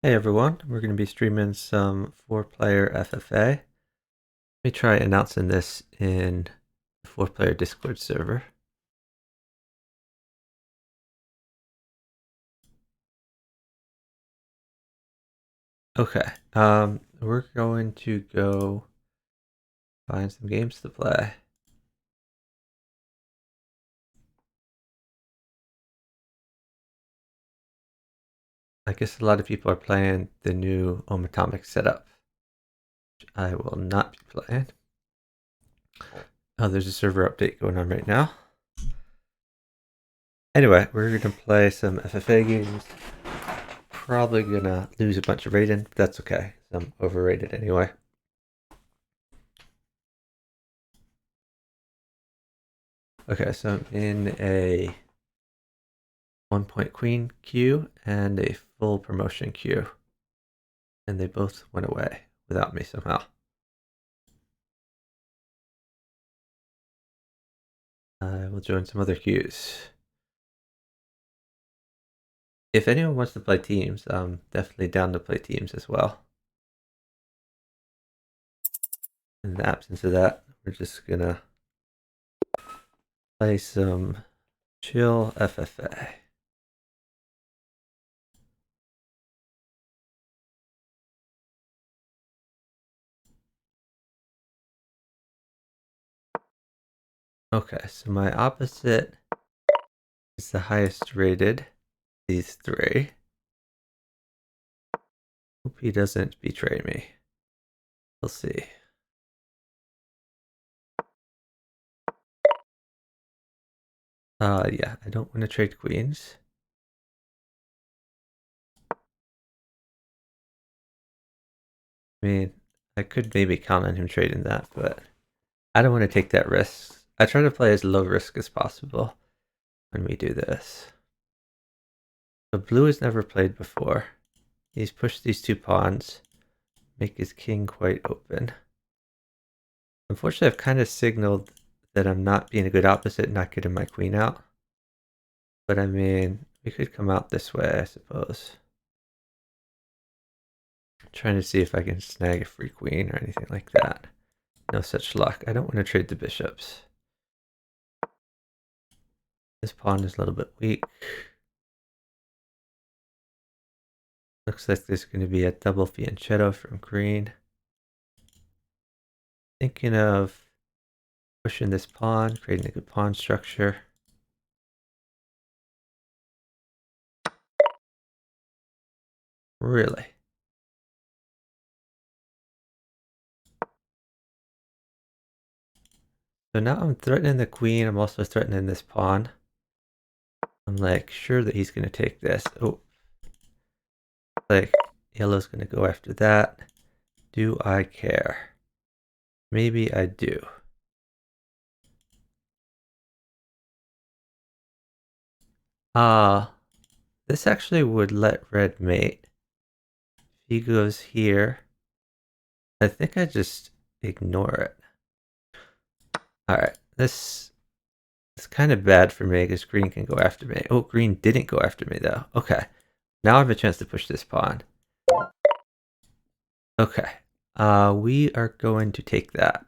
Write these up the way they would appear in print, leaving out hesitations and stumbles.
Hey everyone, we're going to be streaming some 4-player FFA. Let me try announcing this in the 4-player Discord server. Okay, we're going to go find some games to play. I guess a lot of people are playing the new Atomic setup, which I will not be playing. Oh, there's a server update going on right now. Anyway, we're going to play some FFA games. Probably going to lose a bunch of rating, but that's okay. I'm overrated anyway. Okay, so I'm in a 1-point queen queue and a full promotion queue. And they both went away without me somehow. I will join some other queues. If anyone wants to play teams, I'm definitely down to play teams as well. In the absence of that, we're just gonna play some chill FFA. Okay, so my opposite is the highest rated, these three. Hope he doesn't betray me. We'll see. Yeah, I don't want to trade queens. I mean, I could maybe count on him trading that, but I don't want to take that risk. I try to play as low risk as possible when we do this. So blue has never played before. He's pushed these two pawns, make his king quite open. Unfortunately, I've kind of signaled that I'm not being a good opposite, not getting my queen out. But I mean, we could come out this way, I suppose. I'm trying to see if I can snag a free queen or anything like that. No such luck. I don't want to trade the bishops. This pawn is a little bit weak. Looks like there's going to be a double fianchetto from green. Thinking of pushing this pawn, creating a good pawn structure. Really? So now I'm threatening the queen. I'm also threatening this pawn. I'm like sure that he's going to take this. Oh, like yellow's going to go after that. Do I care? Maybe I do. This actually would let red mate. If he goes here, I think I just ignore it. Alright, this is kind of bad for me because green can go after me. Oh, green didn't go after me though. Okay, now I have a chance to push this pawn. Okay, we are going to take that.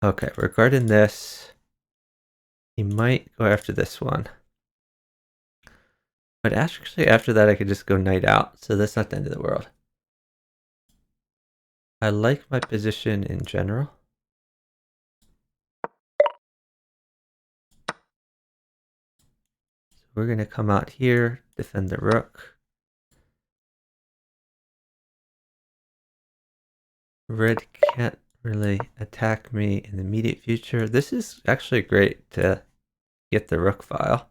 Okay, regarding this, he might go after this one. But actually after that I could just go knight out, so that's not the end of the world. I like my position in general. So we're going to come out here, defend the rook. Red can't really attack me in the immediate future. This is actually great to get the rook file.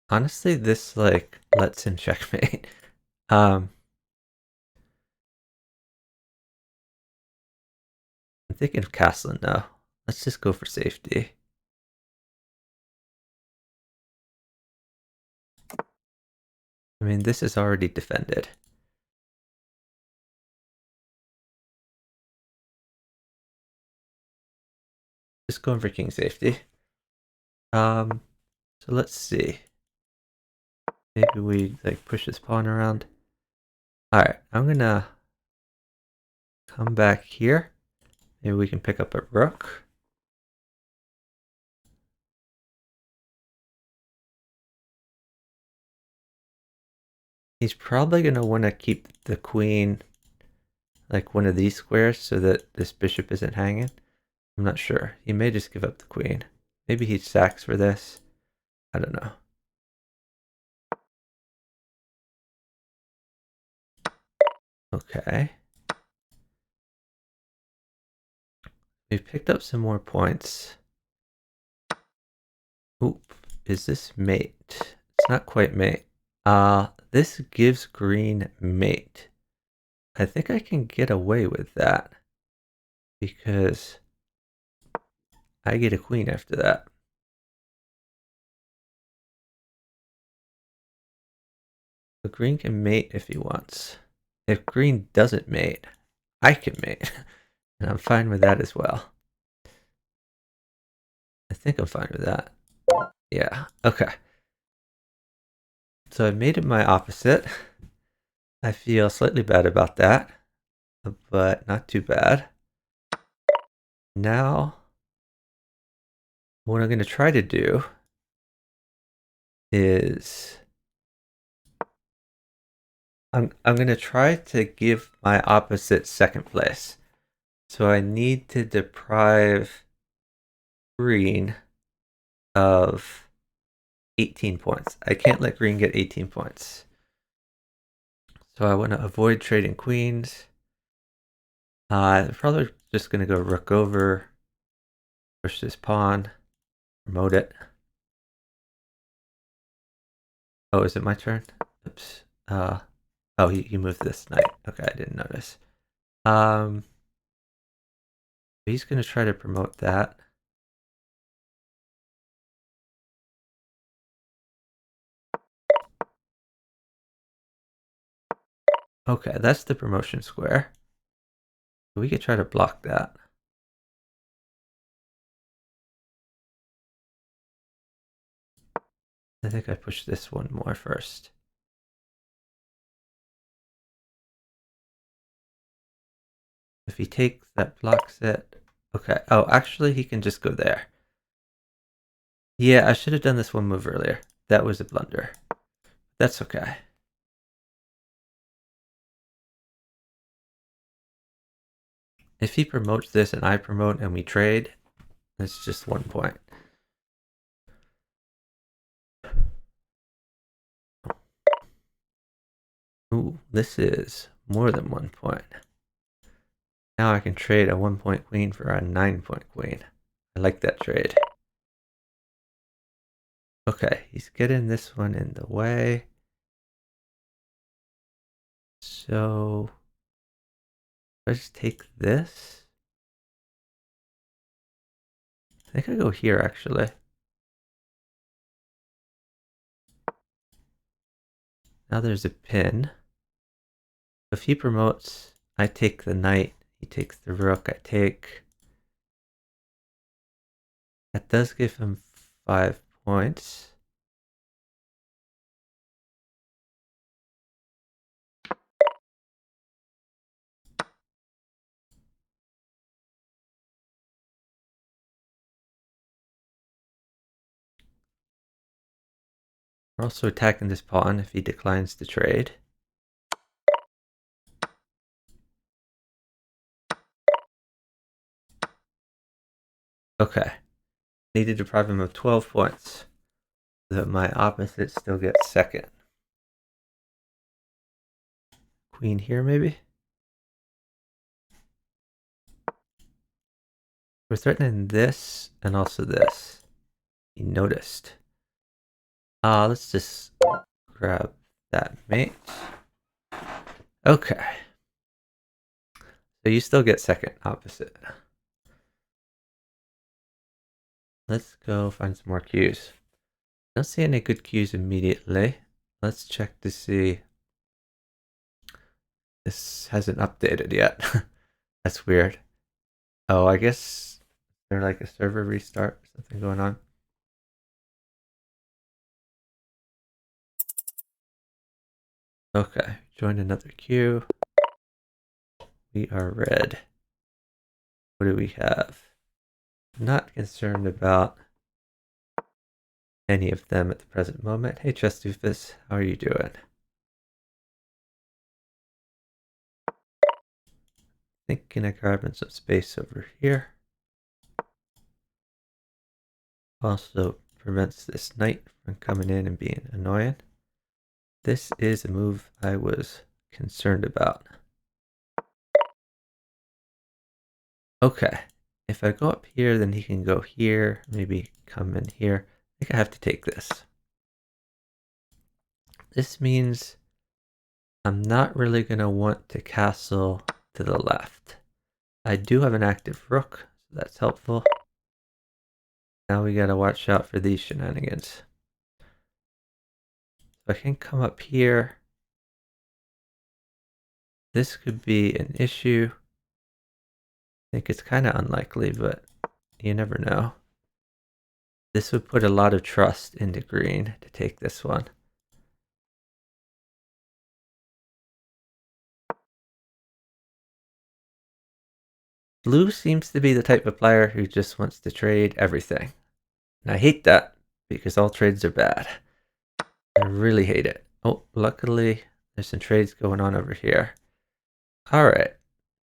Honestly, this like lets him checkmate. I'm thinking of castling now. Let's just go for safety. I mean, this is already defended. just going for king safety. So let's see. Maybe we like push this pawn around. Alright, I'm gonna come back here. Maybe we can pick up a rook. He's probably gonna want to keep the queen like one of these squares so that this bishop isn't hanging. I'm not sure. He may just give up the queen. Maybe he sacks for this. I don't know. Okay. We've picked up some more points. Oop, is this mate? It's not quite mate. This gives green mate. I think I can get away with that because I get a queen after that. But green can mate if he wants. If green doesn't mate, I can mate. And I'm fine with that as well. I think I'm fine with that. Yeah, okay. So I made it my opposite. I feel slightly bad about that, but not too bad. Now, what I'm going to try to do is I'm going to try to give my opposite second place. So I need to deprive green of 18 points. I can't let green get 18 points. So I want to avoid trading queens. I'm probably just going to go rook over, push this pawn, promote it. Oh, is it my turn? Oops. Oh, he moved this knight. Okay, I didn't notice. He's going to try to promote that. Okay, that's the promotion square. We could try to block that. I think I push this one more first. If he takes, that blocks it. Okay. Oh, actually, he can just go there. Yeah, I should have done this one move earlier. That was a blunder. That's okay. If he promotes this and I promote and we trade, that's just 1 point. Ooh, this is more than 1 point. Now I can trade a 1 point queen for a 9 point queen. I like that trade. Okay, he's getting this one in the way. So I just take this. I think I go here actually. Now there's a pin. If he promotes, I take the knight. He takes the rook. I take. That does give him 5 points. We're also attacking this pawn if he declines to trade. Okay. Need to deprive him of 12 points so that my opposite still gets second. Queen here, maybe? We're threatening this and also this. He noticed. Let's just grab that mate. Okay. So you still get second opposite. Let's go find some more cues. Don't see any good cues immediately. Let's check to see. This hasn't updated yet. That's weird. Oh, I guess there like a server restart or something going on? Okay, join another queue. We are red. What do we have? Not concerned about any of them at the present moment. Hey, Chestoofus, how are you doing? Thinking of grabbing some space over here. Also prevents this knight from coming in and being annoying. This is a move I was concerned about. Okay, if I go up here, then he can go here, maybe come in here. I think I have to take this. This means I'm not really going to want to castle to the left. I do have an active rook, so that's helpful. Now we got to watch out for these shenanigans. So I can come up here. This could be an issue. I think it's kind of unlikely, but you never know. This would put a lot of trust into green to take this one. Blue seems to be the type of player who just wants to trade everything. And I hate that because all trades are bad. I really hate it. Oh, luckily there's some trades going on over here. All right.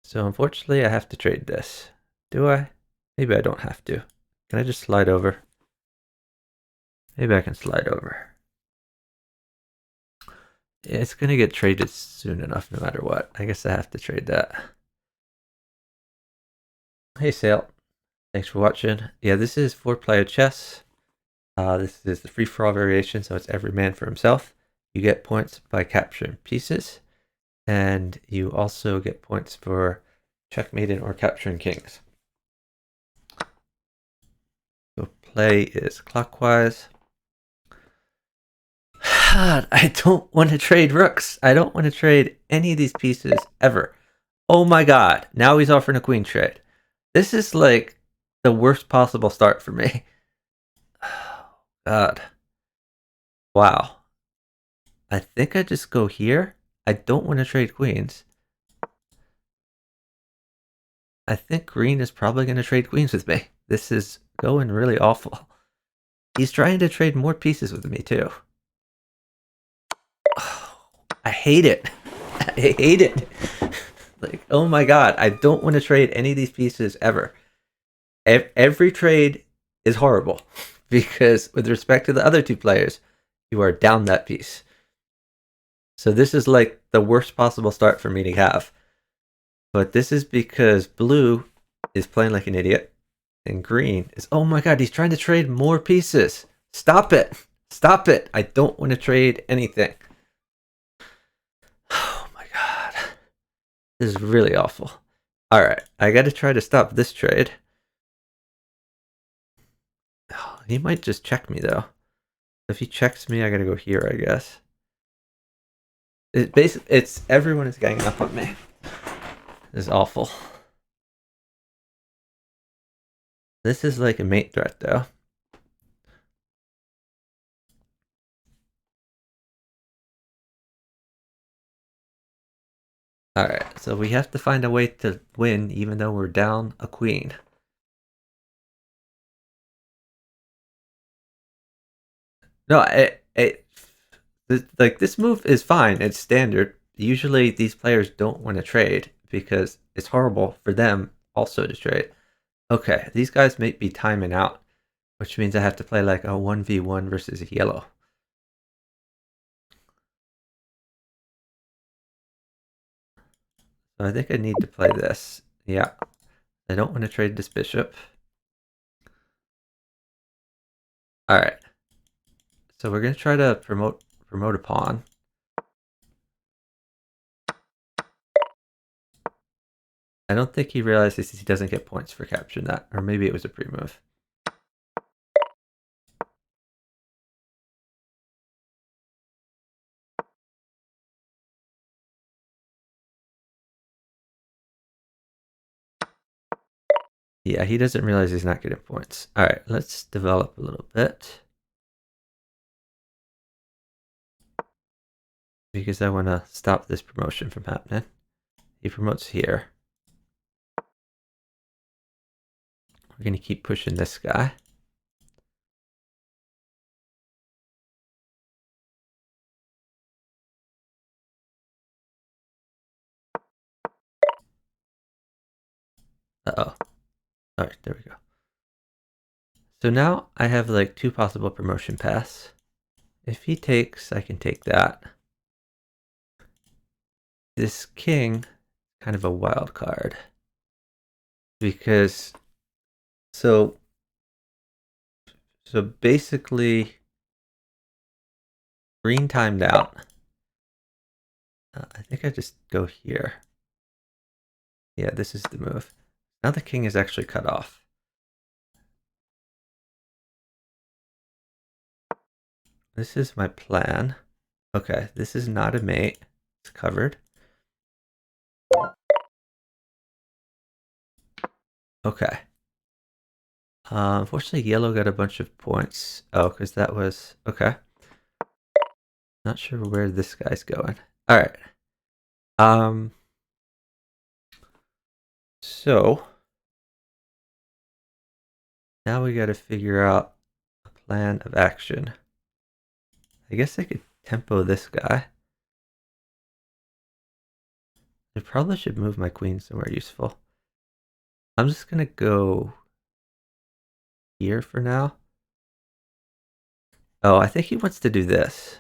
So unfortunately I have to trade this. Do I? Maybe I don't have to. Can I just slide over? Maybe I can slide over. It's going to get traded soon enough no matter what. I guess I have to trade that. Hey, Sale. Thanks for watching. Yeah, this is 4-player chess. This is the free-for-all variation, so it's every man for himself. You get points by capturing pieces, and you also get points for checkmating or capturing kings. So play is clockwise. God, I don't want to trade rooks. I don't want to trade any of these pieces ever. Oh my god, now he's offering a queen trade. This is like the worst possible start for me. God. Wow. I think I just go here. I don't want to trade queens. I think green is probably going to trade queens with me. This is going really awful. He's trying to trade more pieces with me too. Oh, I hate it. I hate it. Like, oh my god, I don't want to trade any of these pieces ever. Every trade is horrible because with respect to the other two players, you are down that piece. So this is like the worst possible start for me to have. But this is because blue is playing like an idiot and green is, oh my god, he's trying to trade more pieces. Stop it. Stop it. I don't want to trade anything. Oh my god. This is really awful. Alright, I gotta try to stop this trade. Oh, he might just check me though. If he checks me, I gotta go here, I guess. It's everyone is ganging up on me. This is awful. This is like a mate threat though. Alright, so we have to find a way to win even though we're down a queen. No, like this move is fine. It's standard. Usually these players don't want to trade because it's horrible for them also to trade. Okay, these guys may be timing out, which means I have to play like a 1v1 versus a yellow. So I think I need to play this. Yeah, I don't want to trade this bishop. All right, so we're gonna try to promote a pawn. I don't think he realizes he doesn't get points for capturing that, or maybe it was a pre-move. Yeah, he doesn't realize he's not getting points. All right, let's develop a little bit. Because I want to stop this promotion from happening. He promotes here. We're going to keep pushing this guy. Uh-oh. All right, there we go. So now I have like 2 possible promotion paths. If he takes, I can take that. This king, kind of a wild card. Because, so basically, green timed out. I think I just go here. Yeah, this is the move. Now the king is actually cut off. This is my plan. Okay, this is not a mate. It's covered. Okay. Unfortunately, yellow got a bunch of points. Oh, because that was... Okay. Not sure where this guy's going. All right. So now we got to figure out a plan of action. I guess I could tempo this guy. I probably should move my queen somewhere useful. I'm just gonna go here for now. Oh, I think he wants to do this.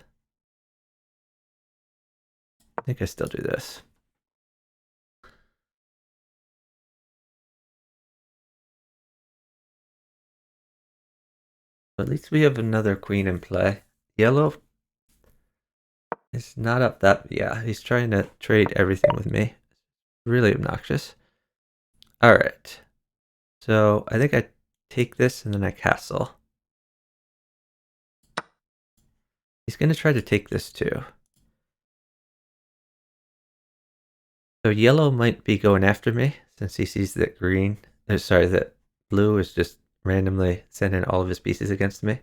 I think I still do this. But at least we have another queen in play. Yellow is not up that... Yeah, he's trying to trade everything with me. Really obnoxious. All right. So I think I take this and then I castle. He's going to try to take this too. So yellow might be going after me since he sees that green... sorry, that blue is just randomly sending all of his pieces against me.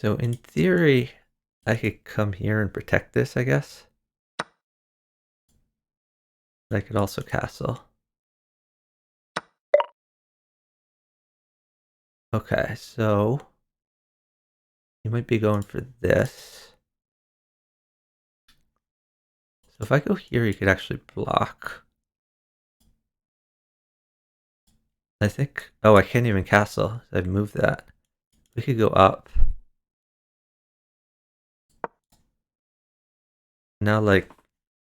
So in theory, I could come here and protect this, I guess. But I could also castle. Okay, so you might be going for this. So if I go here, you could actually block. I think... Oh, I can't even castle. I'd move that. We could go up. Now, like,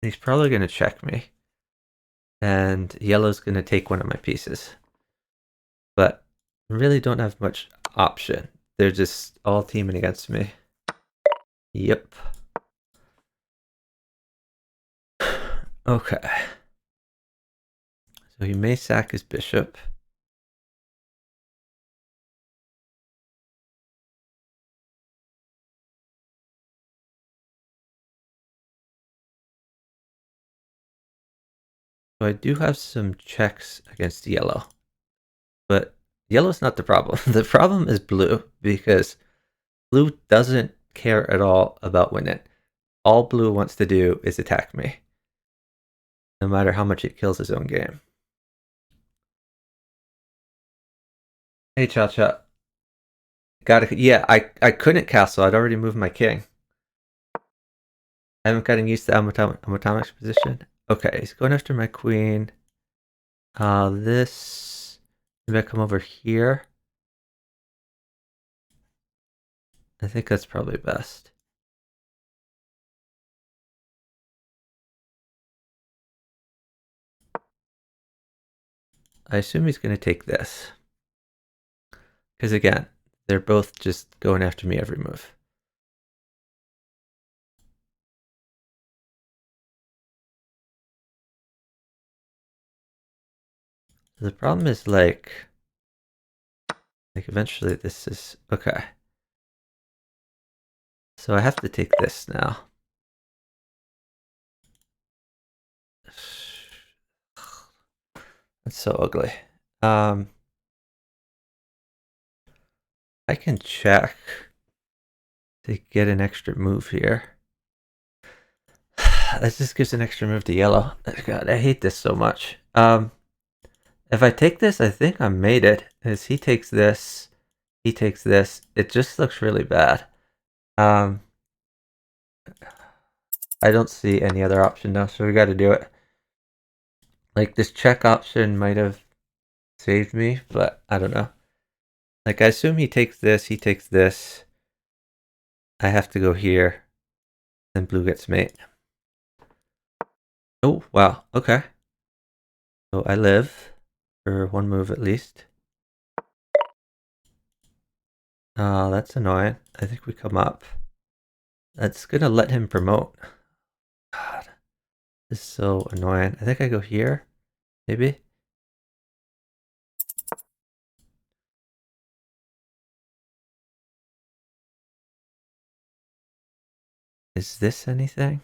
he's probably going to check me. And yellow's going to take one of my pieces. But I really don't have much option. They're just all teaming against me. Yep. Okay. So he may sack his bishop. So I do have some checks against yellow. But yellow's not the problem. The problem is blue, because blue doesn't care at all about winning. All blue wants to do is attack me, no matter how much it kills his own game. Hey, Chow Chow. Got it. Yeah, I couldn't castle. I'd already moved my king. I haven't gotten used to Amatomic's position. Okay, he's going after my queen. This... Maybe I come over here. I think that's probably best. I assume he's going to take this. Because again, they're both just going after me every move. The problem is like eventually this is... Okay. So I have to take this now. That's so ugly. I can check to get an extra move here. That just gives an extra move to yellow. God, I hate this so much. If I take this, I think I made it. As he takes this, he takes this. It just looks really bad. I don't see any other option now, so we got to do it. Like, this check option might have saved me, but I don't know. Like, I assume he takes this, he takes this. I have to go here. Then blue gets mate. Oh, wow. Okay. So I live for one move at least. Oh, that's annoying. I think we come up. That's gonna let him promote. God, this is so annoying. I think I go here, maybe. Is this anything?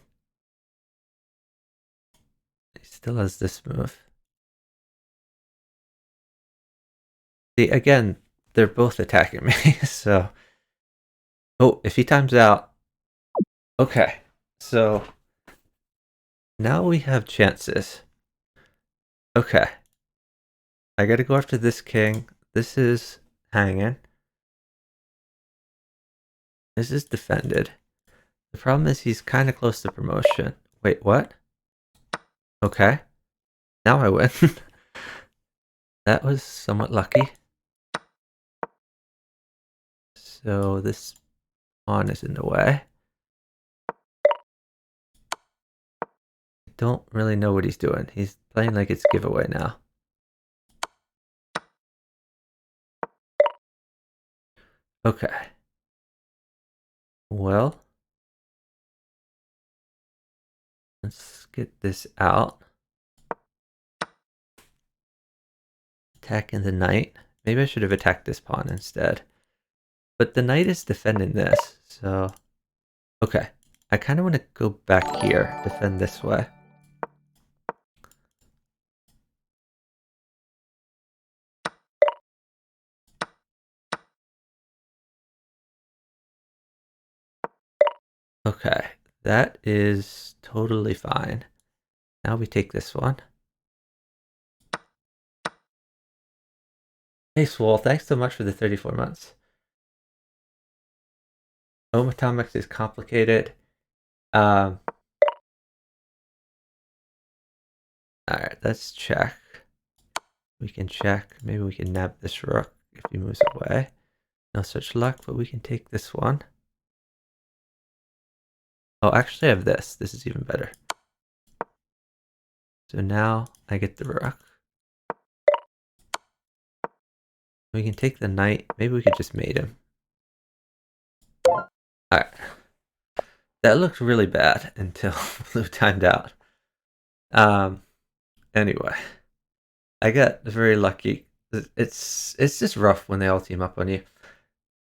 He still has this move. See, again, they're both attacking me, so. Oh, if he times out. Okay, so now we have chances. Okay. I gotta go after this king. This is hanging. This is defended. The problem is he's kind of close to promotion. Wait, what? Okay. Now I win. That was somewhat lucky. So this pawn is in the way. I don't really know what he's doing. He's playing like it's giveaway now. Okay. Well, let's get this out. Attacking the knight. Maybe I should have attacked this pawn instead. But the knight is defending this, so... Okay. I kind of want to go back here, defend this way. Okay, that is totally fine. Now we take this one. Hey Swole, thanks so much for the 34 months. Atomics is complicated. Alright, let's check. We can check. Maybe we can nab this rook if he moves away. No such luck, but we can take this one. Oh, actually I have this. This is even better. So now I get the rook. We can take the knight. Maybe we could just mate him. Alright. That looked really bad until blue timed out. Anyway. I got very lucky. It's just rough when they all team up on you.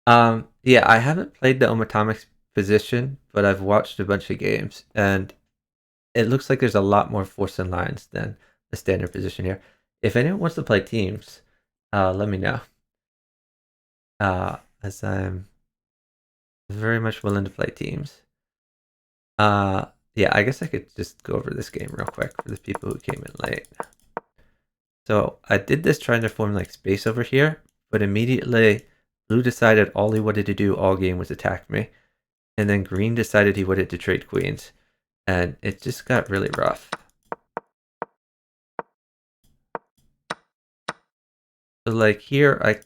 Yeah, I haven't played the Omatomics position, but I've watched a bunch of games, and it looks like there's a lot more force and lines than the standard position here. If anyone wants to play teams, let me know. As I'm very much willing to play teams. Yeah, I guess I could just go over this game real quick for the people who came in late. So I did this trying to form like space over here, but immediately blue decided all he wanted to do all game was attack me. And then green decided he wanted to trade queens. And it just got really rough. So like here I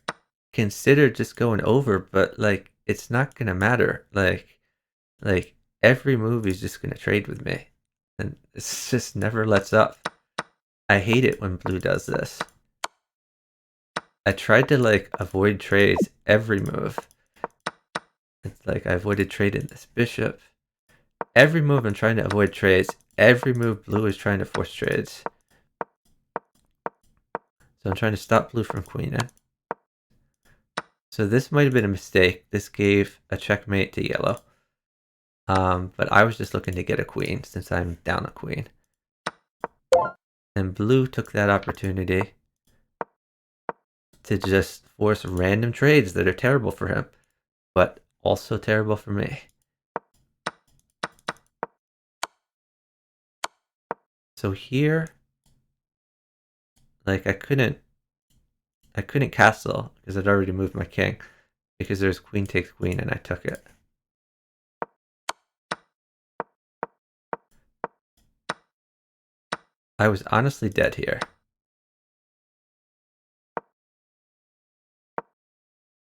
considered just going over, but like it's not gonna matter. Like every move is just gonna trade with me. And it just never lets up. I hate it when blue does this. I tried to like avoid trades every move. It's like I avoided trading this bishop. Every move I'm trying to avoid trades. Every move blue is trying to force trades. So I'm trying to stop blue from queening. So this might have been a mistake. This gave a checkmate to yellow. But I was just looking to get a queen since I'm down a queen. And blue took that opportunity to just force random trades that are terrible for him, but also terrible for me. So here, like I couldn't castle because I'd already moved my king because there's queen takes queen and I took it. I was honestly dead here.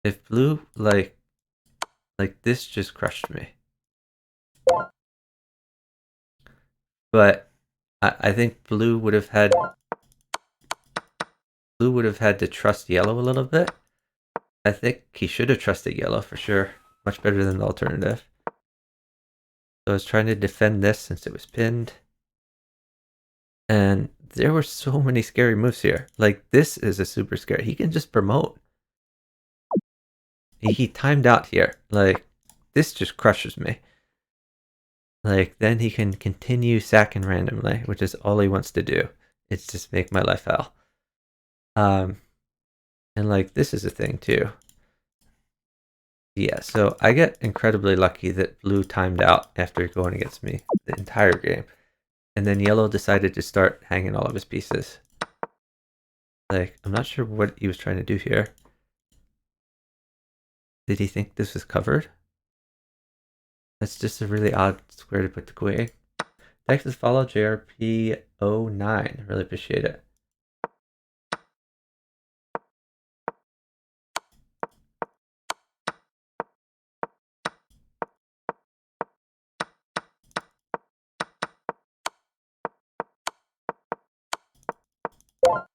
If blue like this just crushed me. But I think blue would have had to trust yellow a little bit. I think he should have trusted yellow for sure. Much better than the alternative. So I was trying to defend this since it was pinned. And there were so many scary moves here. Like, this is a super scary. He can just promote. He timed out here. Like, this just crushes me. Like, then he can continue sacking randomly, which is all he wants to do. It's just make my life hell. And like, this is a thing too. Yeah, so I get incredibly lucky that blue timed out after going against me the entire game. And then yellow decided to start hanging all of his pieces. Like, I'm not sure what he was trying to do here. Did he think this was covered? That's just a really odd square to put the queen. Thanks for follow JRP09. Really appreciate it.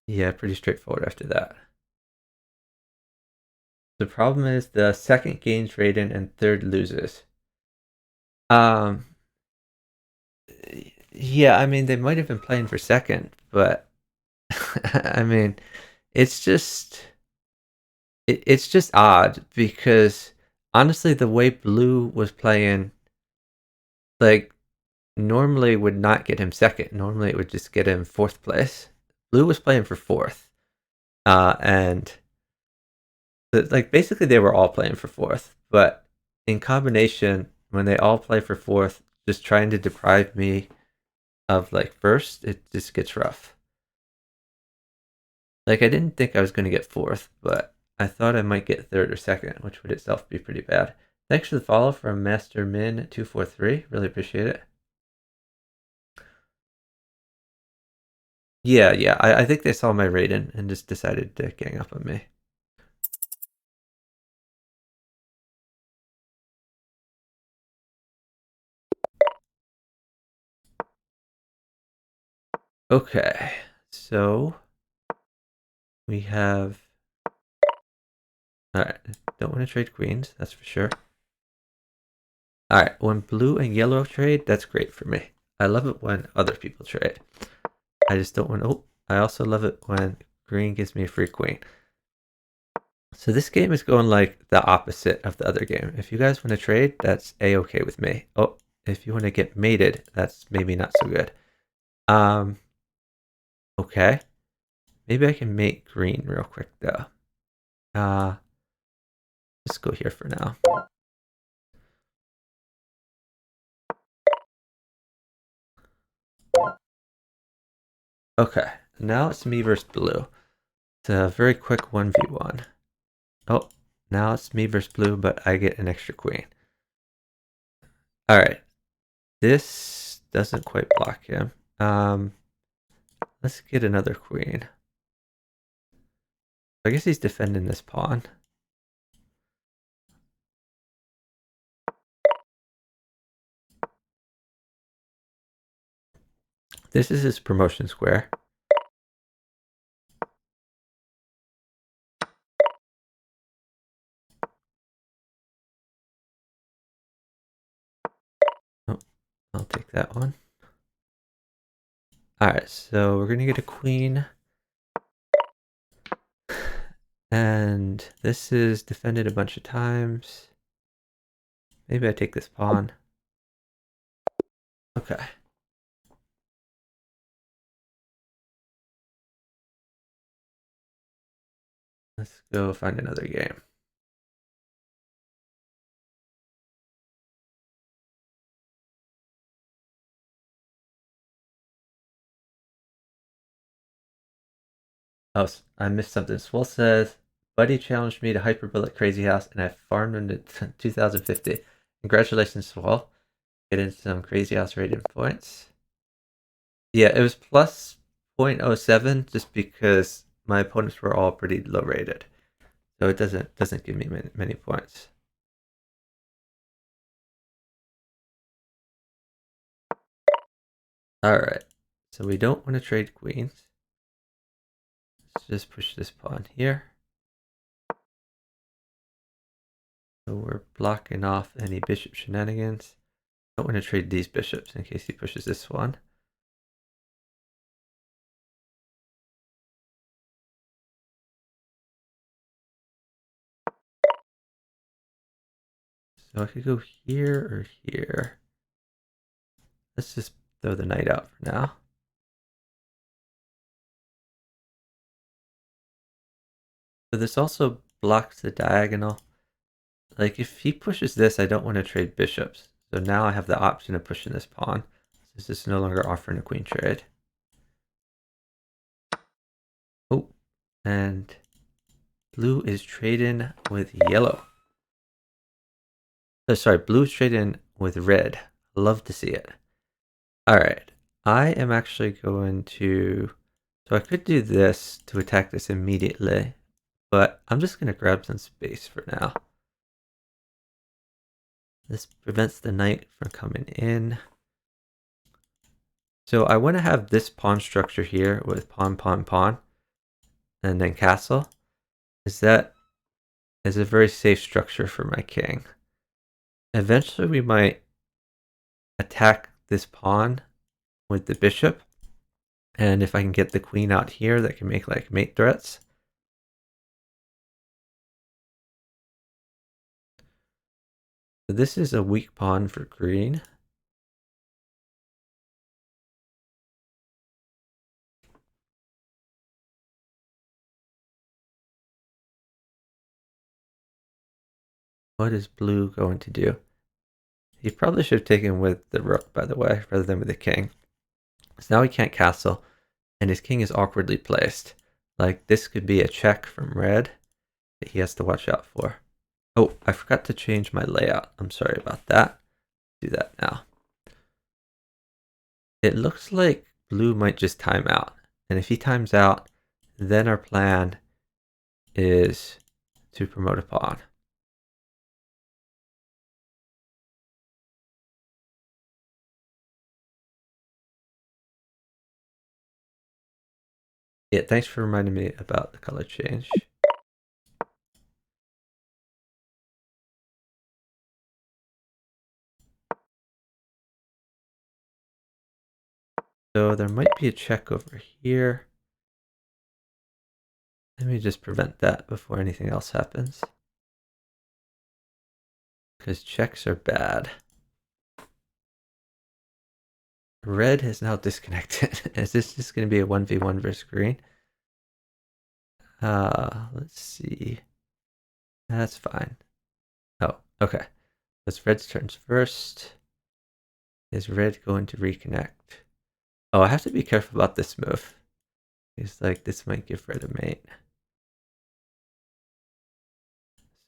Yeah, pretty straightforward after that. The problem is the second gains Raiden and third loses. Yeah, I mean, they might have been playing for second, but I mean, it's just it's just odd because honestly, the way blue was playing, like normally would not get him second. Normally, it would just get him fourth place. Blue was playing for fourth, and like basically they were all playing for fourth, but in combination, when they all play for fourth, just trying to deprive me of like first, it just gets rough. Like I didn't think I was going to get fourth, but I thought I might get third or second, which would itself be pretty bad. Thanks for the follow from Master Min 243. Really appreciate it. Yeah. I think they saw my Raiden and just decided to gang up on me. Okay, so we have. Alright, don't want to trade queens, that's for sure. Alright, when blue and yellow trade, that's great for me. I love it when other people trade. I just don't want to. Oh, I also love it when green gives me a free queen. So this game is going like the opposite of the other game. If you guys want to trade, that's a-okay with me. Oh, if you want to get mated, that's maybe not so good. Okay. Maybe I can mate green real quick though. Let's go here for now. Okay, now it's me versus blue. It's a very quick 1v1. Oh, now it's me versus blue, but I get an extra queen. Alright. This doesn't quite block him. Let's get another queen. I guess he's defending this pawn. This is his promotion square. Oh, I'll take that one. Alright, so we're gonna get a queen. And this is defended a bunch of times. Maybe I take this pawn. Okay. Let's go find another game. Oh, I missed something. Swell says, Buddy challenged me to Hyperbullet Crazy House, and I farmed him to 2050. Congratulations, Swell. Getting some Crazy House rating points. Yeah, it was plus 0.07 just because my opponents were all pretty low rated. So it doesn't give me many points. Alright, so we don't want to trade queens. Let's just push this pawn here. So we're blocking off any bishop shenanigans. Don't want to trade these bishops in case he pushes this one. So I could go here or here. Let's just throw the knight out for now. So this also blocks the diagonal. Like if he pushes this, I don't want to trade bishops. So now I have the option of pushing this pawn. This is no longer offering a queen trade. Oh, and blue is trading with yellow. Oh, sorry, blue is trading with red. Love to see it. All right, I am actually going to, so I could do this to attack this immediately, but I'm just going to grab some space for now. This prevents the knight from coming in. So I want to have this pawn structure here with pawn, pawn, pawn, and then castle. That is a very safe structure for my king. Eventually we might attack this pawn with the bishop. And if I can get the queen out here, that can make like mate threats. So this is a weak pawn for green. What is blue going to do? He probably should have taken with the rook, by the way, rather than with the king. So now he can't castle, and his king is awkwardly placed. Like, this could be a check from red that he has to watch out for. Oh, I forgot to change my layout. I'm sorry about that. Do that now. It looks like blue might just time out. And if he times out, then our plan is to promote a pawn. Yeah, thanks for reminding me about the color change. So there might be a check over here. Let me just prevent that before anything else happens. Because checks are bad. Red has now disconnected. Is this just going to be a 1v1 versus green? Let's see. That's fine. Oh, okay. That's red's turns first. Is red going to reconnect? Oh, I have to be careful about this move. It's like this might give red a mate.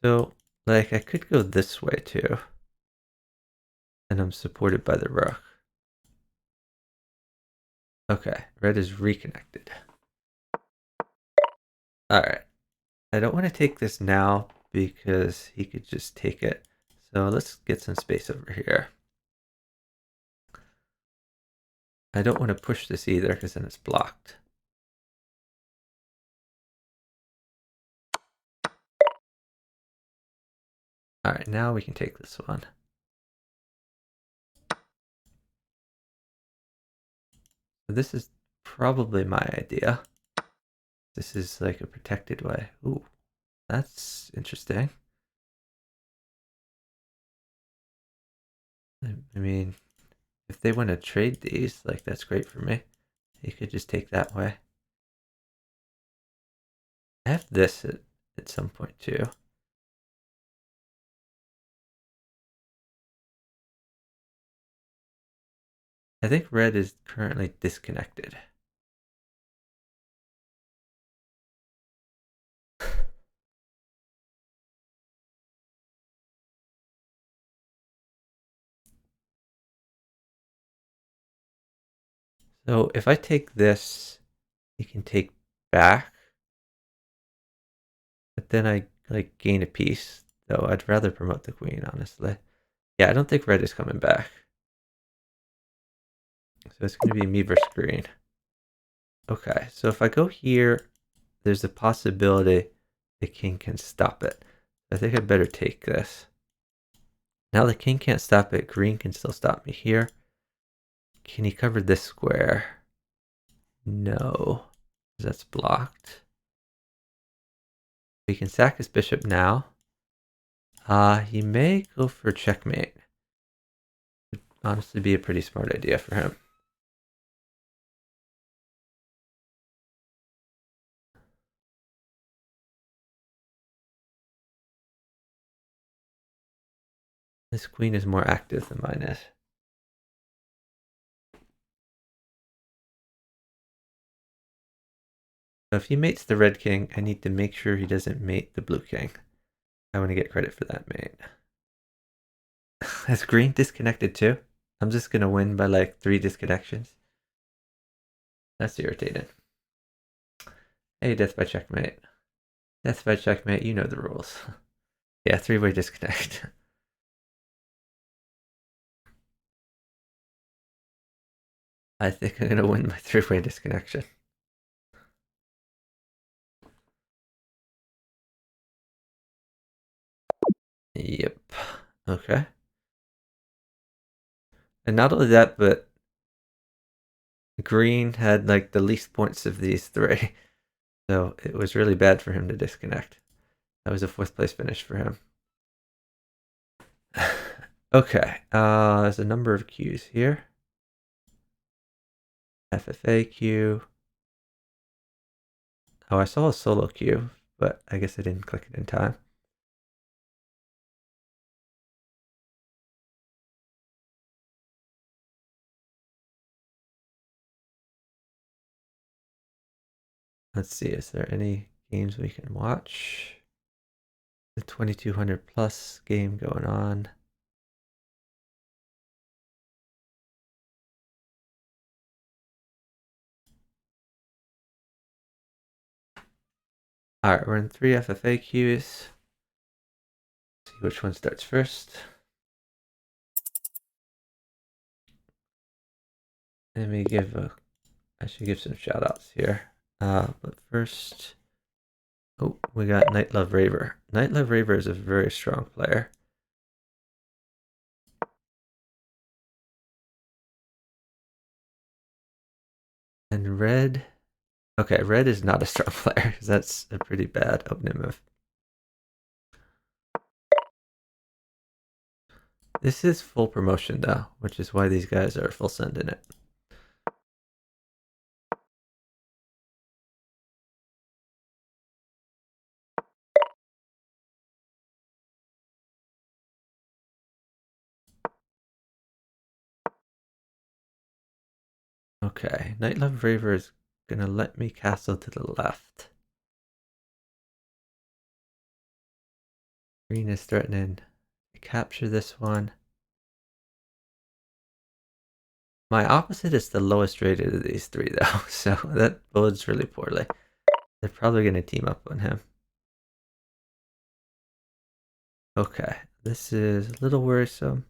So, like, I could go this way too. And I'm supported by the rook. Okay, red is reconnected. Alright. I don't want to take this now because he could just take it. So let's get some space over here. I don't want to push this either because then it's blocked. Alright, now we can take this one. So this is probably my idea. This is like a protected way. Ooh, that's interesting. I mean, if they want to trade these, like that's great for me. You could just take that way. I have this. at some point too. I think red is currently disconnected. So if I take this, he can take back, but then I like gain a piece. Though I'd rather promote the queen, honestly. Yeah, I don't think red is coming back. So it's going to be me versus green. Okay, so if I go here, there's a possibility the king can stop it. I think I better take this. Now the king can't stop it. Green can still stop me here. Can he cover this square? No, that's blocked. He can sack his bishop now. He may go for checkmate. Would honestly be a pretty smart idea for him. This queen is more active than mine is. So if he mates the red king, I need to make sure he doesn't mate the blue king. I want to get credit for that mate. Has green disconnected too? I'm just going to win by like 3 disconnections. That's irritating. Hey, death by checkmate. Death by checkmate, you know the rules. Yeah, 3-way disconnect. I think I'm going to win my 3-way disconnection. Yep. Okay. And not only that, but green had like the least points of these 3. So it was really bad for him to disconnect. That was a 4th place finish for him. Okay. There's a number of queues here. FFA queue. Oh, I saw a solo queue, but I guess I didn't click it in time. Let's see, is there any games we can watch? The 2200 plus game going on. All right, we're in 3 FFA queues. See which one starts first. Let me I should give some shout outs here. But first, oh, we got Night Love Raver. Night Love Raver is a very strong player. And red, okay, red is not a strong player because that's a pretty bad opening move. This is full promotion though, which is why these guys are full send in it. Okay, Night Love Raver is gonna let me castle to the left. Green is threatening to capture this one. My opposite is the lowest rated of these 3 though, so that bodes really poorly. They're probably gonna team up on him. Okay, this is a little worrisome.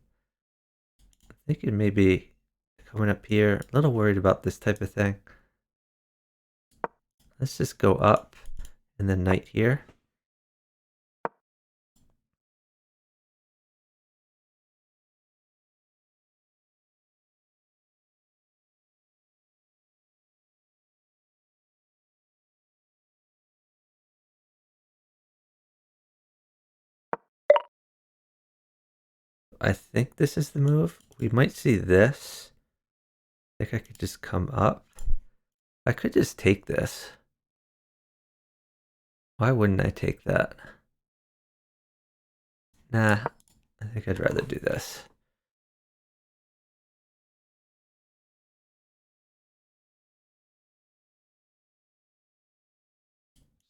I'm thinking maybe coming up here, a little worried about this type of thing. Let's just go up and then knight here. I think this is the move. We might see this. I think I could just come up. I could just take this. Why wouldn't I take that? Nah, I think I'd rather do this.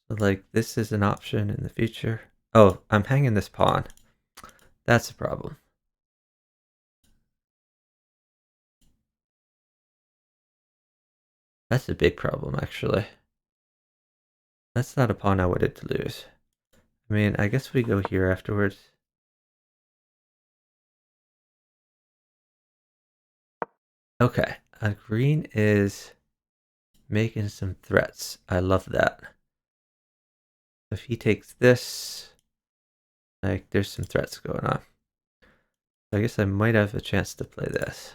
So like this is an option in the future. Oh, I'm hanging this pawn. That's a problem. That's a big problem, actually. That's not a pawn I wanted to lose. I mean, I guess we go here afterwards. Okay, green is making some threats. I love that. If he takes this, like there's some threats going on. I guess I might have a chance to play this.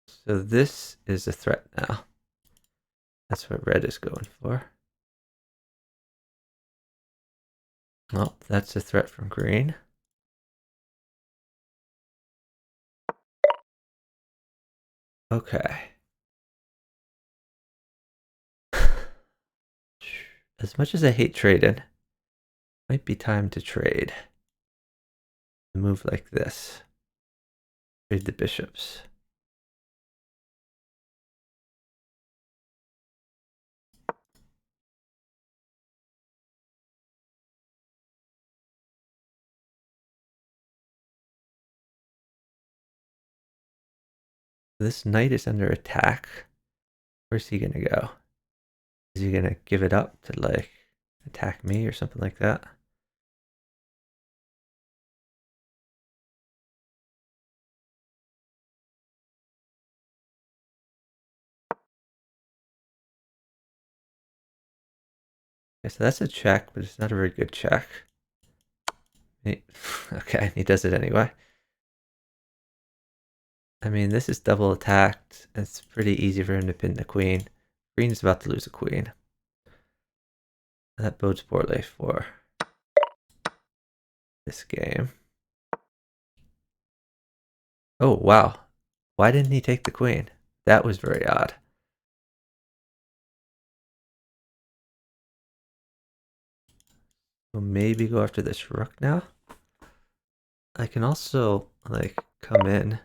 So this is a threat now. That's what red is going for. Well, that's a threat from green. Okay. As much as I hate trading, might be time to trade. Move like this. Trade the bishops. This knight is under attack. Where's he gonna go? Is he gonna give it up to like attack me or something like that? Okay, so that's a check, but it's not a very good check. Okay, he does it anyway. I mean, this is double attacked. It's pretty easy for him to pin the queen. Green's about to lose a queen. That bodes poorly for this game. Oh, wow. Why didn't he take the queen? That was very odd. We'll maybe go after this rook now. I can also, like, come in.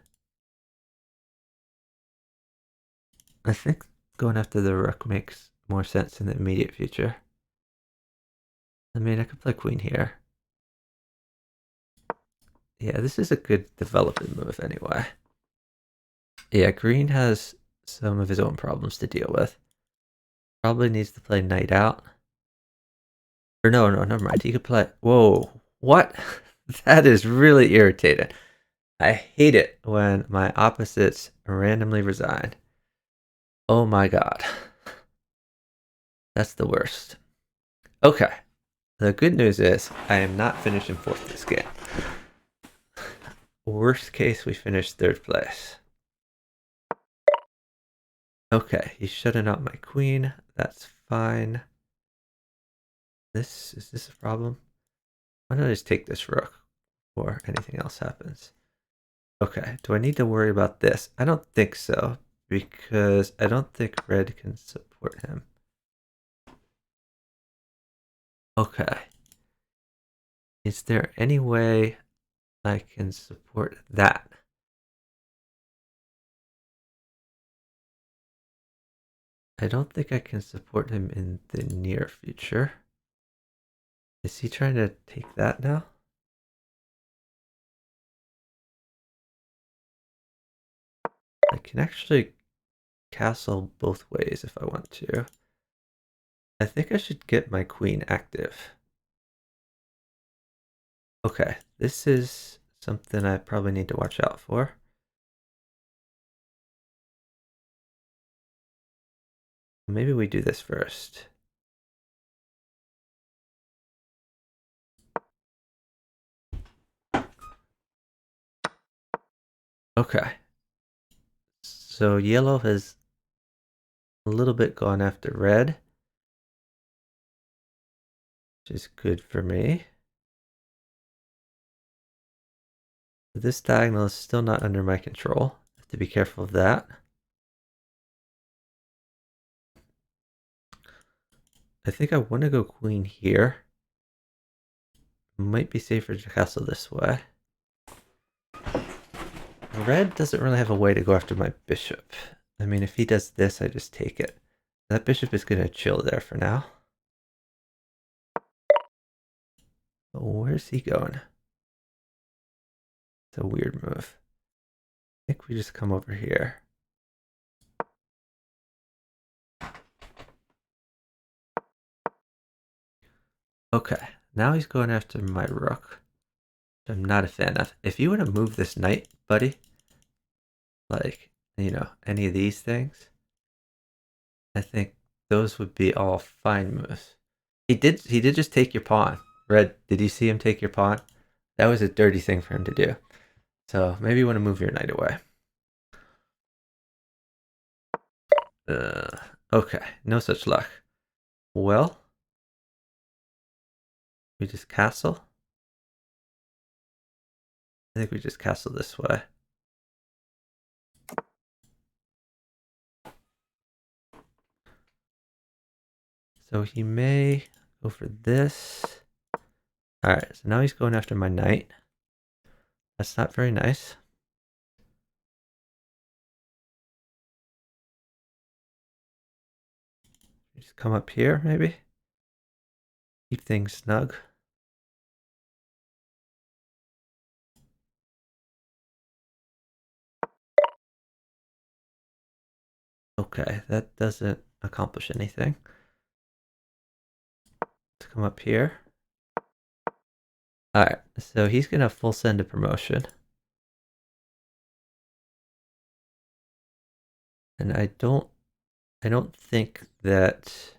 I think going after the rook makes more sense in the immediate future. I mean, I could play queen here. Yeah, this is a good development move anyway. Yeah, green has some of his own problems to deal with. Probably needs to play knight out. Or no, never mind. He could play... Whoa, what? That is really irritating. I hate it when my opposites randomly resign. Oh my god. That's the worst. Okay. The good news is I am not finishing fourth this game. Worst case, we finish third place. Okay, he's shutting out my queen. That's fine. Is this a problem? Why don't I just take this rook before anything else happens? Okay, do I need to worry about this? I don't think so, because I don't think red can support him. Okay. Is there any way I can support that? I don't think I can support him in the near future. Is he trying to take that now? I can actually castle both ways if I want to. I think I should get my queen active. Okay, this is something I probably need to watch out for. Maybe we do this first. Okay. So yellow has a little bit gone after red, which is good for me. This diagonal is still not under my control. I have to be careful of that. I think I want to go queen here. Might be safer to castle this way. Red doesn't really have a way to go after my bishop. I mean, if he does this, I just take it. That bishop is going to chill there for now. But where's he going? It's a weird move. I think we just come over here. Okay, now he's going after my rook, which I'm not a fan of. If you want to move this knight, buddy, like, you know, any of these things, I think those would be all fine moves. He did just take your pawn. Red, did you see him take your pawn? That was a dirty thing for him to do. So maybe you want to move your knight away. Okay, no such luck. Well, we just castle. I think we just castle this way. So he may go for this. Alright, so now he's going after my knight. That's not very nice. Just come up here, maybe. Keep things snug. Okay, that doesn't accomplish anything. Let's come up here. Alright, so he's gonna full send a promotion. And I don't think that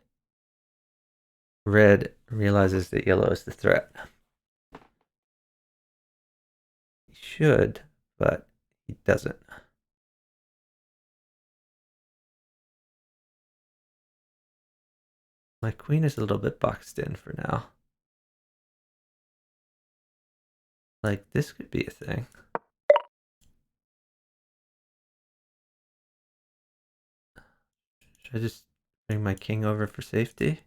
red realizes that yellow is the threat. He should, but he doesn't. My queen is a little bit boxed in for now. Like, this could be a thing. Should I just bring my king over for safety?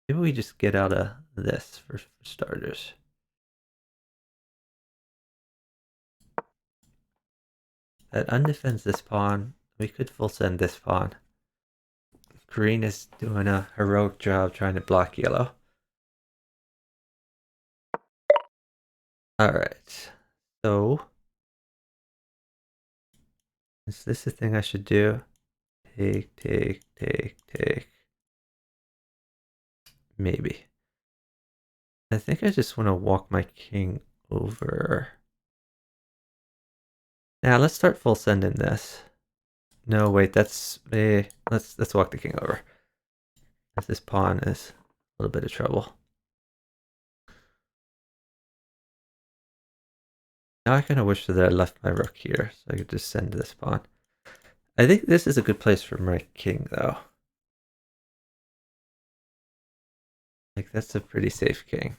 Maybe we just get out of this for starters. That undefends this pawn. We could full send this pawn. Green is doing a heroic job trying to block yellow. Alright, so is this the thing I should do? Take, take, take, take. Maybe. I think I just want to walk my king over. Now let's start full sending this. No, wait, that's let's walk the king over. If this pawn is a little bit of trouble. Now I kind of wish that I left my rook here so I could just send this pawn. I think this is a good place for my king though. Like that's a pretty safe king.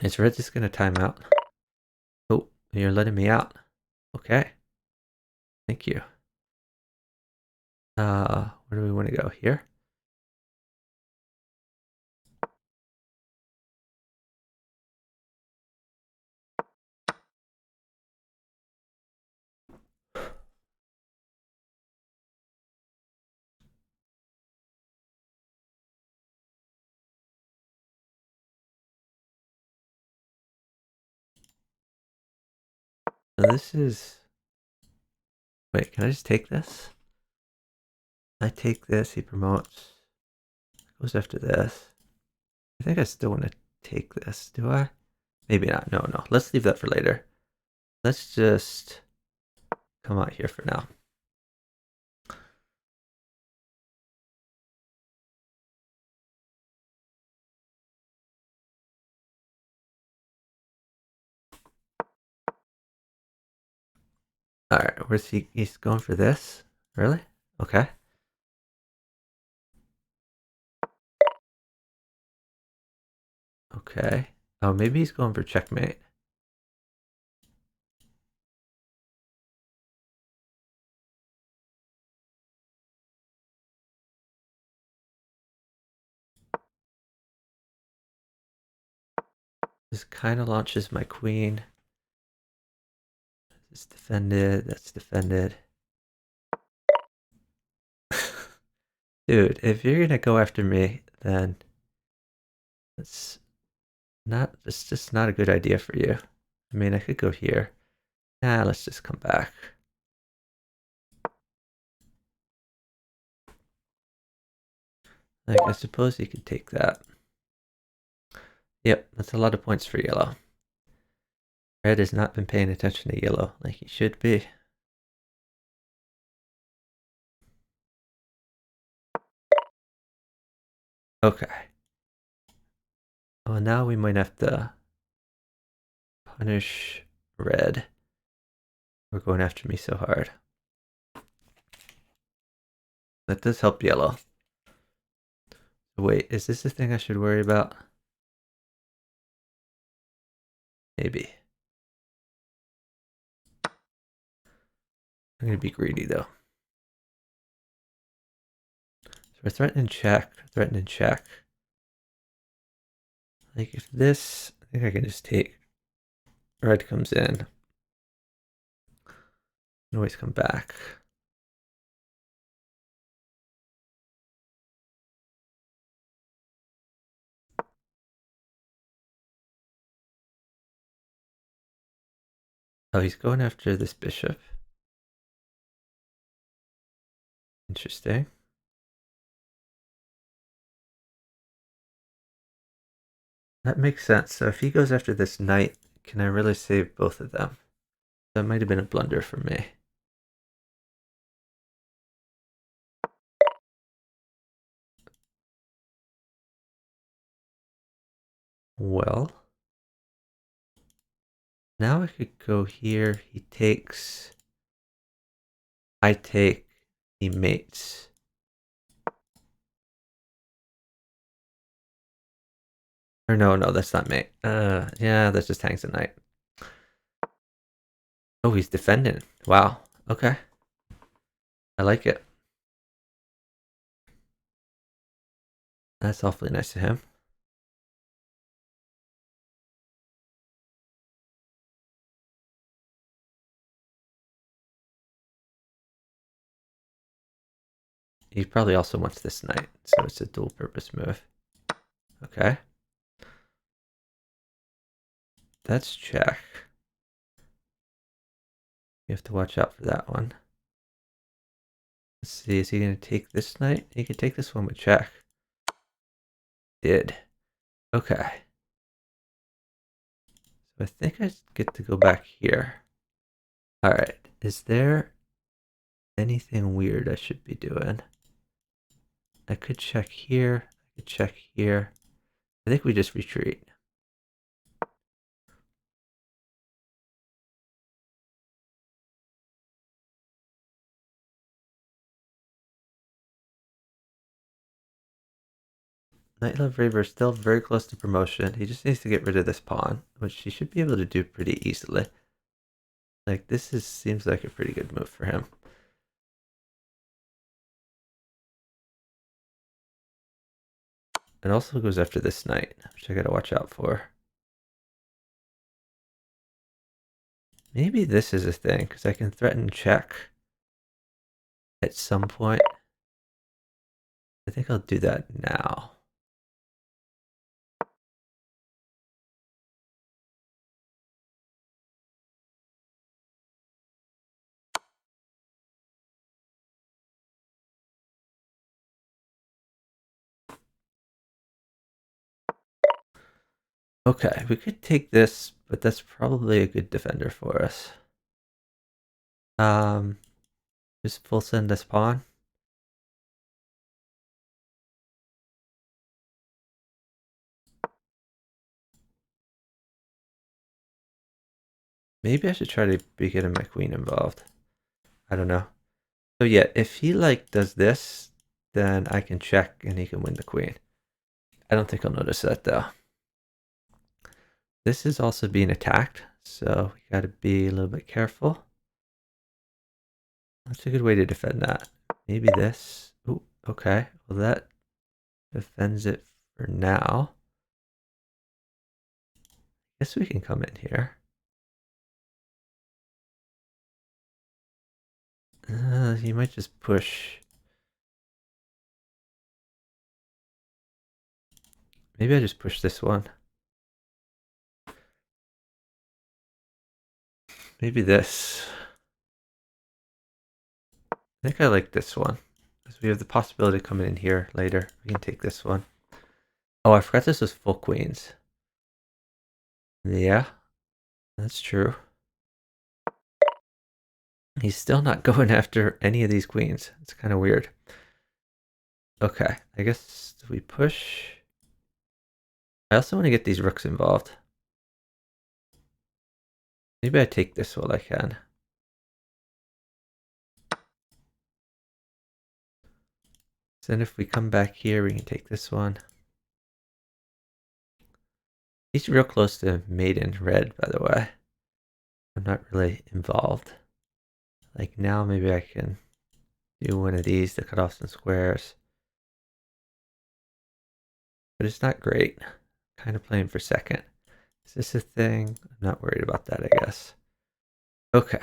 Is red just gonna time out? Oh, you're letting me out. Okay. Thank you. Where do we want to go? Here? So this is... Wait, can I just take this? I take this, he promotes. Goes after this. I think I still want to take this, do I? Maybe not. No, no. Let's leave that for later. Let's just come out here for now. Alright, where's he? He's going for this? Really? Okay. Okay. Oh, maybe he's going for checkmate. This kind of launches my queen. This is defended. That's defended. Dude, if you're gonna go after me, then it's just not a good idea for you. I mean, I could go here. Nah, let's just come back. Like, I suppose you could take that. Yep, that's a lot of points for yellow. Red has not been paying attention to yellow like he should be. Okay. Well, now we might have to punish red. We're going after me so hard. That does help yellow. Wait, is this the thing I should worry about? Maybe. I'm gonna be greedy though. So we're threatening check, threatening check. Like if this, I think I can just take. Red comes in. Can always come back. Oh, he's going after this bishop. Interesting. That makes sense. So if he goes after this knight, can I really save both of them? That might have been a blunder for me. Well, now I could go here. He takes. I take. He mates. Or no, that's not mate. Yeah, that just hangs a knight. Oh, he's defending. Wow. Okay. I like it. That's awfully nice of him. He probably also wants this knight, so it's a dual purpose move. Okay. That's check. You have to watch out for that one. Let's see, is he going to take this knight? He could take this one with check. Did. Okay. So I think I get to go back here. Alright, is there anything weird I should be doing? I could check here. I could check here. I think we just retreat. Knight Love Raver is still very close to promotion. He just needs to get rid of this pawn, which he should be able to do pretty easily. Like, this seems like a pretty good move for him. It also goes after this knight, which I gotta watch out for. Maybe this is a thing, because I can threaten check at some point. I think I'll do that now. Okay, we could take this, but that's probably a good defender for us. Just full send this pawn. Maybe I should try to be getting my queen involved. I don't know. So yeah, if he like does this, then I can check and he can win the queen. I don't think I'll notice that though. This is also being attacked, so we gotta be a little bit careful. That's a good way to defend that. Maybe this. Ooh, okay. Well, that defends it for now. Guess we can come in here. You might just push. Maybe I just push this one. Maybe this. I think I like this one. Because we have the possibility of coming in here later. We can take this one. Oh, I forgot this was full queens. Yeah, that's true. He's still not going after any of these queens. It's kind of weird. Okay, I guess we push. I also want to get these rooks involved. Maybe I take this while I can. So then if we come back here, we can take this one. He's real close to maiden red, by the way. I'm not really involved. Like now, maybe I can do one of these to cut off some squares. But it's not great. Kind of playing for second. Is this a thing? I'm not worried about that, I guess. Okay.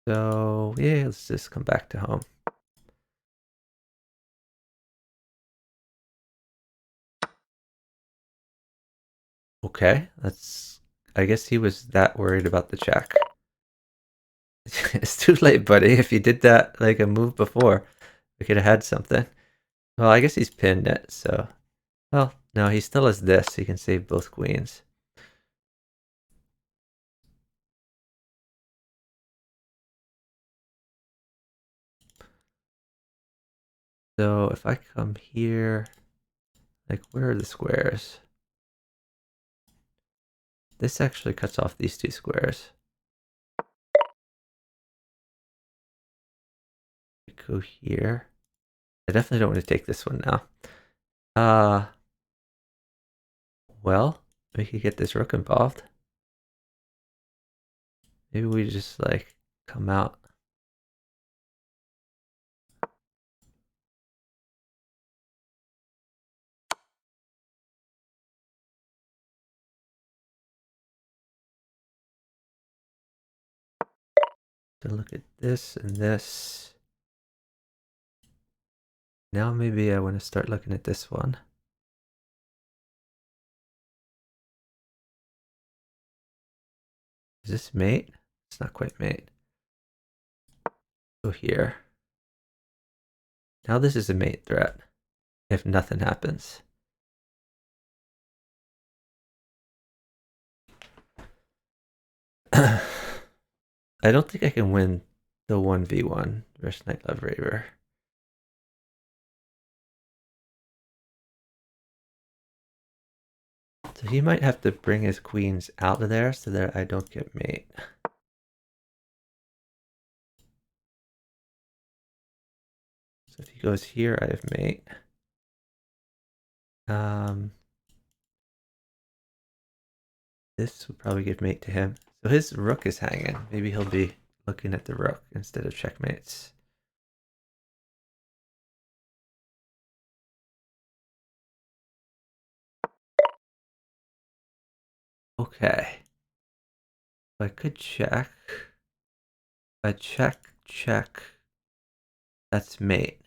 So, yeah, let's just come back to home. Okay, I guess he was that worried about the check. It's too late, buddy. If you did that like a move before, we could have had something. Well, I guess he's pinned it, so. Well, no, he still has this. He can save both queens. So if I come here, like where are the squares? This actually cuts off these two squares. Go here. I definitely don't want to take this one now. Well, we could get this rook involved. Maybe we just like come out. So look at this and this. Now maybe I want to start looking at this one. Is this mate? It's not quite mate. Go here. Now this is a mate threat. If nothing happens. I don't think I can win the 1v1 versus Night Love Raver. So he might have to bring his queens out of there so that I don't get mate. So if he goes here, I have mate. This would probably give mate to him. So his rook is hanging. Maybe he'll be looking at the rook instead of checkmates. Okay. I could check. If I check, that's mate.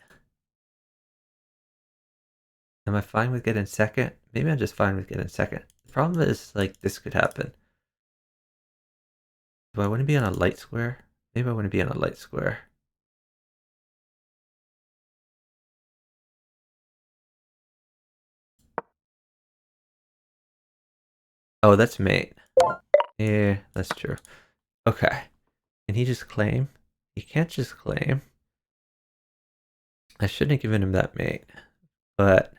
Am I fine with getting second? Maybe I'm just fine with getting second. The problem is, like, this could happen. Do I want to be on a light square? Maybe I want to be on a light square. Oh, that's mate. Yeah, that's true. Okay. Can he just claim? He can't just claim. I shouldn't have given him that mate. But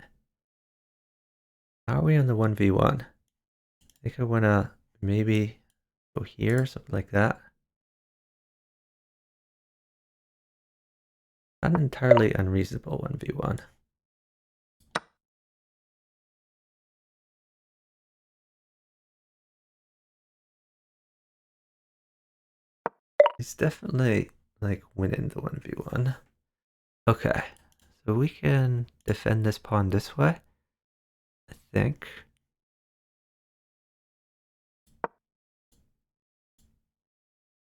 how are we on the 1v1? I think I want to maybe go here, something like that. Not an entirely unreasonable 1v1. He's definitely like winning the 1v1. Okay, so we can defend this pawn this way, I think.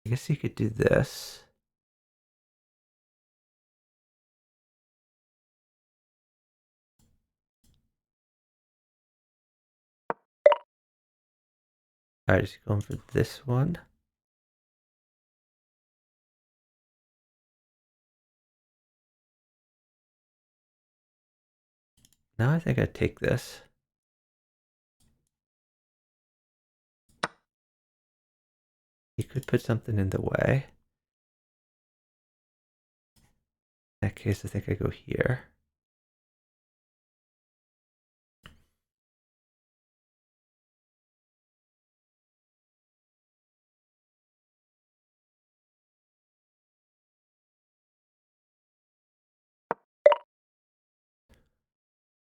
I guess you could do this. Alright, just going for this one. Now I think I take this. He could put something in the way. In that case, I think I go here.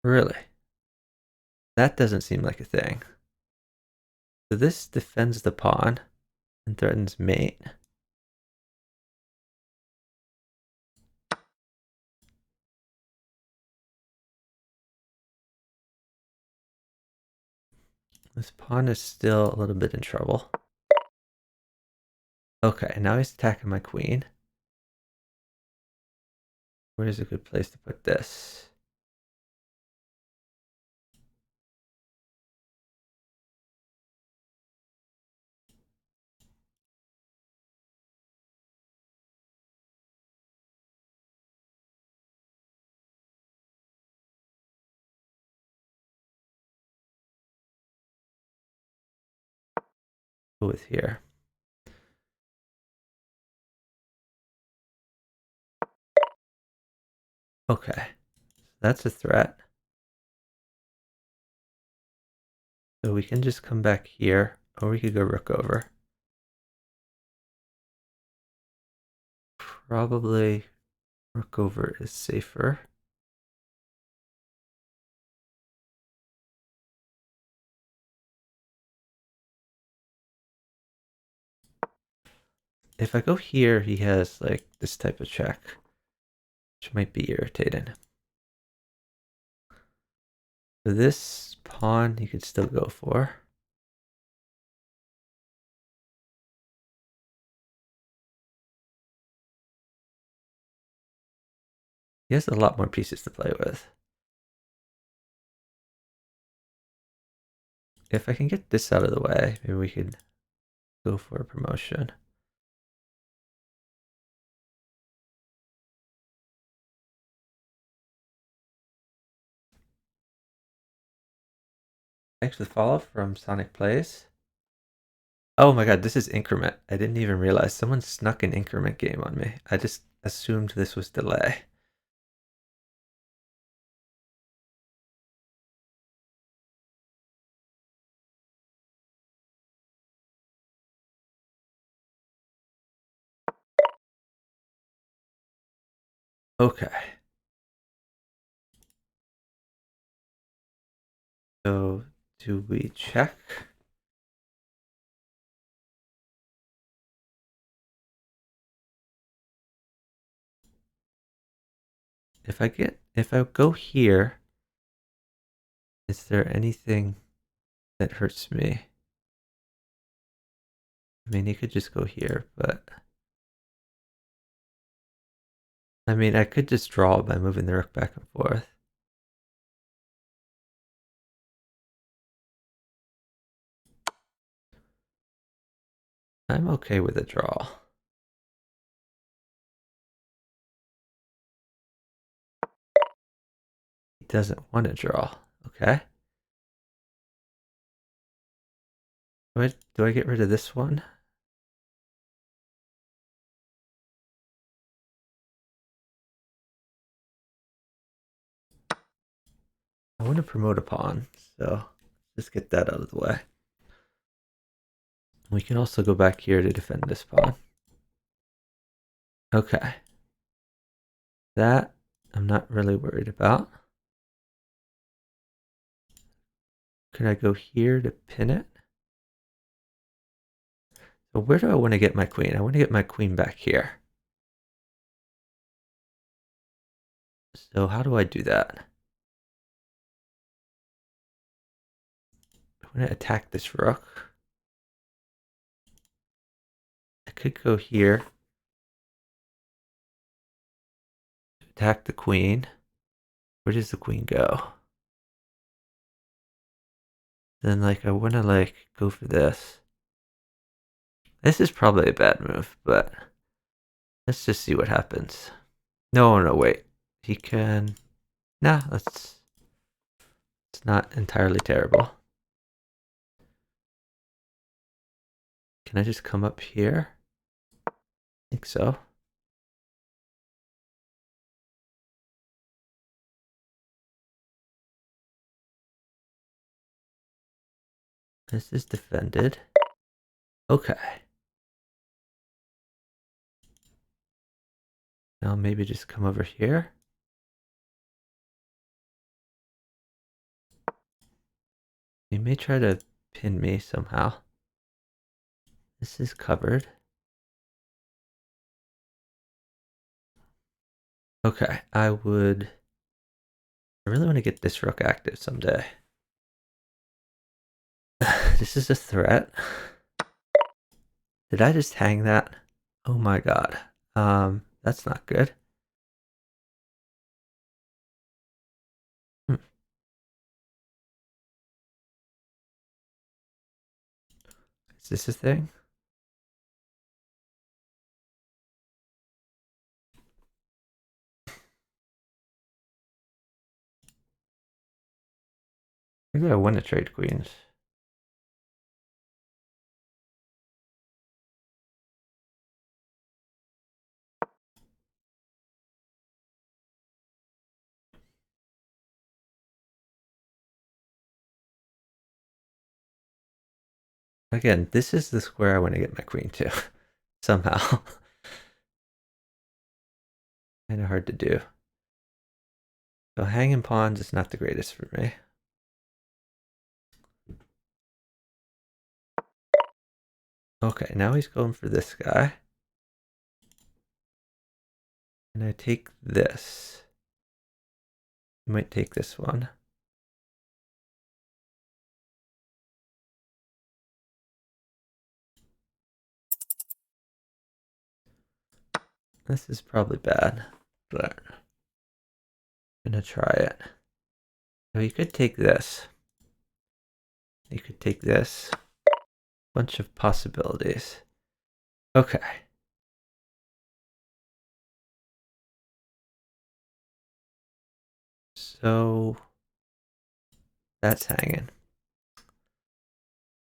Really? That doesn't seem like a thing. So this defends the pawn and threatens mate. This pawn is still a little bit in trouble. Okay, now he's attacking my queen. Where's a good place to put this? Go with here. Okay, that's a threat. So we can just come back here, or we could go rook over. Probably rook over is safer. If I go here, he has like this type of check, which might be irritating. So this pawn you could still go for. He has a lot more pieces to play with. If I can get this out of the way, maybe we could go for a promotion. Thanks for the follow from Sonic Plays. Oh my god, this is increment. I didn't even realize someone snuck an increment game on me. I just assumed this was delay. Okay. So do we check? If I go here, is there anything that hurts me? I mean, you could just go here, but I mean, I could just draw by moving the rook back and forth. I'm okay with a draw. He doesn't want to draw. Okay. Do I get rid of this one? I want to promote a pawn, so just get that out of the way. We can also go back here to defend this pawn. Okay. That I'm not really worried about. Can I go here to pin it? So where do I want to get my queen? I want to get my queen back here. So how do I do that? I want to attack this rook. I could go here. Attack the queen. Where does the queen go? Then like I want to like go for this. This is probably a bad move, but let's just see what happens. No, wait. He can... Nah, it's not entirely terrible. Can I just come up here? I think so. This is defended. Okay. Now maybe just come over here. He may try to pin me somehow. This is covered. Okay, I really want to get this rook active someday. This is a threat. Did I just hang that? Oh my god. That's not good. Is this a thing? Maybe I want to trade queens. Again, this is the square I want to get my queen to. Somehow. Kind of hard to do. So hanging pawns is not the greatest for me. Okay, now he's going for this guy. And I take this. I might take this one. This is probably bad, but I'm gonna try it. So you could take this. You could take this. Bunch of possibilities. Okay. So that's hanging.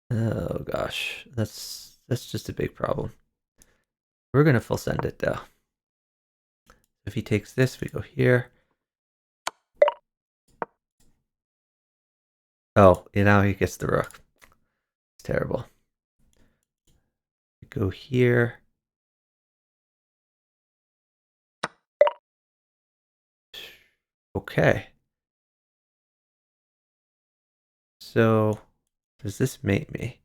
Oh gosh, that's just a big problem. We're gonna full send it though. If he takes this, we go here. Oh, now he gets the rook. It's terrible. We go here. Okay. So, does this mate me?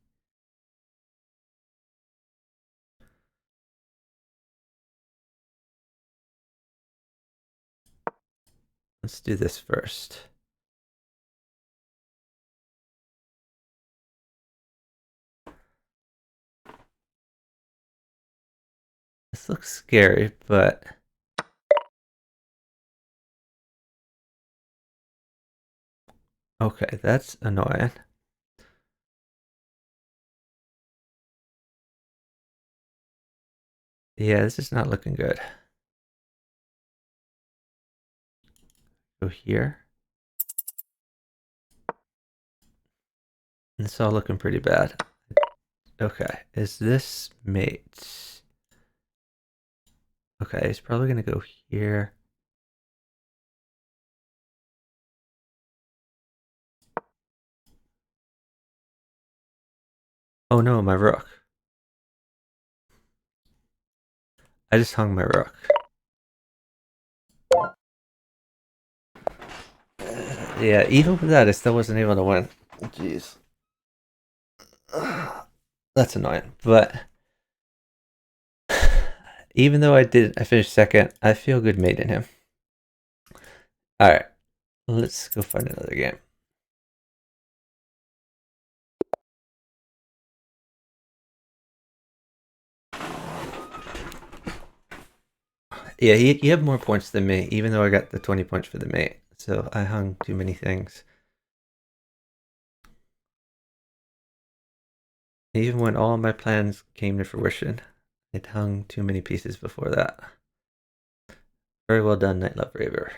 Let's do this first. This looks scary, but... Okay, that's annoying. Yeah, this is not looking good. Go here. It's all looking pretty bad. Okay, is this mate? Okay, he's probably gonna go here. Oh no, my rook. I just hung my rook. Yeah, even with that, I still wasn't able to win. Jeez. That's annoying, but even though I finished second, I feel good mating him. Alright, let's go find another game. Yeah, he had more points than me, even though I got the 20 points for the mate. So I hung too many things. Even when all my plans came to fruition, it hung too many pieces before that. Very well done, Night Love Raver.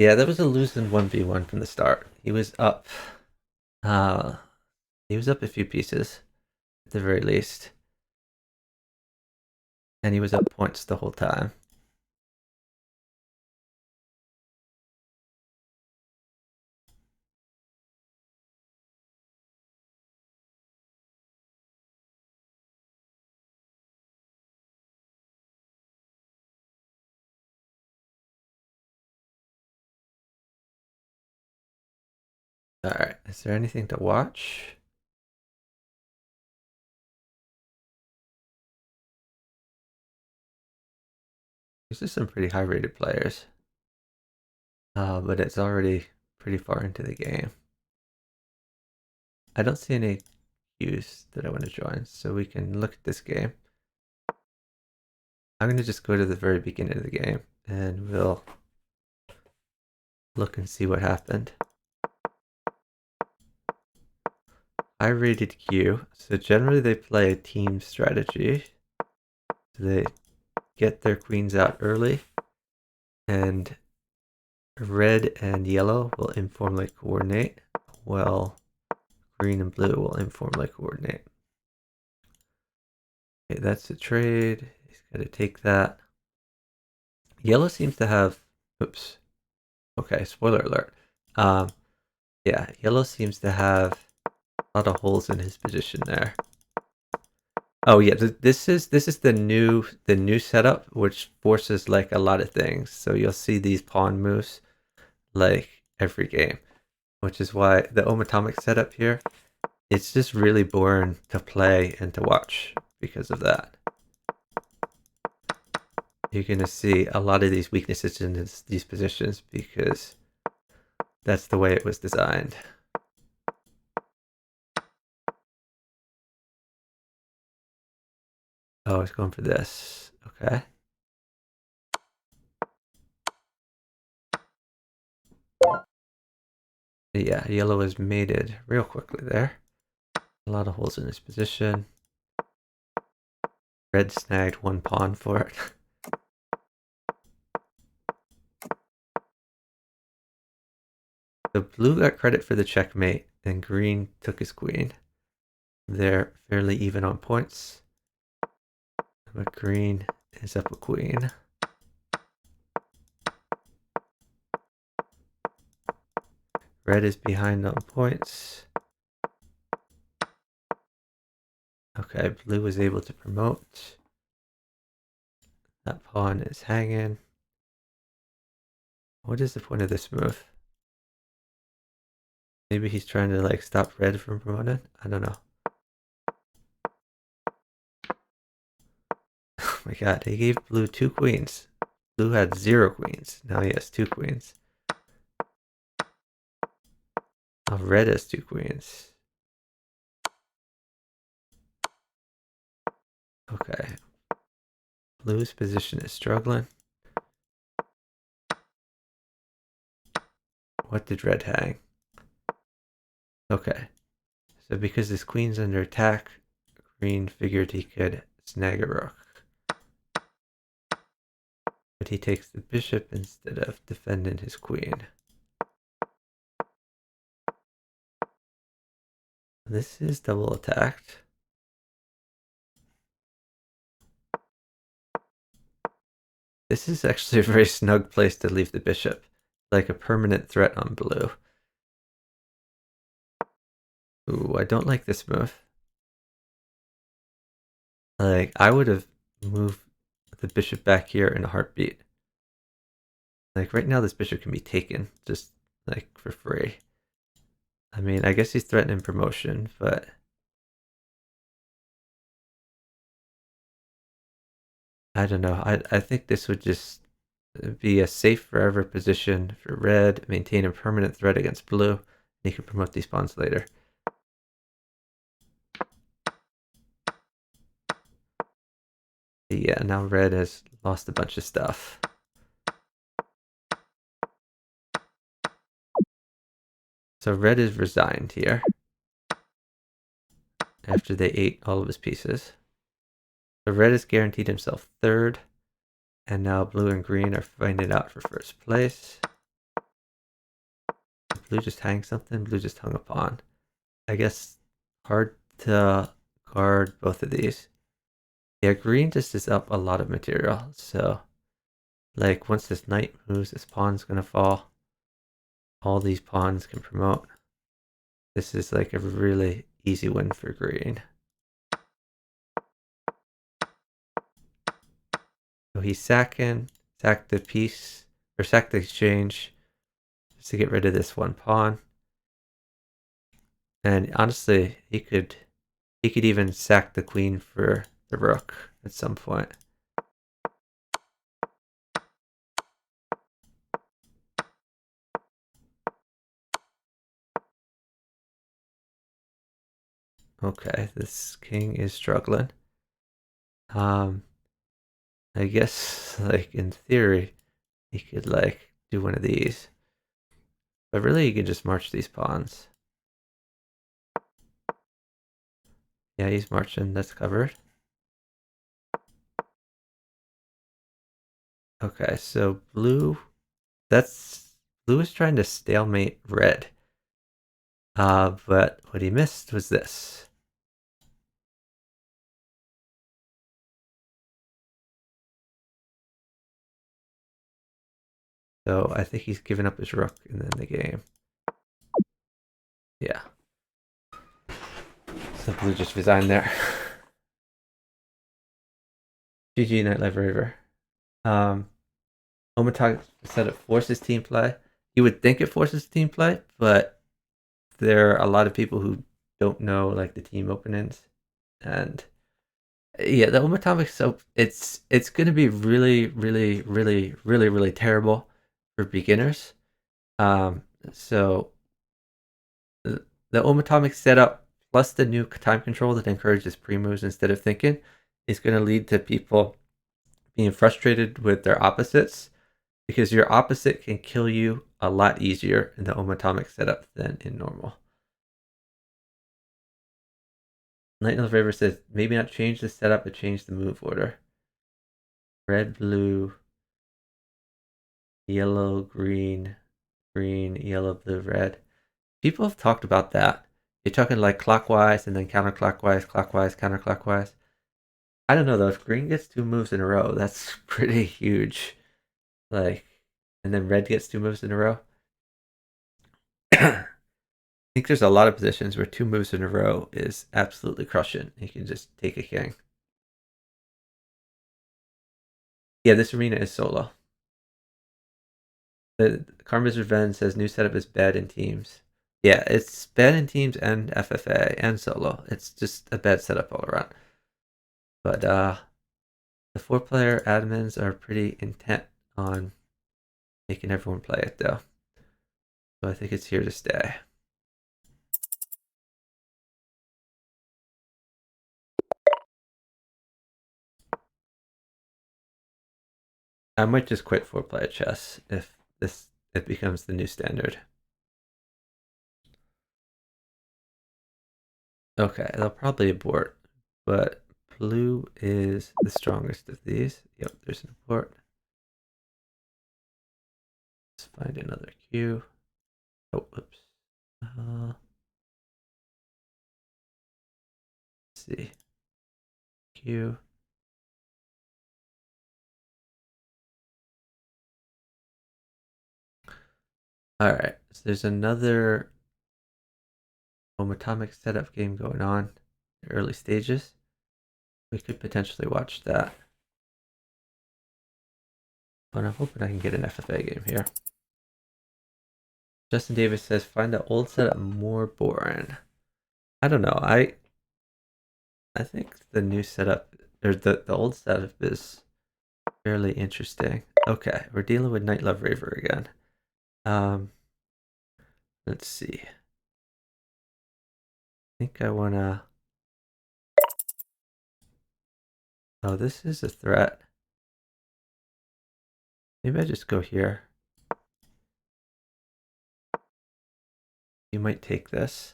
Yeah, that was a losing 1v1 from the start. He was up. He was up a few pieces, at the very least. And he was up points the whole time. Alright, is there anything to watch? These are some pretty high rated players. But it's already pretty far into the game. I don't see any queues that I want to join, so we can look at this game. I'm going to just go to the very beginning of the game, and we'll look and see what happened. High rated queue. So generally they play a team strategy. So they get their queens out early, and red and yellow will informally coordinate, while green and blue will informally coordinate. Okay, that's a trade. He's got to take that. Yellow seems to have, oops. Okay, spoiler alert. Yeah, yellow seems to have a lot of holes in his position there. Oh yeah, this is the new setup, which forces like a lot of things. So you'll see these pawn moves like every game, which is why the Omatomic setup here, it's just really boring to play and to watch because of that. You're gonna see a lot of these weaknesses in these positions because that's the way it was designed. Oh, it's going for this. Okay. Yeah, yellow is mated real quickly there. A lot of holes in this position. Red snagged one pawn for it. So blue got credit for the checkmate, and green took his queen. They're fairly even on points, but green is up a queen. Red is behind on points. Okay, blue was able to promote. That pawn is hanging. What is the point of this move? Maybe he's trying to like stop red from promoting? I don't know. Oh my god, he gave blue 2 queens. Blue had 0 queens. Now he has 2 queens. Now red has 2 queens. Okay. Blue's position is struggling. What did red hang? Okay. So because his queen's under attack, green figured he could snag a rook. But he takes the bishop instead of defending his queen. This is double attacked. This is actually a very snug place to leave the bishop. Like a permanent threat on blue. Ooh, I don't like this move. Like, I would have moved the bishop back here in a heartbeat. Like, right now this bishop can be taken, just, like, for free. I mean, I guess he's threatening promotion, but... I don't know. I think this would just be a safe forever position for red, maintain a permanent threat against blue, and he can promote these pawns later. Yeah, now red has lost a bunch of stuff. So red is resigned here after they ate all of his pieces. So red has guaranteed himself third, and now blue and green are fighting it out for first place. Blue just hang something, blue just hung a pawn. I guess hard to guard both of these. Yeah, green just is up a lot of material, so like once this knight moves, this pawn's gonna fall. All these pawns can promote. This is like a really easy win for green. So he's sacked the piece, or sacked the exchange, just to get rid of this one pawn. And honestly, he could even sack the queen for the rook at some point. Okay, this king is struggling. I guess like in theory, he could like do one of these. But really you can just march these pawns. Yeah, he's marching, that's covered. Okay, so blue is trying to stalemate red. But what he missed was this. So I think he's given up his rook and then the game. Yeah. So blue just resigned there. GG Night Live Raver. Omatog said it forces team play. You would think it forces team play, but there are a lot of people who don't know like the team openings. And yeah, the Omatomic soap, it's gonna be really, really, really, really, really terrible for beginners. So the Omatomic setup plus the new time control that encourages pre-moves instead of thinking is going to lead to people being frustrated with their opposites because your opposite can kill you a lot easier in the Omatomic setup than in normal. Night of River says maybe not change the setup, but change the move order. Red, blue, yellow, green, green, yellow, blue, red. People have talked about that. You're talking like clockwise and then counterclockwise, clockwise, counterclockwise. I don't know though. If green gets two moves in a row, that's pretty huge. Like, and then red gets two moves in a row. I think there's a lot of positions where two moves in a row is absolutely crushing. You can just take a king. Yeah, this arena is solo. The Karma's Revenge says new setup is bad in teams. Yeah, it's bad in teams and FFA and solo. It's just a bad setup all around. But the 4-player admins are pretty intent on making everyone play it though. So I think it's here to stay. I might just quit 4-player chess if it becomes the new standard. Okay, they'll probably abort, but blue is the strongest of these. Yep, there's an abort. Let's find another Q. Oh, oops. Let's see. Q. All right, so there's another home atomic setup game going on in early stages. We could potentially watch that. But I'm hoping I can get an FFA game here. Justin Davis says, find the old setup more boring. I don't know. I think the new setup, or the old setup is fairly interesting. Okay, we're dealing with Night Love Raver again. Let's see. I think I wanna. Oh, this is a threat. Maybe I just go here. You might take this.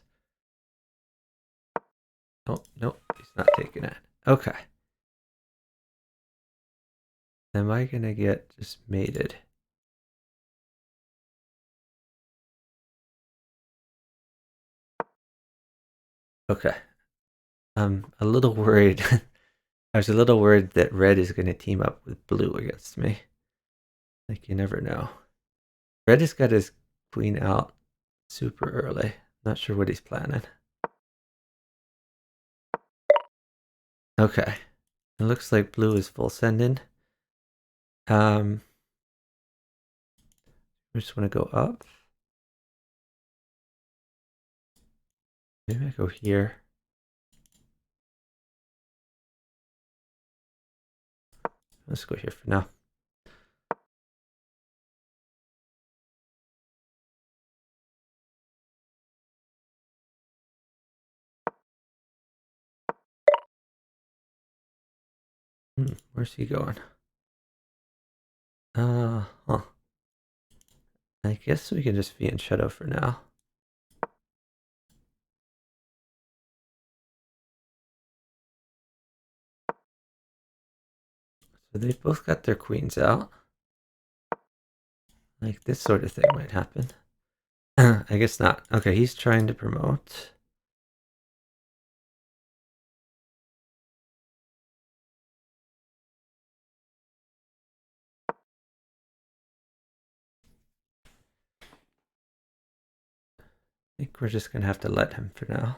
Oh, nope, he's not taking it. Okay. Am I gonna get just mated? Okay. I'm a little worried. I was a little worried that red is gonna team up with blue against me. Like, you never know. Red has got his queen out super early. Not sure what he's planning. Okay. It looks like blue is full sending. I just want to go up. Maybe I go here. Let's go here for now. Where's he going? Huh. I guess we can just be in shadow for now. So they've both got their queens out. Like, this sort of thing might happen. I guess not. Okay, he's trying to promote. I think we're just gonna have to let him for now.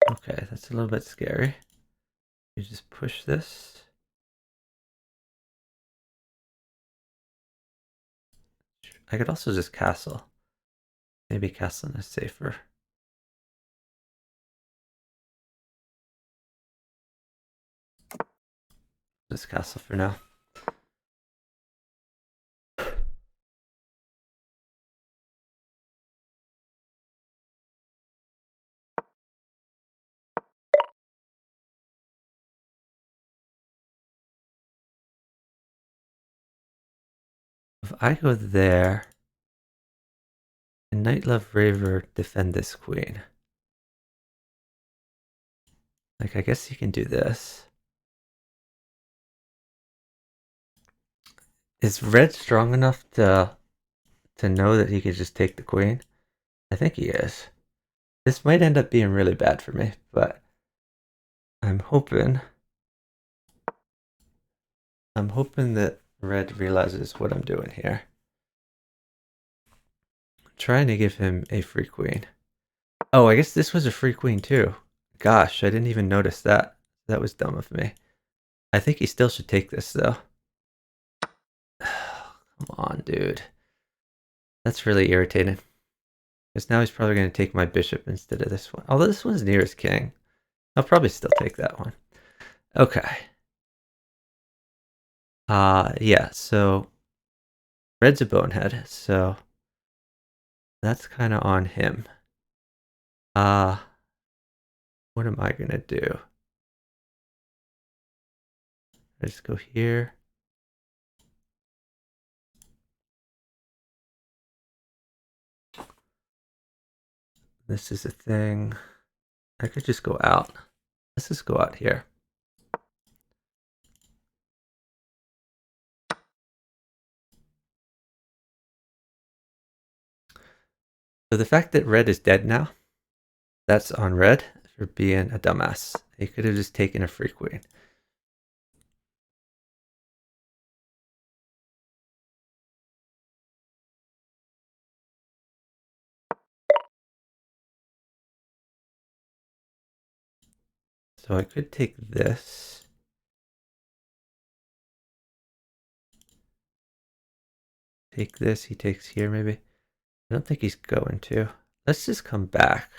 Okay, that's a little bit scary. You just push this. I could also just castle. Maybe castling is safer. Just castle for now. If I go there, and Night Love Raver defend this queen. Like, I guess he can do this. Is red strong enough to know that he could just take the queen? I think he is. This might end up being really bad for me, but I'm hoping that red realizes what I'm doing here. I'm trying to give him a free queen. Oh, I guess this was a free queen too. Gosh, I didn't even notice that. That was dumb of me. I think he still should take this though. Come on, dude. That's really irritating. Because now he's probably going to take my bishop instead of this one. Although this one's near his king. I'll probably still take that one. Okay. Yeah, so red's a bonehead, so that's kind of on him. What am I going to do? I just go here. This is a thing. I could just go out. Let's just go out here. So the fact that red is dead now, that's on red for being a dumbass. He could have just taken a free queen. So I could take this. Take this, he takes here maybe. I don't think he's going to. Let's just come back.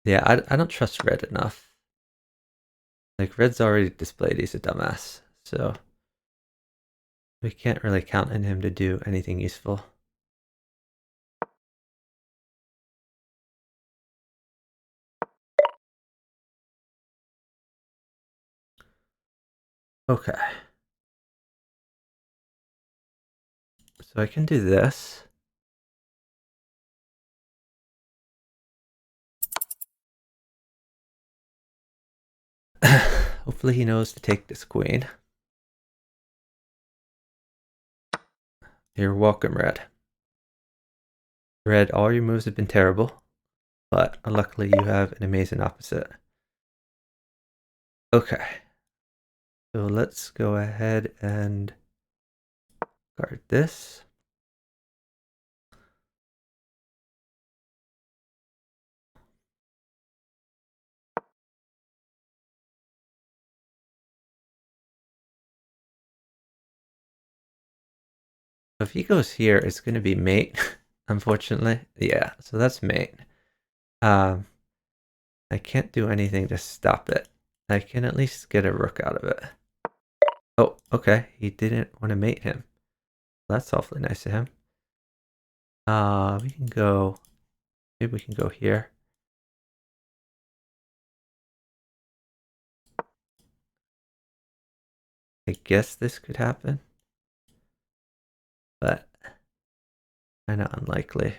Yeah, I don't trust red enough. Like, red's already displayed he's a dumbass, so we can't really count on him to do anything useful. Okay. So I can do this. Hopefully he knows to take this queen. You're welcome, red. Red, all your moves have been terrible, but luckily you have an amazing opposite. Okay. So let's go ahead and guard this. If he goes here, it's going to be mate, unfortunately. Yeah, so that's mate. I can't do anything to stop it. I can at least get a rook out of it. Oh, okay. He didn't want to mate him. That's awfully nice of him. We can go... Maybe we can go here. I guess this could happen. But kind of unlikely.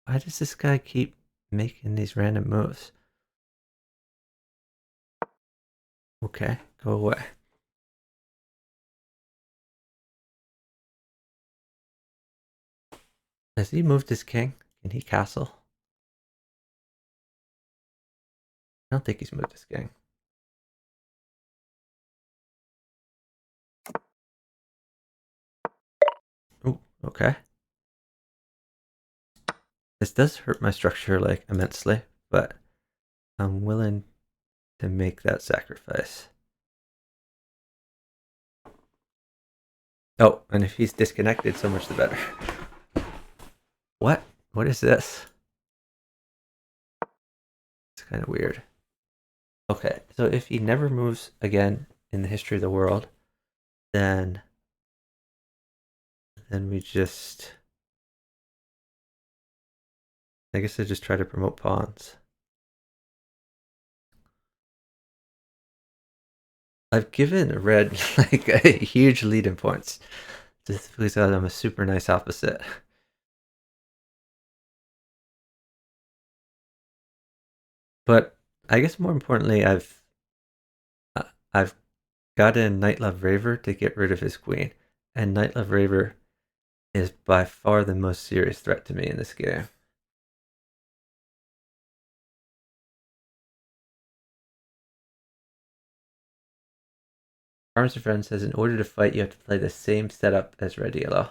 Why does this guy keep making these random moves? Okay, go away. Has he moved his king? Can he castle? I don't think he's moved his king. Oh, okay. This does hurt my structure like immensely, but I'm willing to make that sacrifice. Oh, and if he's disconnected, so much the better. What? What is this? It's kind of weird. Okay, so if he never moves again in the history of the world, then we just... I guess I just try to promote pawns. I've given red like a huge lead in points. Just because I'm a super nice opposite. But I guess more importantly, I've gotten Night Love Raver to get rid of his queen, and Night Love Raver is by far the most serious threat to me in this game. Arms and Friends says in order to fight, you have to play the same setup as Red Yellow.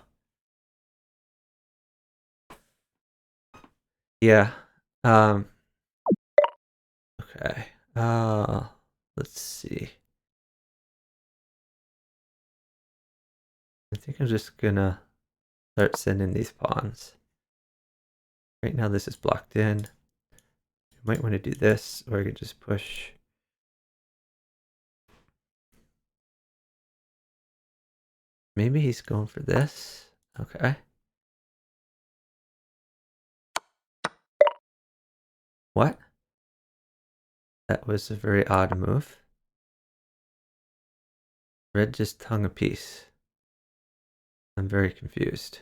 Yeah. Okay. Let's see. I think I'm just gonna start sending these pawns. Right now this is blocked in. You might want to do this, or I could just push. Maybe he's going for this. Okay. What? That was a very odd move. Red just hung a piece. I'm very confused.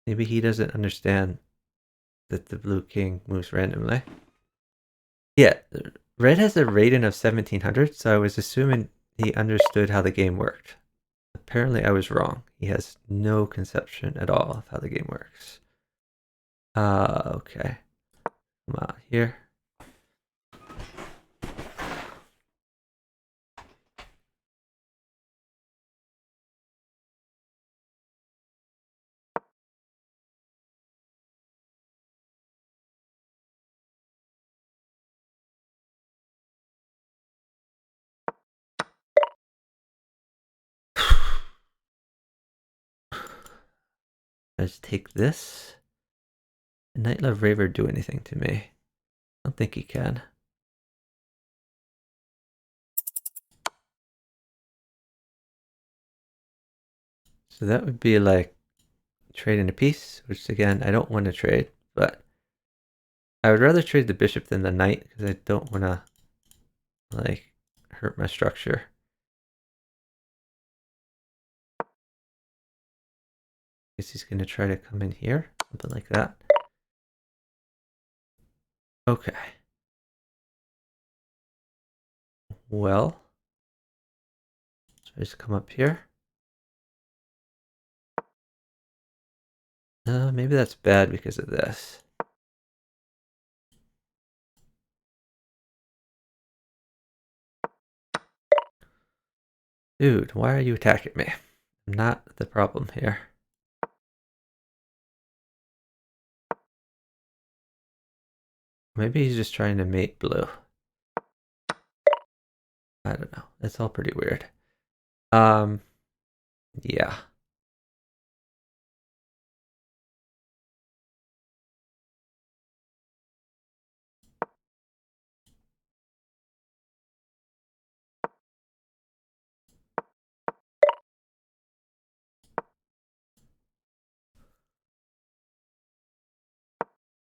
Maybe he doesn't understand that the blue king moves randomly. Yeah, red has a rating of 1700, so I was assuming he understood how the game worked. Apparently I was wrong. He has no conception at all of how the game works. Okay. Come out here. Let's take this. Can Nightlove Raver do anything to me? I don't think he can. So that would be like trading a piece, which again, I don't want to trade, but I would rather trade the bishop than the knight because I don't want to like hurt my structure. Guess he's going to try to come in here, something like that. Okay. Well, so I just come up here. Maybe that's bad because of this. Dude, why are you attacking me? I'm not the problem here. Maybe he's just trying to mate blue. I don't know. It's all pretty weird. Yeah.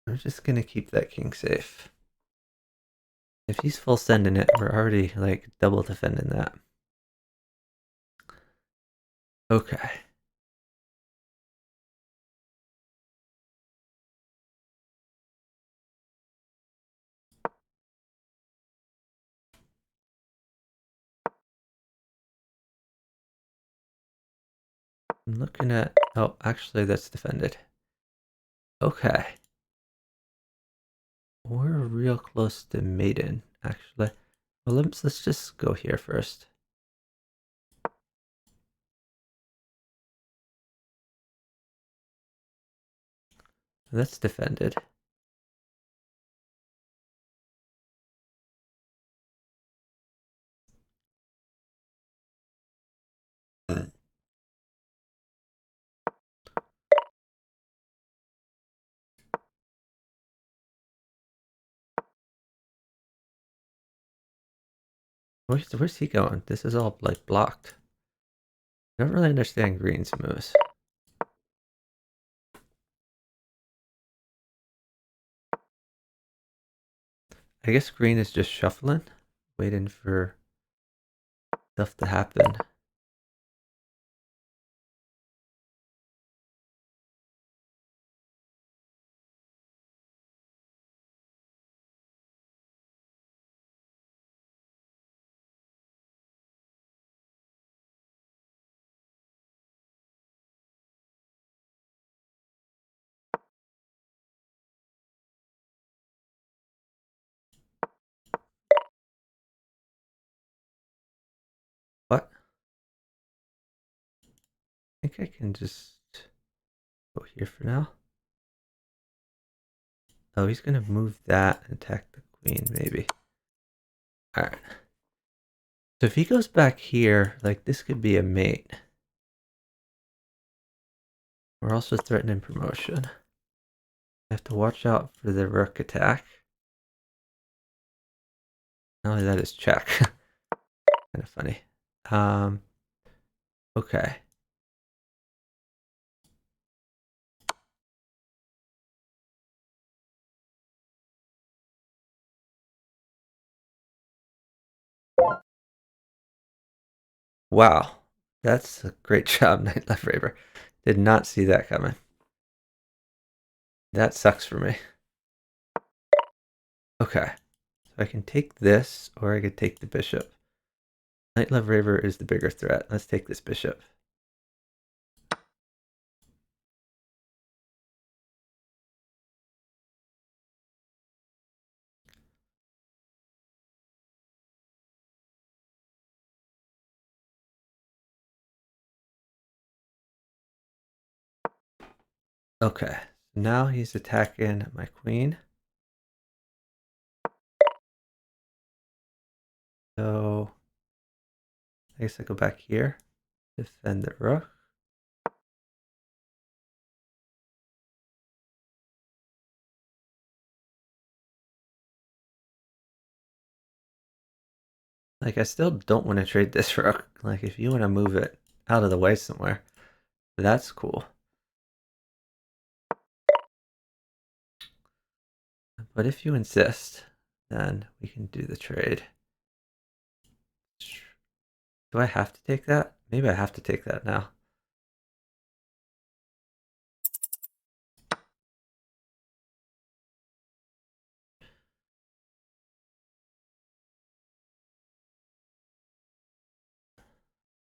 I'm just gonna keep that king safe. If he's full sending it, we're already like double defending that. Okay. I'm looking at, oh, actually that's defended. Okay. We're real close to maiden, actually. Well, let's just go here first. That's defended. Where's he going? This is all like blocked. I don't really understand green's moves. I guess green is just shuffling, waiting for stuff to happen. What? I think I can just go here for now. Oh, he's gonna move that and attack the queen, maybe. Alright. So if he goes back here, like this could be a mate. We're also threatening promotion. I have to watch out for the rook attack. Not only that is check. Kind of funny. Okay. Wow. That's a great job, Nightlove Raver. Did not see that coming. That sucks for me. Okay. So I can take this, or I could take the bishop. Nightlove Raver is the bigger threat. Let's take this bishop. Okay, now he's attacking my queen. So I guess I go back here, defend the rook. Like, I still don't want to trade this rook. Like, if you want to move it out of the way somewhere, that's cool. But if you insist, then we can do the trade. Do I have to take that? Maybe I have to take that now.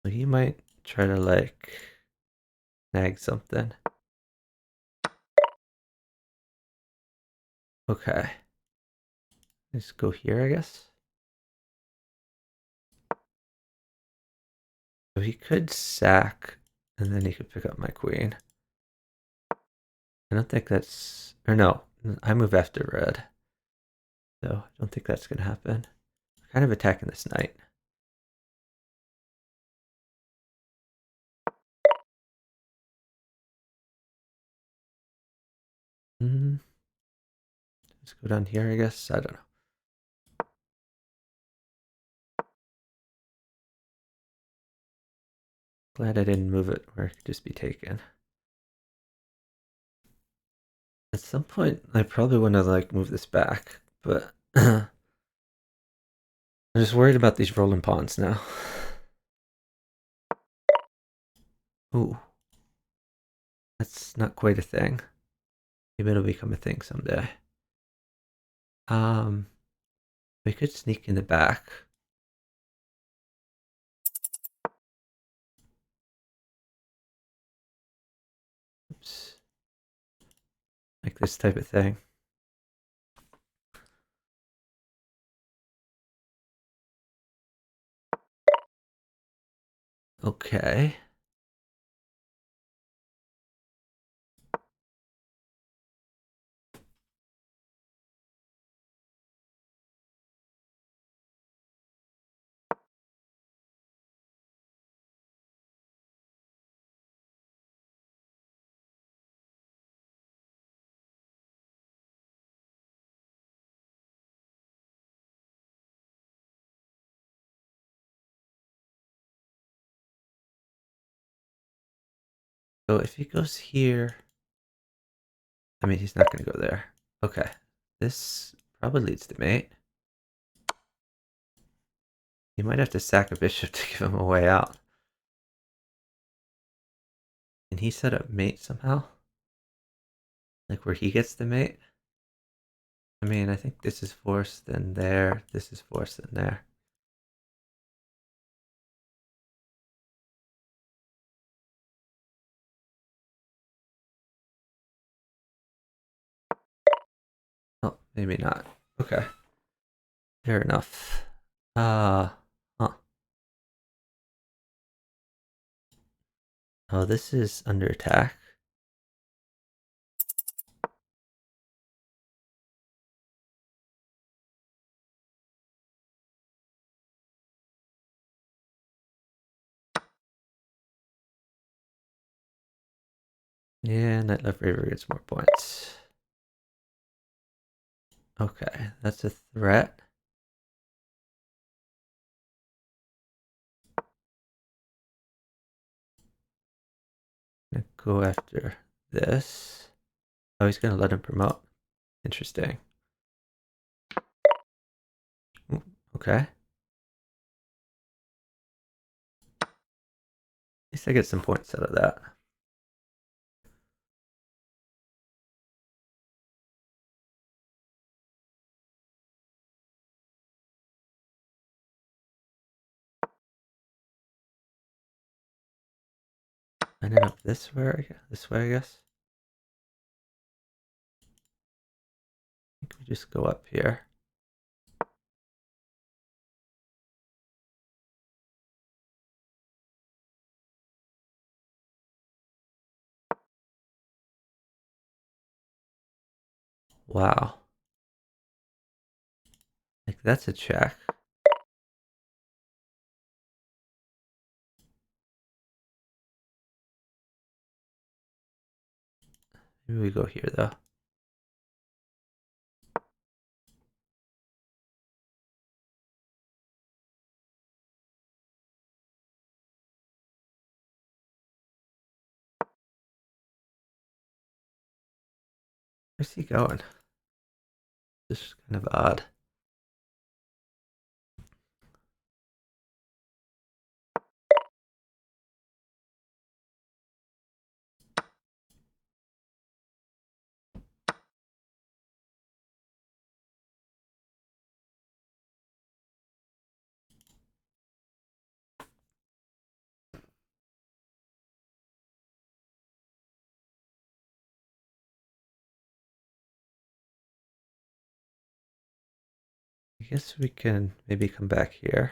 Well, he might try to, like, snag something. Okay. Let's go here, I guess. So he could sack, and then he could pick up my queen. I don't think that's... Or no, I move after red. So I don't think that's going to happen. I'm kind of attacking this knight. Let's go down here, I guess. I don't know. Glad I didn't move it where it could just be taken. At some point, I probably want to like move this back, but I'm just worried about these rolling pawns now. Ooh, that's not quite a thing. Maybe it'll become a thing someday. Um, we could sneak in the back. Oops. Like this type of thing. Okay. So if he goes here, I mean, he's not going to go there. Okay. This probably leads to mate. You might have to sack a bishop to give him a way out. Can he set up mate somehow? Like where he gets the mate? I mean, I think this is forced, then there. This is forced, then there. Oh, maybe not. Okay. Fair enough. Huh. Oh, this is under attack. Yeah, Knight Left Raver gets more points. Okay, that's a threat. I'm gonna go after this. Oh, he's gonna let him promote. Interesting. Ooh, okay. At least I get some points out of that. And then up this way, I guess. I think we just go up here. Wow. Like, that's a check. Maybe we go here, though. Where's he going? This is kind of odd. I guess we can maybe come back here.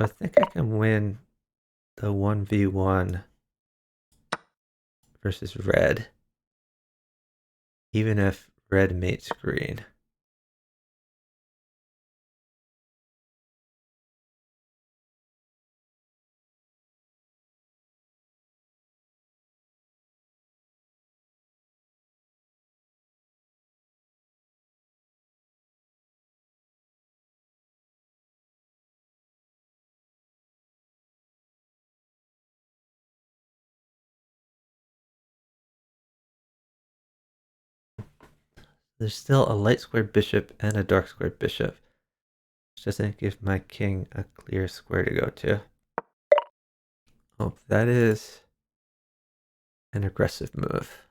I think I can win the 1v1 versus red, even if red mates green. There's still a light squared bishop and a dark squared bishop, which doesn't give my king a clear square to go to. Oh, that is an aggressive move.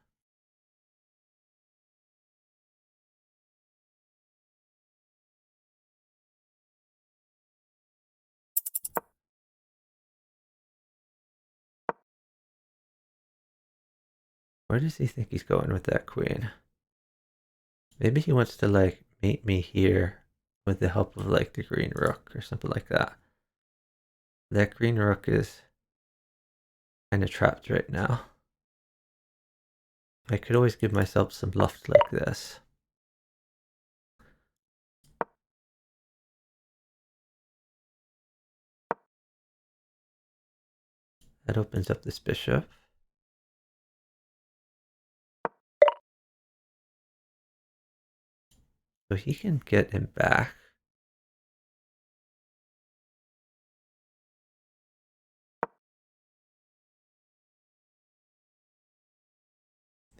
Where does he think he's going with that queen? Maybe he wants to like mate me here with the help of like the green rook or something like that. That green rook is kind of trapped right now. I could always give myself some luft like this. That opens up this bishop. So he can get him back.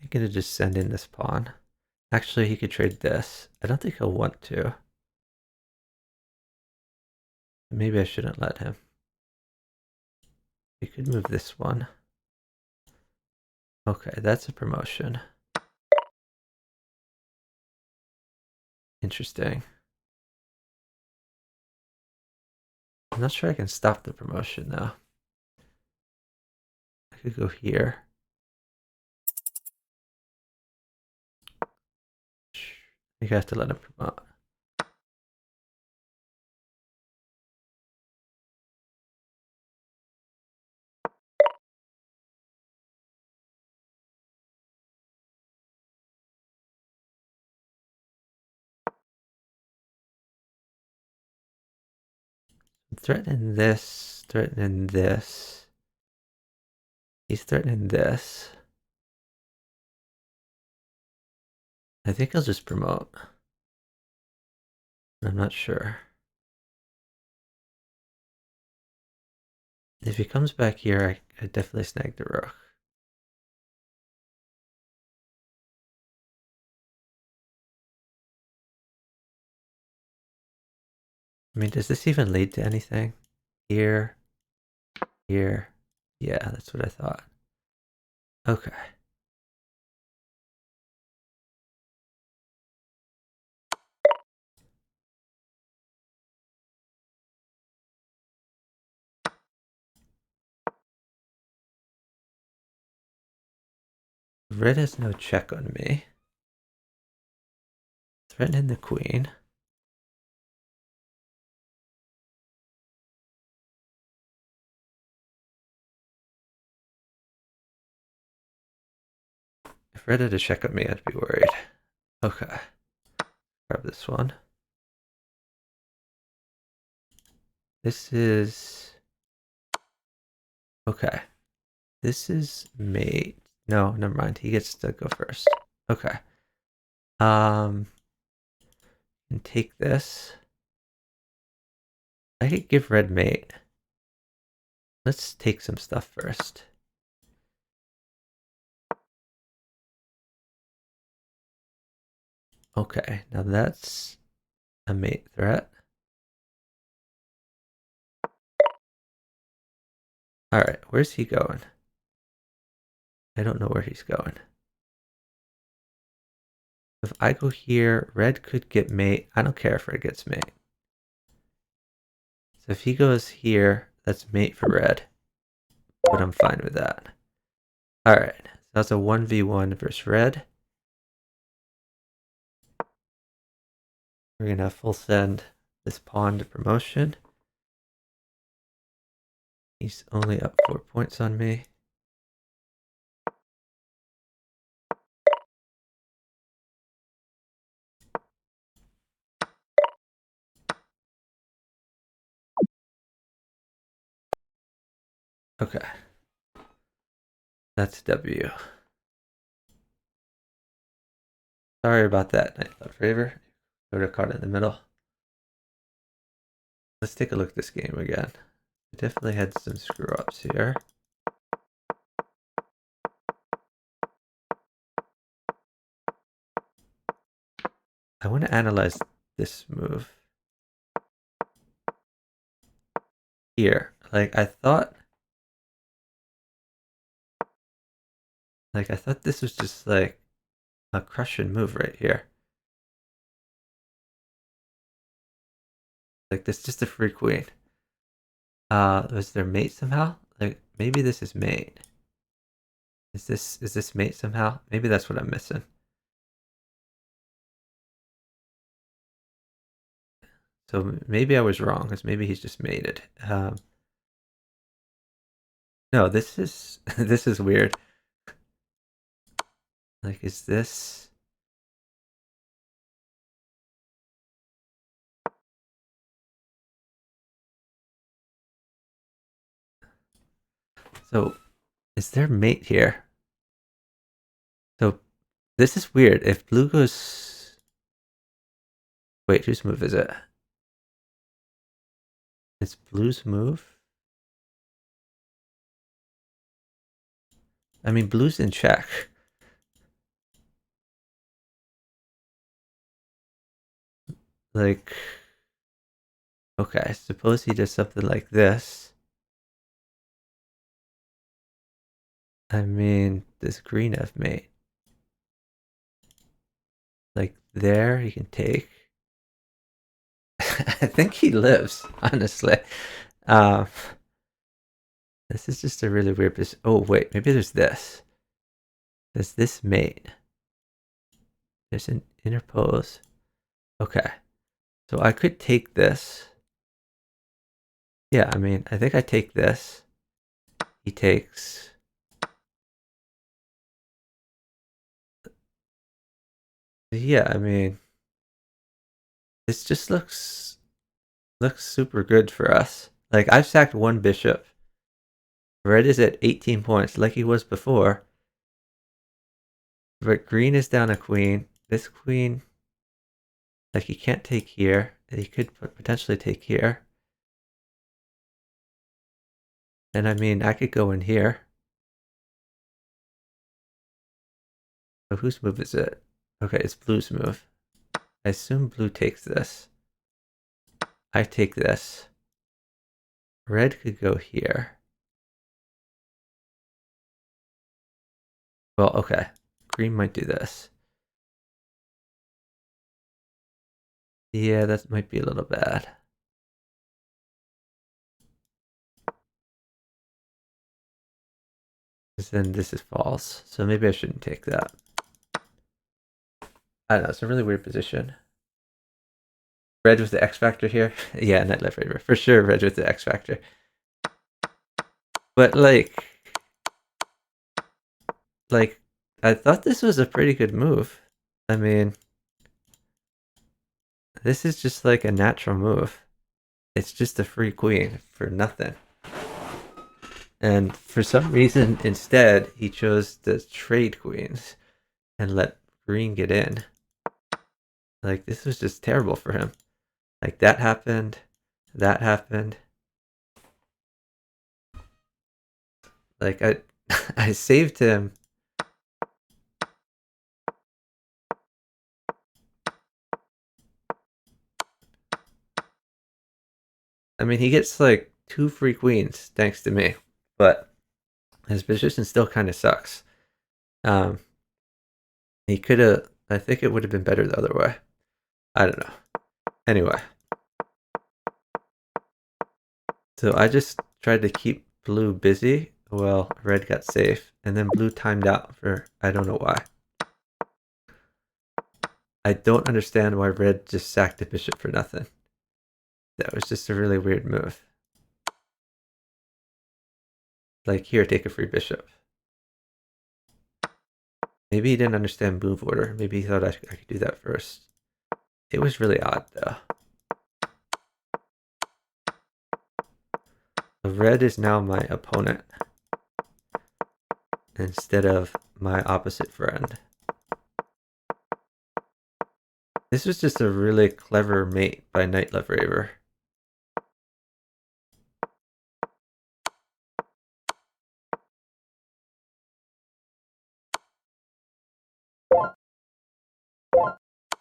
I'm gonna just send in this pawn. Actually, he could trade this. I don't think he'll want to. Maybe I shouldn't let him. He could move this one. Okay, that's a promotion. Interesting. I'm not sure I can stop the promotion though. I could go here. I think I have to let him promote. I'm threatening this, threatening this. He's threatening this. I think I'll just promote. I'm not sure. If he comes back here, I definitely snag the rook. I mean, does this even lead to anything? Here, here. Yeah, that's what I thought. Okay. red has no check on me. Threatening the queen. If red had a check on me, I'd be worried. Okay. Grab this one. This is... Okay. This is mate. No, never mind. He gets to go first. Okay. And take this. I could give red mate. Let's take some stuff first. Okay, now that's a mate threat. Alright, where's he going? I don't know where he's going. If I go here, red could get mate. I don't care if red gets mate. So if he goes here, that's mate for red. But I'm fine with that. Alright, so that's a 1v1 versus red. We're gonna full send this pawn to promotion. He's only up 4 points on me. Okay. That's W. Sorry about that, Knight Left Raver. Would have caught it in the middle. Let's take a look at this game again. We definitely had some screw ups here. I want to analyze this move. Here. I thought this was just like a crushing move right here. Like this just a free queen. Was there mate somehow? Like maybe this is mate. Is this mate somehow? Maybe that's what I'm missing. So maybe I was wrong, because maybe he's just mated. No, this is this is weird. Like, is this? So, is there mate here? So, this is weird. If blue goes... Wait, whose move is it? It's blue's move? I mean, blue's in check. Like... Okay, suppose he does something like this. I mean, does green have mate? Like, there, he can take. I think he lives, honestly. This is just a really weird... Oh, wait, maybe there's this. Does this mate? There's an interpose. Okay. So I could take this. Yeah, I mean, I think I take this. He takes... Yeah, I mean... This just looks super good for us. Like, I've sacked one bishop. Red is at 18 points, like he was before. But green is down a queen. This queen... Like, he can't take here. He could potentially take here. And I mean, I could go in here. So whose move is it? Okay, it's blue's move. I assume blue takes this. I take this. Red could go here. Well, okay. Green might do this. Yeah, that might be a little bad. Because then this is false. So maybe I shouldn't take that. I don't know. It's a really weird position. Red with the X factor here. Yeah, Nightlife Raver. For sure, red with the X factor. But like, I thought this was a pretty good move. I mean, this is just like a natural move. It's just a free queen for nothing. And for some reason, instead, he chose to trade queens and let green get in. Like, this was just terrible for him. Like, that happened. That happened. Like, I saved him. I mean, he gets like 2 free queens thanks to me, but his position still kind of sucks. He could have. I think it would have been better the other way. I don't know. Anyway, so I just tried to keep blue busy. Well, red got safe, and then blue timed out for I don't know why. I don't understand why red just sacked a bishop for nothing. That was just a really weird move. Like, here, take a free bishop. Maybe he didn't understand move order. Maybe he thought I could do that first. It was really odd, though. Red is now my opponent instead of my opposite friend. This was just a really clever mate by Nightlife Raver.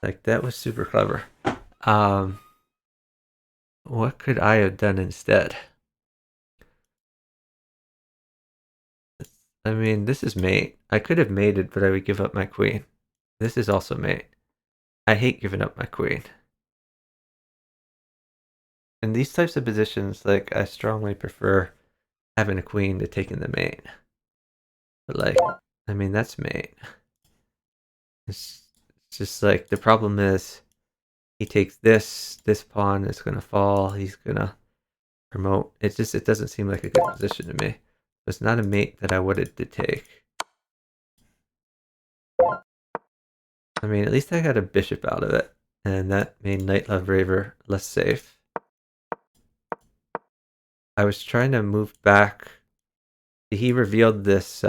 Like, that was super clever. What could I have done instead? I mean, this is mate. I could have mated, but I would give up my queen. This is also mate. I hate giving up my queen. In these types of positions, like, I strongly prefer having a queen to taking the mate. But, like, I mean, that's mate. It's just like, the problem is, he takes this pawn is gonna fall, he's gonna promote. It doesn't seem like a good position to me. It's not a mate that I wanted to take. I mean, at least I got a bishop out of it, and that made Nightlife Raver less safe. I was trying to move back. He revealed this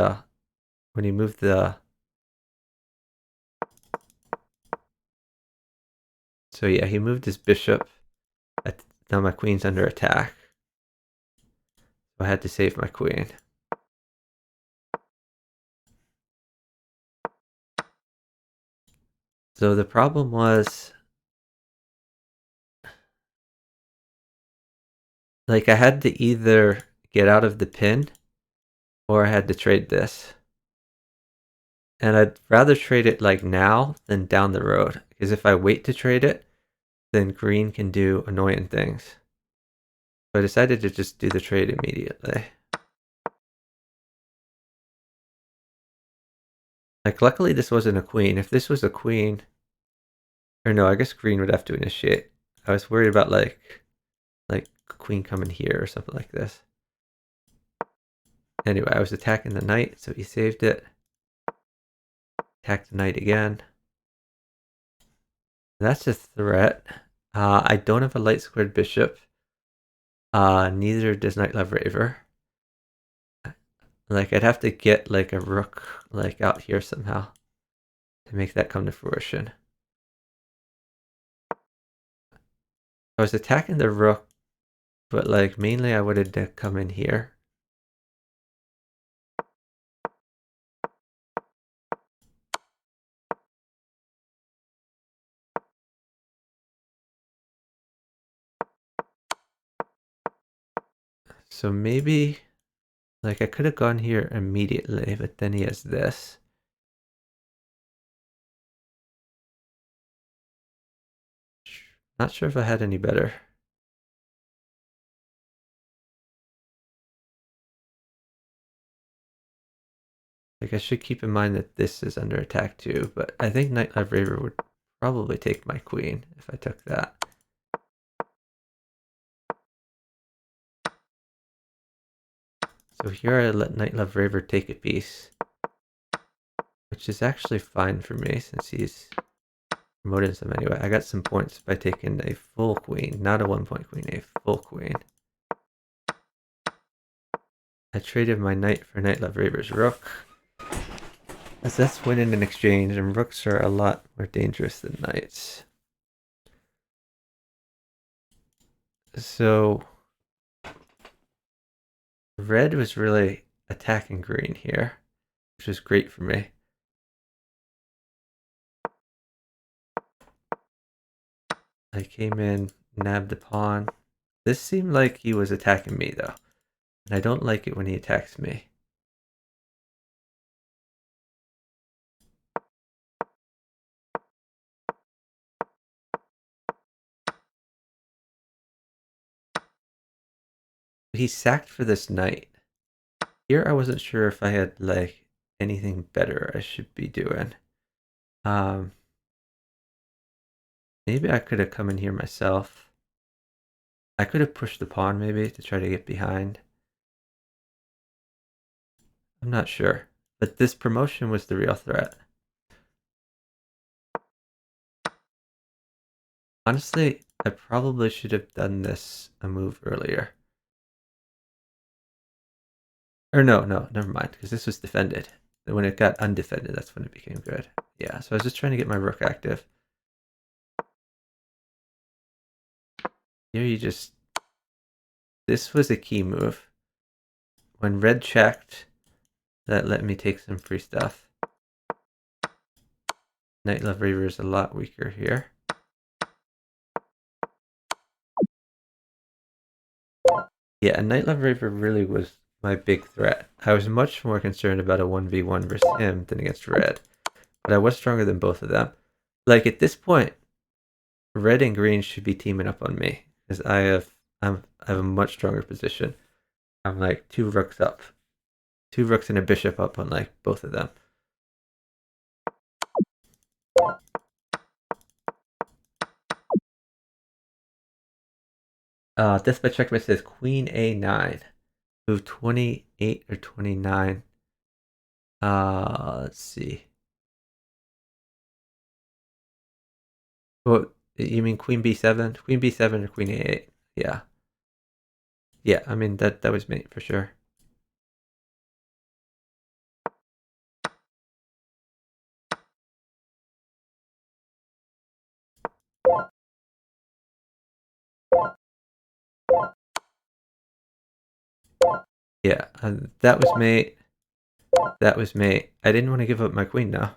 when he moved the... So yeah, he moved his bishop. Now my queen's under attack. So I had to save my queen. So the problem was, like, I had to either get out of the pin or I had to trade this. And I'd rather trade it like now than down the road. Because if I wait to trade it, then green can do annoying things. So I decided to just do the trade immediately. Like, luckily this wasn't a queen. If this was a queen, or no, I guess green would have to initiate. I was worried about like queen coming here or something like this. Anyway, I was attacking the knight, so he saved it. Attack the knight again. That's a threat. I don't have a light squared bishop. Neither does Nightlife Raver. Like, I'd have to get like a rook like out here somehow to make that come to fruition. I was attacking the rook, but like mainly I wanted to come in here. So maybe like I could have gone here immediately, but then he has this. Not sure if I had any better. Like, I should keep in mind that this is under attack too, but I think Knight Love Raver would probably take my queen if I took that. So here I let Knight Love Raver take a piece, which is actually fine for me since he's promoted some anyway. I got some points by taking a full queen, not a 1-point queen, a full queen. I traded my knight for Knight Love Raver's rook, as that's winning an exchange, and rooks are a lot more dangerous than knights. So red was really attacking green here, which was great for me. I came in, nabbed the pawn. This seemed like he was attacking me though, and I don't like it when he attacks me. But he sacked for this knight. Here I wasn't sure if I had like anything better I should be doing. Maybe I could have come in here myself. I could have pushed the pawn maybe to try to get behind. I'm not sure. But this promotion was the real threat. Honestly, I probably should have done this a move earlier. Or no, never mind, because this was defended. When it got undefended, that's when it became good. Yeah, so I was just trying to get my rook active. Here you just... This was a key move. When red checked, that let me take some free stuff. Knight Love Raver is a lot weaker here. Yeah, and Knight Love Raver really was my big threat. I was much more concerned about a 1v1 versus him than against red. But I was stronger than both of them. Like, at this point, red and green should be teaming up on me. Because I have a much stronger position. I'm like 2 rooks up. 2 rooks and a bishop up on like both of them. Death by Checkmate says Queen A9. Move 28 or 29. Let's see. Well, you mean Queen B7? Queen B7 or Queen A8? Yeah. Yeah, I mean that was mate for sure. Yeah, that was mate. That was mate. I didn't want to give up my queen now.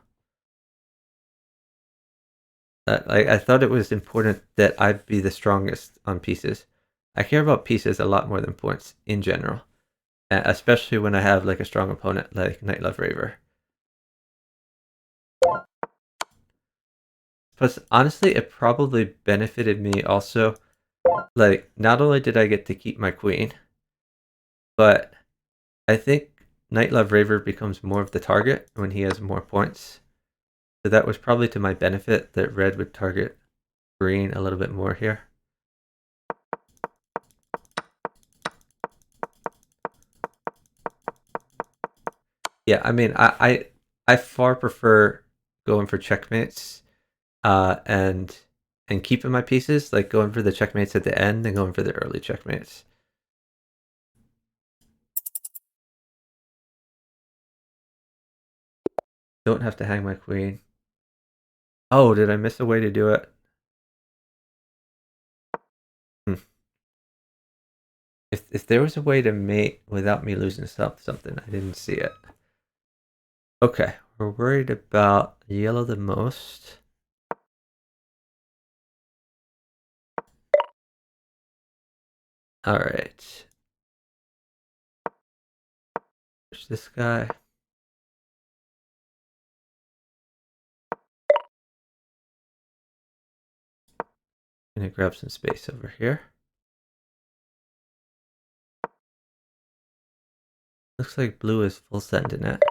I thought it was important that I be the strongest on pieces. I care about pieces a lot more than points in general, especially when I have like a strong opponent like Knight Love Raver. Plus, honestly, it probably benefited me also. Like, not only did I get to keep my queen, but I think Knight Love Raver becomes more of the target when he has more points. So that was probably to my benefit that red would target green a little bit more here. Yeah, I mean, I far prefer going for checkmates, and keeping my pieces, like going for the checkmates at the end and going for the early checkmates. Don't have to hang my queen. Oh, did I miss a way to do it? If there was a way to mate without me losing something, I didn't see it. Okay, we're worried about yellow the most. All right. Push this guy. Gonna grab some space over here. Looks like blue is full send in it.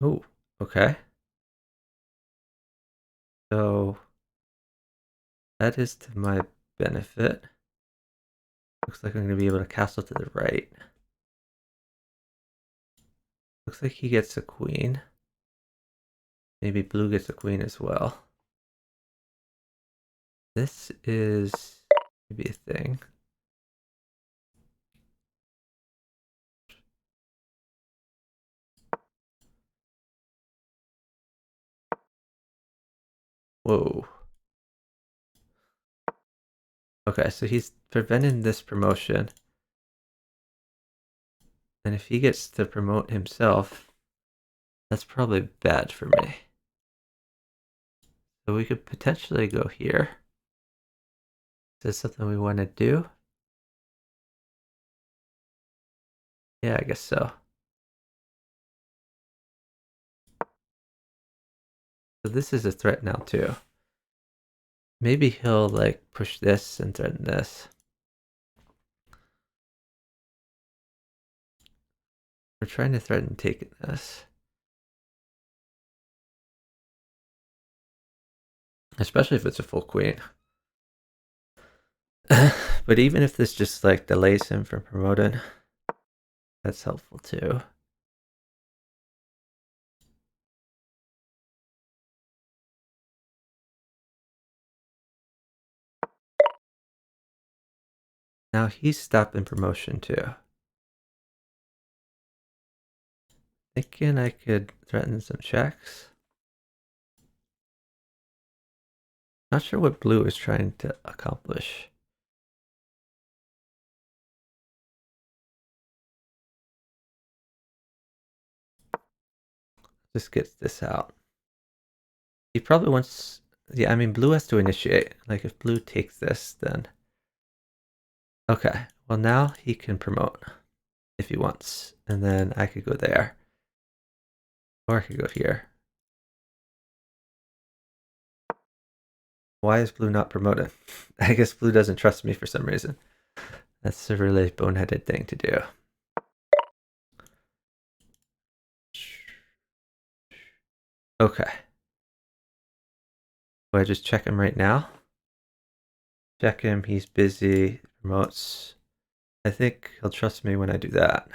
Oh, okay. So that is to my benefit. Looks like I'm going to be able to castle to the right. Looks like he gets a queen. Maybe blue gets a queen as well. This is maybe a thing. Whoa. Okay, so he's preventing this promotion. And if he gets to promote himself, that's probably bad for me. So we could potentially go here. Is this something we want to do? Yeah, I guess so. So this is a threat now too. Maybe he'll like push this and threaten this. We're trying to threaten taking this. Especially if it's a full queen. But even if this just like delays him from promoting, that's helpful too. Now he's stopping promotion too. Thinking I could threaten some checks. Not sure what blue is trying to accomplish. Just gets this out. He probably wants... Yeah, I mean, blue has to initiate. Like, if blue takes this, then... Okay, well now he can promote if he wants. And then I could go there. Or I could go here. Why is blue not promoted? I guess blue doesn't trust me for some reason. That's a really boneheaded thing to do. Okay. Do I just check him right now? Check him, he's busy, promotes. I think he'll trust me when I do that.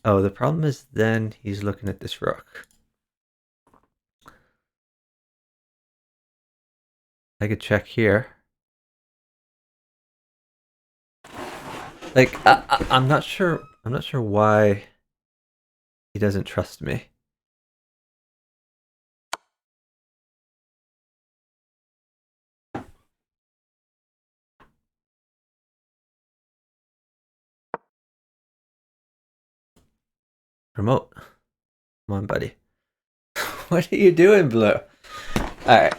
Oh, the problem is then he's looking at this rook. I could check here. Like, I'm not sure. I'm not sure why he doesn't trust me. Promote. Come on, buddy. What are you doing, blue? All right.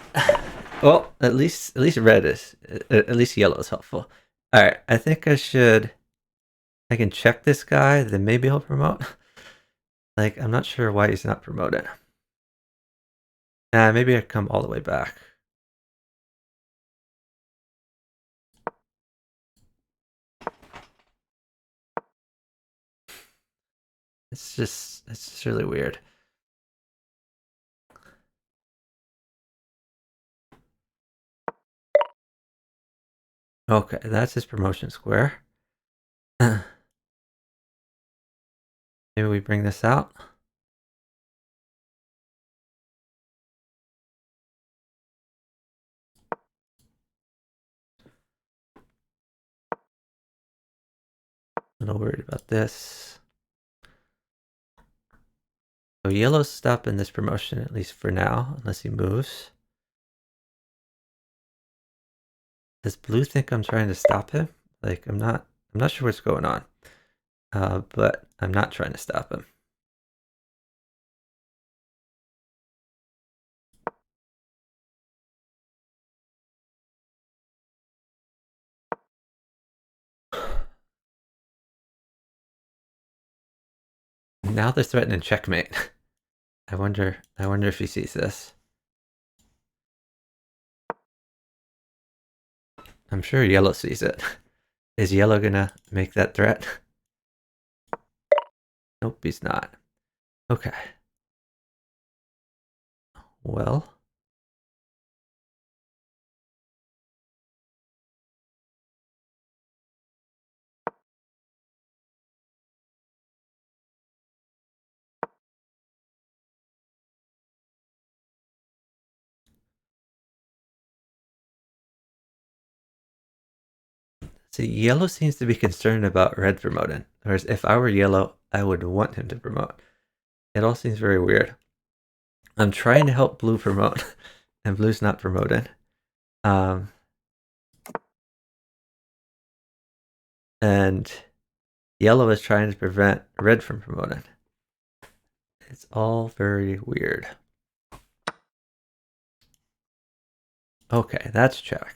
Well, at least red is. At least yellow is helpful. All right. I think I should. I can check this guy. Then maybe he'll promote. Like, I'm not sure why he's not promoted. Maybe I come all the way back. It's just really weird. Okay, that's his promotion square. Maybe we bring this out. I'm not worried about this. So yellow's stopping this promotion, at least for now, unless he moves. Does blue think I'm trying to stop him? Like, I'm not sure what's going on. But I'm not trying to stop him. Now they're threatening checkmate. I wonder if he sees this. I'm sure yellow sees it. Is yellow gonna make that threat? Nope, he's not. Okay. Well, see, yellow seems to be concerned about red promoting, whereas if I were yellow, I would want him to promote. It all seems very weird. I'm trying to help blue promote, and blue's not promoting. And yellow is trying to prevent red from promoting. It's all very weird. Okay, that's check.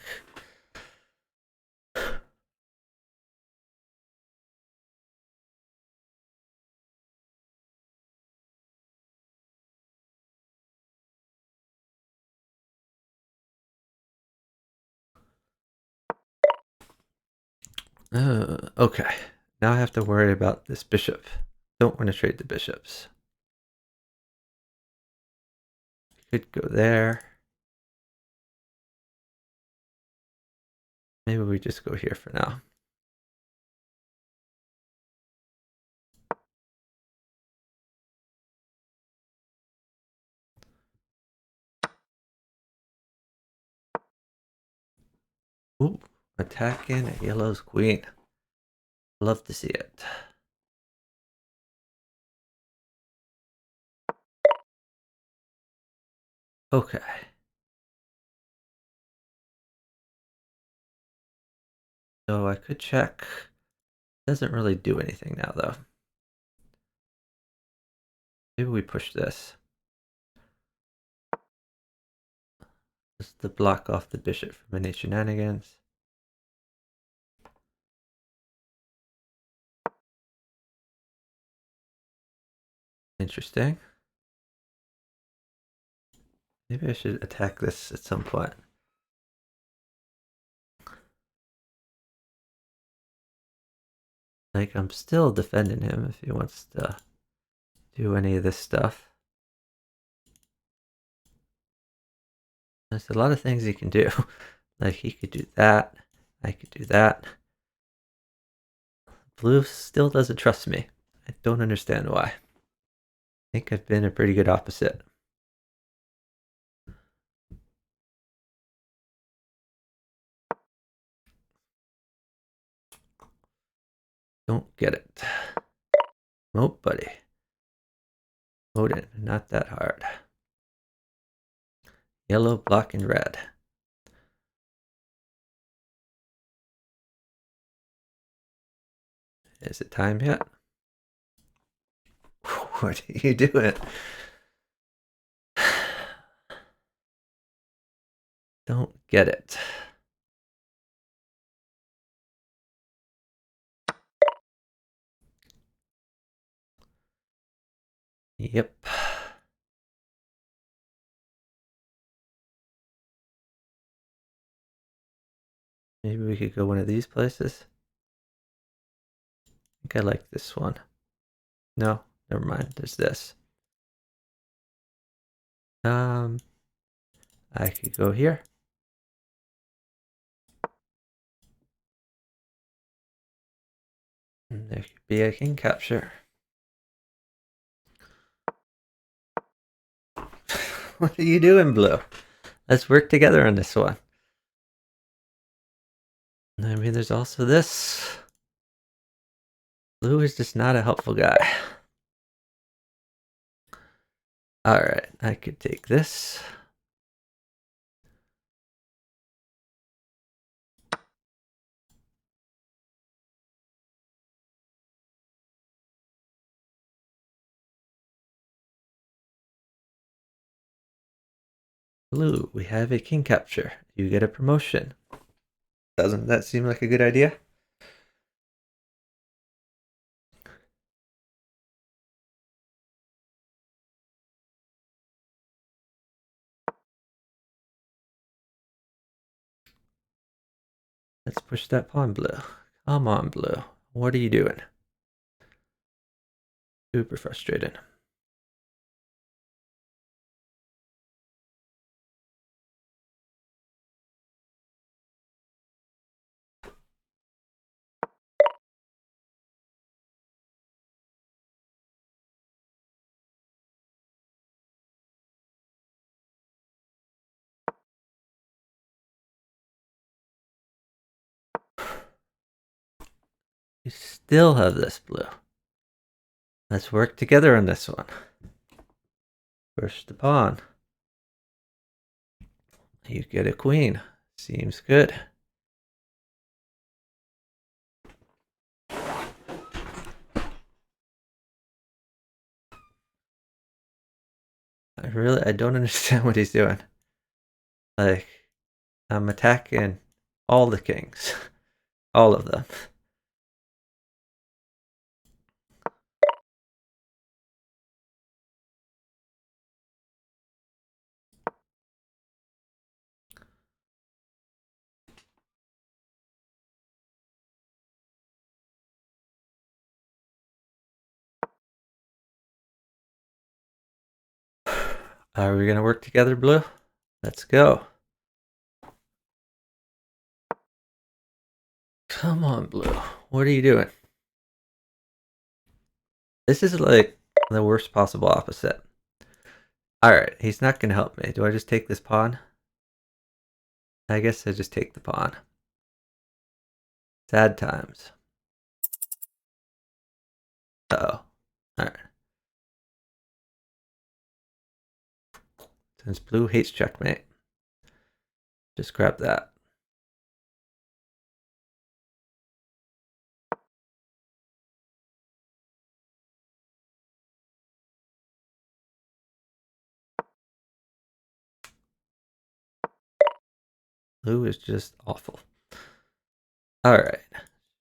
Okay, now I have to worry about this bishop. Don't want to trade the bishops. Could go there. Maybe we just go here for now. Ooh, attacking a yellow's queen. Love to see it. Okay. So I could check. Doesn't really do anything now, though. Maybe we push this. Just to block off the bishop from any shenanigans. Interesting. Maybe I should attack this at some point. Like, I'm still defending him if he wants to do any of this stuff. There's a lot of things he can do. Like, he could do that. I could do that. Blue still doesn't trust me. I don't understand why. I think I've been a pretty good opposite. Don't get it. Nope, buddy. Odin, not that hard. Yellow, black, and red. Is it time yet? What are you doing? Don't get it. Yep. Maybe we could go one of these places. I think I like this one. No, never mind. There's this. I could go here. And there could be a king capture. What are you doing, Blue? Let's work together on this one. I mean, there's also this. Blue is just not a helpful guy. Alright, I could take this. Blue, we have a king capture. You get a promotion. Doesn't that seem like a good idea? Let's push that pawn, Blue. Come on, Blue. What are you doing? Super frustrating. You still have this, blue. Let's work together on this one. Push the pawn. You get a queen. Seems good. I don't understand what he's doing. Like, I'm attacking all the kings. All of them. Are we gonna work together, blue? Let's go. Come on, blue. What are you doing? This is like the worst possible opposite. Alright, he's not gonna help me. Do I just take this pawn? I guess I just take the pawn. Sad times. Uh-oh. Alright. Since blue hates checkmate, just grab that. Blue is just awful. Alright.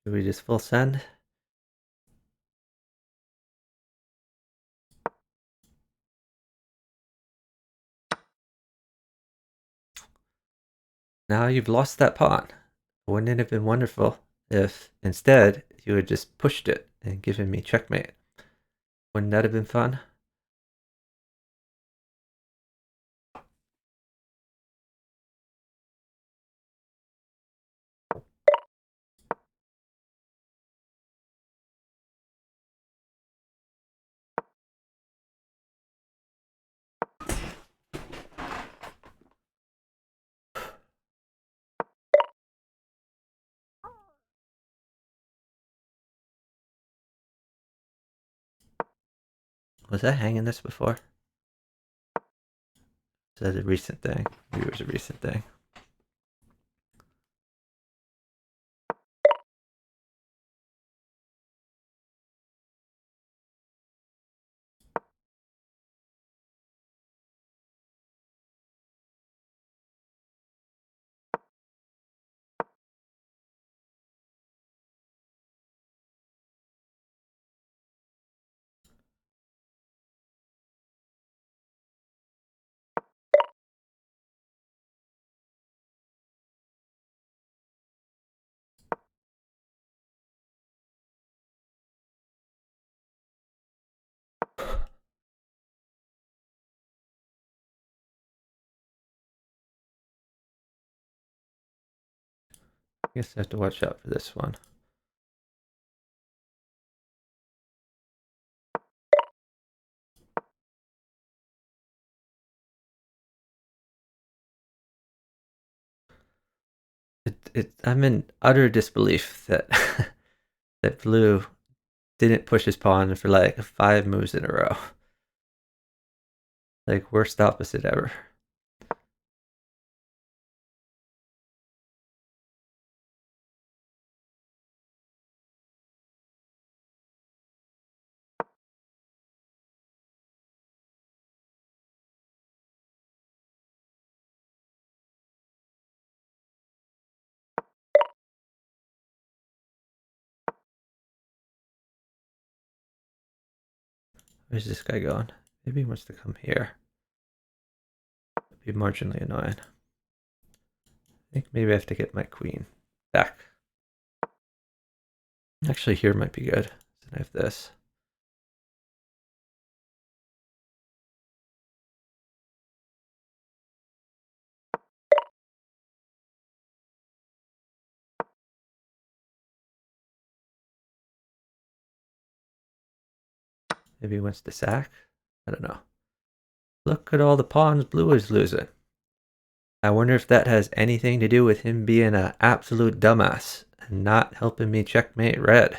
Should we just full send? Now you've lost that pawn. Wouldn't it have been wonderful if instead you had just pushed it and given me checkmate? Wouldn't that have been fun? Was I hanging this before? Is that a recent thing? Maybe it was a recent thing. I guess I have to watch out for this one. I'm in utter disbelief that that blue didn't push his pawn for like 5 moves in a row. Like, worst opposite ever. Where's this guy going? Maybe he wants to come here. It'd be marginally annoying. I think maybe I have to get my queen back. Actually, here might be good. So I have this. Maybe he wants to sack. I don't know. Look at all the pawns blue is losing. I wonder if that has anything to do with him being an absolute dumbass and not helping me checkmate red.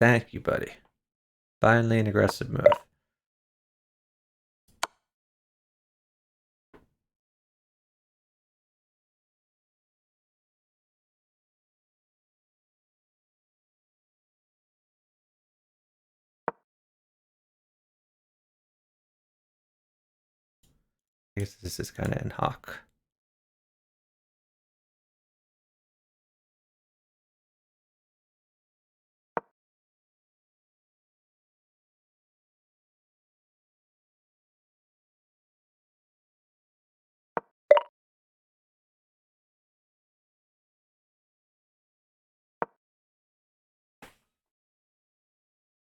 Thank you, buddy. Finally an aggressive move. I guess this is kind of in hock.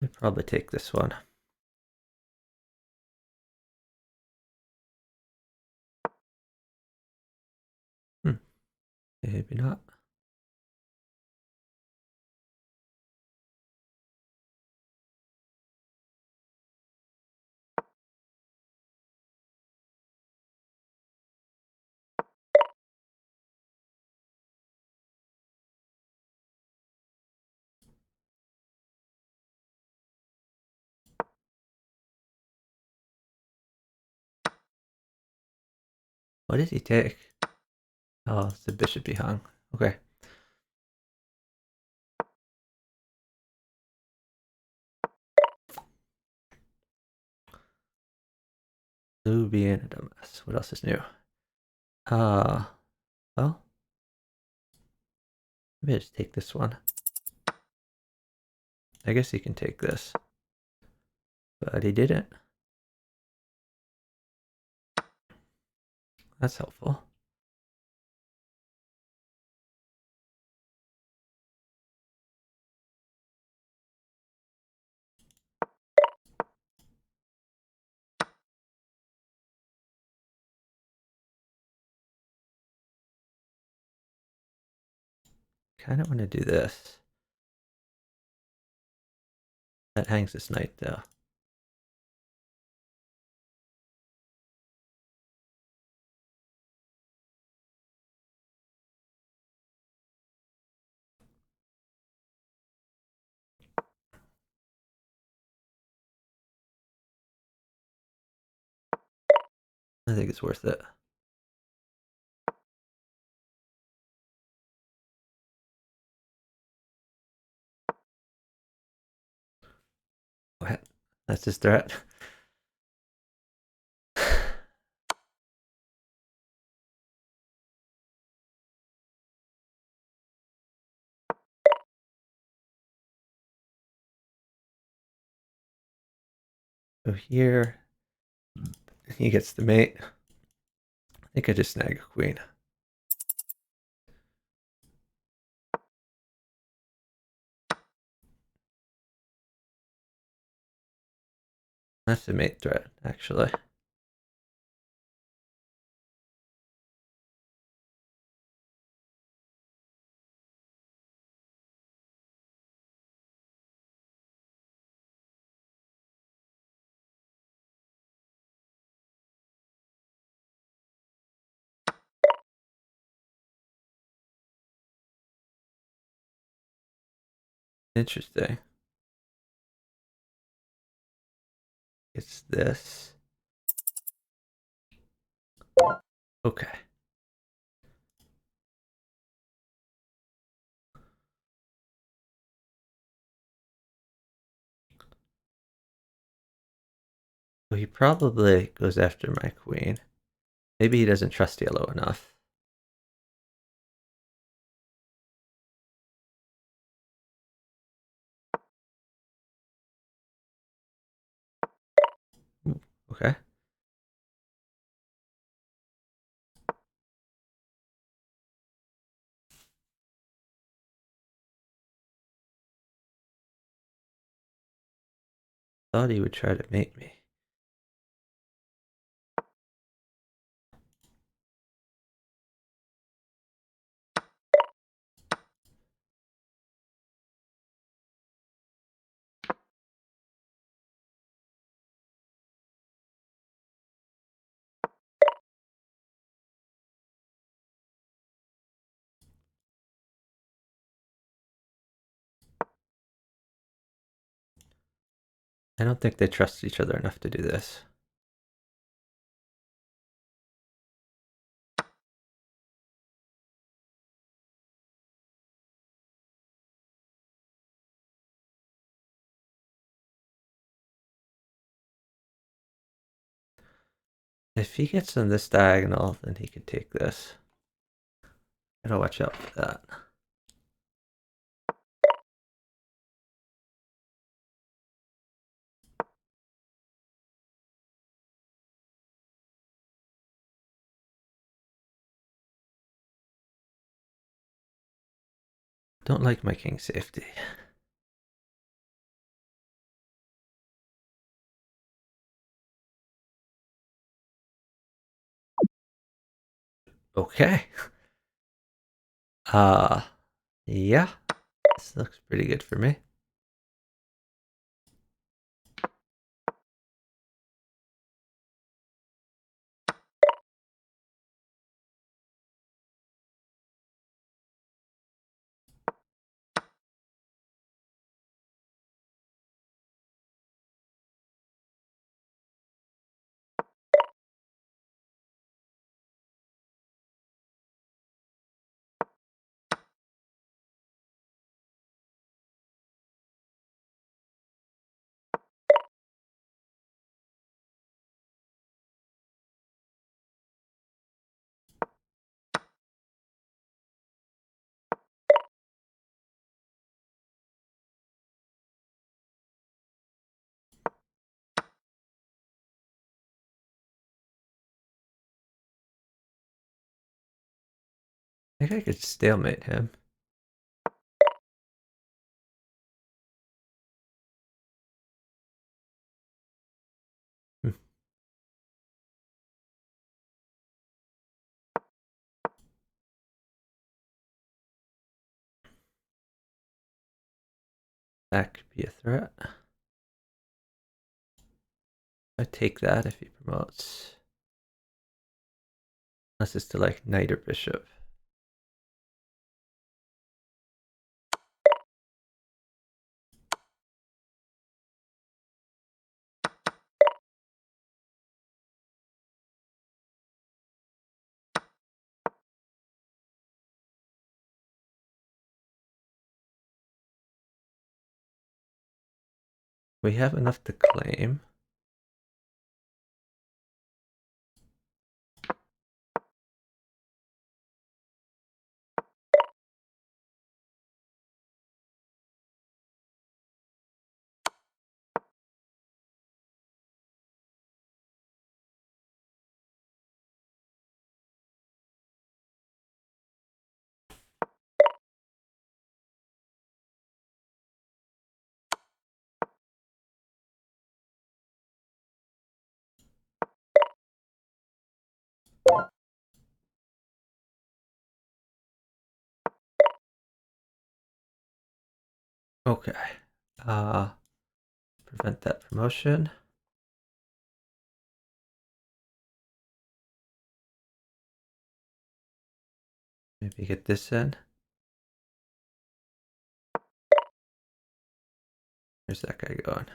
I'd probably take this one. Maybe not. What did he take? Oh, it's the bishop he hung. Okay. Luby and a dumbass. What else is new? Well, maybe I just take this one. I guess he can take this. But he didn't. That's helpful. Kind of want to do this. That hangs this knight, though. I think it's worth it. What? That's his threat. So here, he gets the mate. I think I just snag a queen. That's the mate threat, actually. Interesting. It's this. Okay. So he probably goes after my queen. Maybe he doesn't trust yellow enough. Ooh, okay. Thought he would try to mate me. I don't think they trust each other enough to do this. If he gets on this diagonal, then he could take this. Gotta watch out for that. Don't like my king safety. Okay. Yeah. This looks pretty good for me. I think I could stalemate him. Hmm. That could be a threat. I take that if he promotes. Unless it's to like knight or bishop. We have enough to claim. Okay. Uh, Prevent that promotion. Maybe get this in. There's that guy going.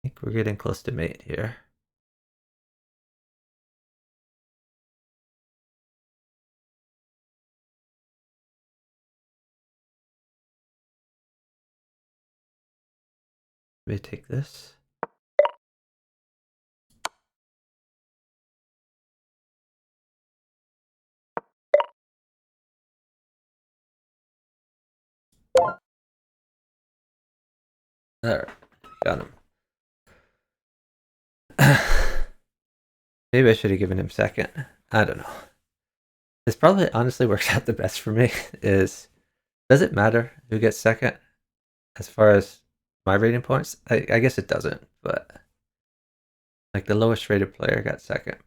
I think we're getting close to mate here. Let me take this. Alright, got him. Maybe I should have given him second. I don't know. This probably honestly works out the best for me. Does it matter who gets second as far as my rating points? I guess it doesn't, but like the lowest rated player got second.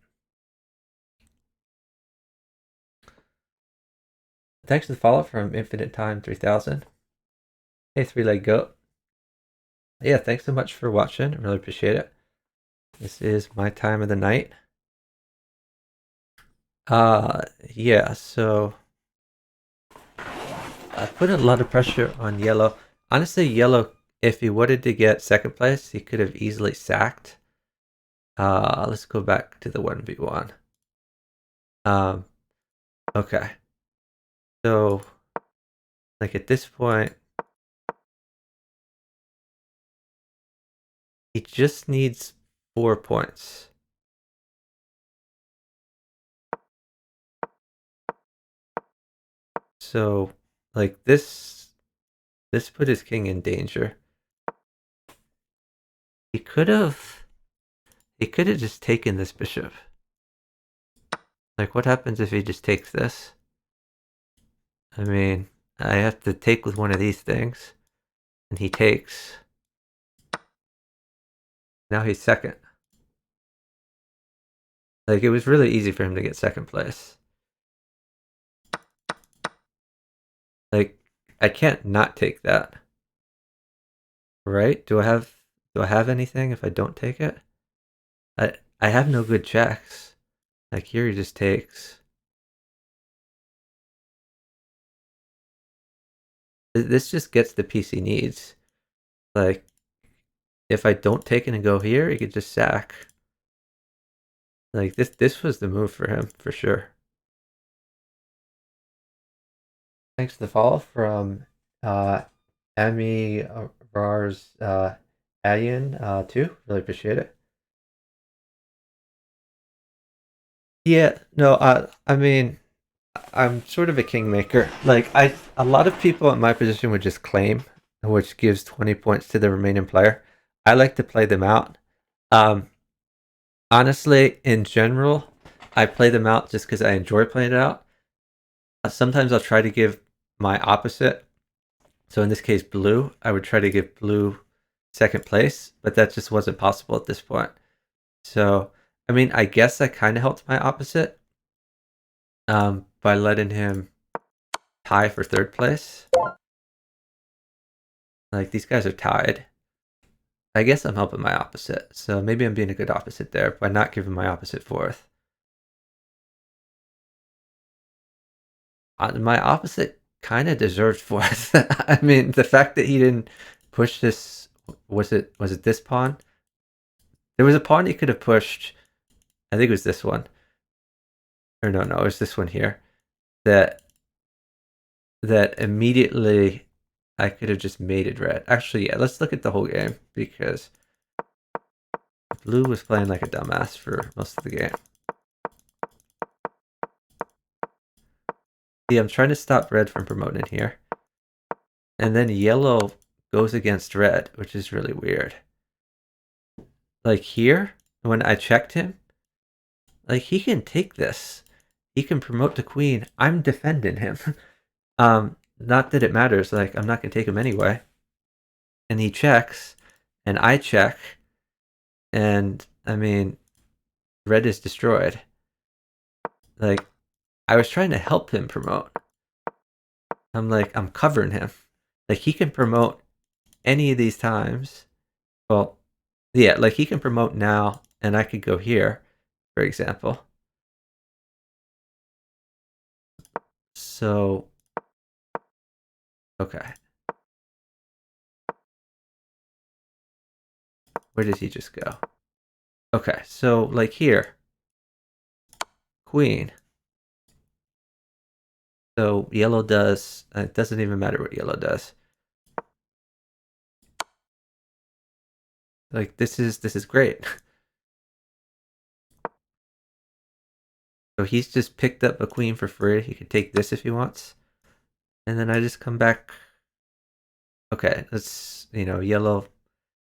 Thanks for the follow from Infinite Time 3000. Hey, 3-leg goat. Yeah, thanks so much for watching. I really appreciate it. This is my time of the night. Yeah, so I put a lot of pressure on yellow. Honestly, yellow, if he wanted to get second place, he could have easily sacked. Let's go back to the 1v1. Okay. So, like at this point, he just needs 4 points. So, like this put his king in danger. He could have just taken this bishop. Like what happens if he just takes this? I mean, I have to take with one of these things, and he takes. Now he's second. Like it was really easy for him to get second place. Like I can't not take that. Right? Do I have anything if I don't take it? I have no good checks. Like here he just takes. This just gets the piece he needs. Like if I don't take it and go here, he could just sack. Like this was the move for him for sure. Thanks for the follow from Ami Rars Ayan too. Really appreciate it. Yeah, no, I mean, I'm sort of a kingmaker. Like a lot of people in my position would just claim, which gives 20 points to the remaining player. I like to play them out. Um, Honestly, in general, I play them out just because I enjoy playing it out. Sometimes I'll try to give my opposite. So in this case, blue, I would try to give blue second place, but that just wasn't possible at this point. So, I mean, I guess I kind of helped my opposite by letting him tie for third place. Like, these guys are tied. I guess I'm helping my opposite. So maybe I'm being a good opposite there by not giving my opposite fourth. My opposite kind of deserved fourth. I mean, the fact that he didn't push this, was it this pawn? There was a pawn he could have pushed. I think it was this one. Or no, it was this one here. That immediately I could have just mated red. Actually, yeah, let's look at the whole game because blue was playing like a dumbass for most of the game. Yeah, I'm trying to stop red from promoting here. And then yellow goes against red, which is really weird. Like here, when I checked him, like he can take this. He can promote to queen. I'm defending him. Not that it matters, like I'm not gonna take him anyway. And he checks, and I check, and I mean red is destroyed. Like I was trying to help him promote. I'm covering him. Like he can promote any of these times. Well, yeah, like he can promote now, and I could go here, for example. So, okay. Where did he just go? Okay, so like here, queen. So yellow does, it doesn't even matter what yellow does. Like this is great. So he's just picked up a queen for free. He could take this if he wants. And then I just come back. Okay, let's, yellow.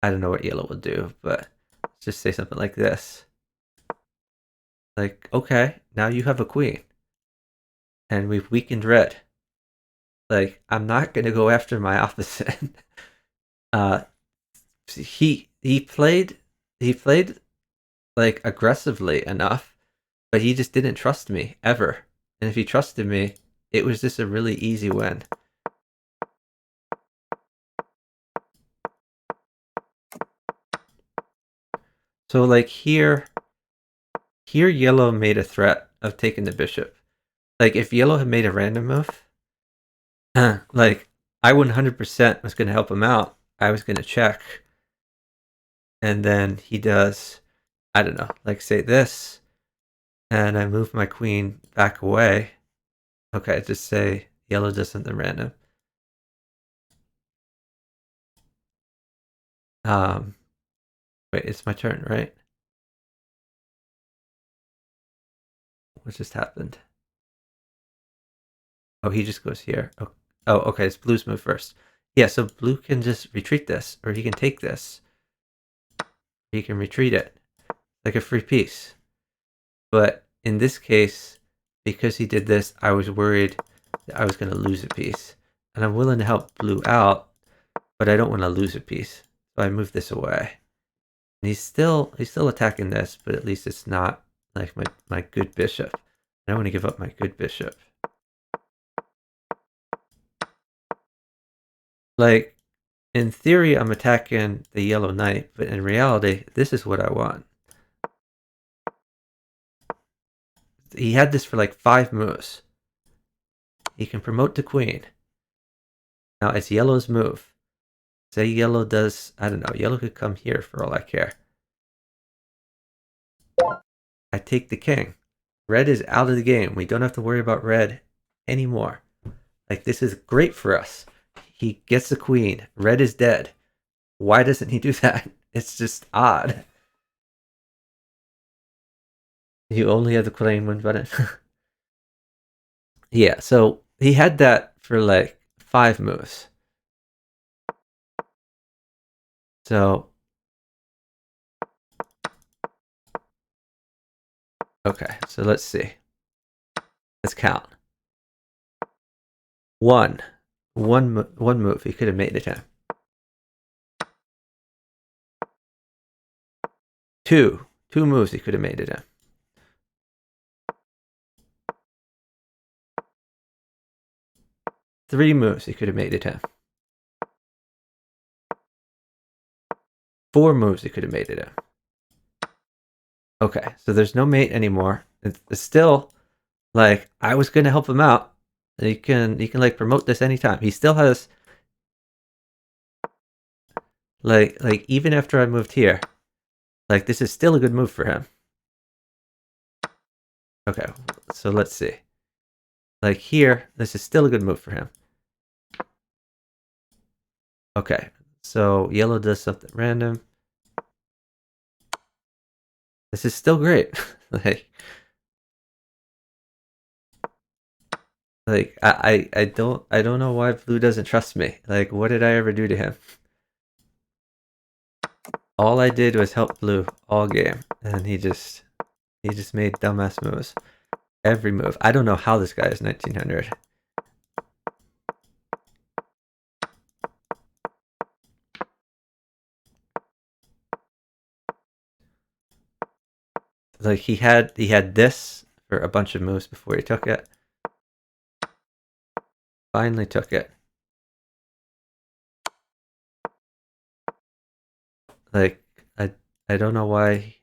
I don't know what yellow will do, but let's just say something like this. Like, okay, now you have a queen. And we've weakened red. Like, I'm not gonna go after my opposite. uh he played like aggressively enough, but he just didn't trust me ever. And if he trusted me, it was just a really easy win. So like here yellow made a threat of taking the bishop. Like if yellow had made a random move, like I 100% was going to help him out. I was going to check. And then he does, I don't know, like say this, and I move my queen back away. Okay, just say yellow does something random. Wait, it's my turn, right? What just happened? Oh, he just goes here. Oh, okay, it's blue's move first. Yeah, so blue can just retreat this, or he can take this. He can retreat it, like a free piece. But in this case, because he did this, I was worried that I was going to lose a piece. And I'm willing to help blue out, but I don't want to lose a piece. So I move this away. And he's still attacking this, but at least it's not like my good bishop. I don't want to give up my good bishop. Like, in theory, I'm attacking the yellow knight, but in reality, this is what I want. He had this for like 5 moves. He can promote to queen. Now it's yellow's move. Say yellow does, I don't know, yellow could come here for all I care. I take the king. Red is out of the game. We don't have to worry about red anymore. Like, this is great for us. He gets the queen. Red is dead. Why doesn't he do that? It's just odd. You only have to claim one button. Yeah, so he had that for like 5 moves. So, okay, so let's see. Let's count. One move. He could have made it him. 2 moves. He could have made it him. 3 moves. He could have made it him. 4 moves. He could have made it him. Okay, so there's no mate anymore. It's still like I was gonna help him out. You can like promote this anytime. He still has like even after I moved here, like this is still a good move for him. Okay, so let's see. Like here, this is still a good move for him. Okay, so yellow does something random. This is still great. like I don't know why blue doesn't trust me. Like what did I ever do to him? All I did was help blue all game, and he just made dumbass moves. Every move. I don't know how this guy is 1900. Like he had this for a bunch of moves before he took it. Finally took it. Like I don't know why.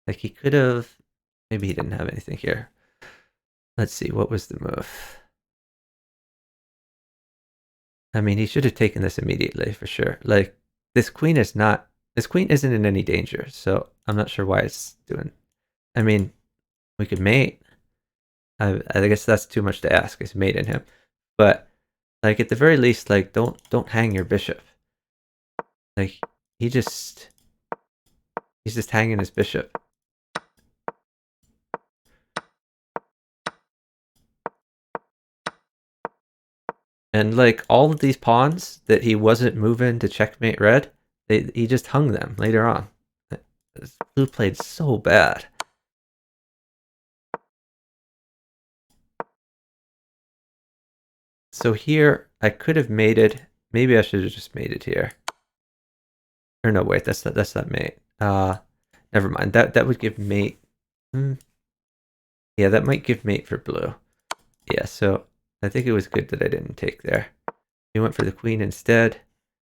Like he could have. Maybe he didn't have anything here. Let's see. What was the move? I mean, he should have taken this immediately for sure. Like this queen is not. This queen isn't in any danger, so I'm not sure why it's doing. I mean, we could mate. I guess that's too much to ask. It's mate in him, but like at the very least, like don't hang your bishop. Like he's just hanging his bishop. And like all of these pawns that he wasn't moving to checkmate red, he just hung them later on. Blue played so bad. So here I could have mated. Maybe I should have just mated here. Or no, wait, that's not mate. Never mind. That would give mate. Yeah, that might give mate for blue. Yeah, so I think it was good that I didn't take there. He went for the queen instead.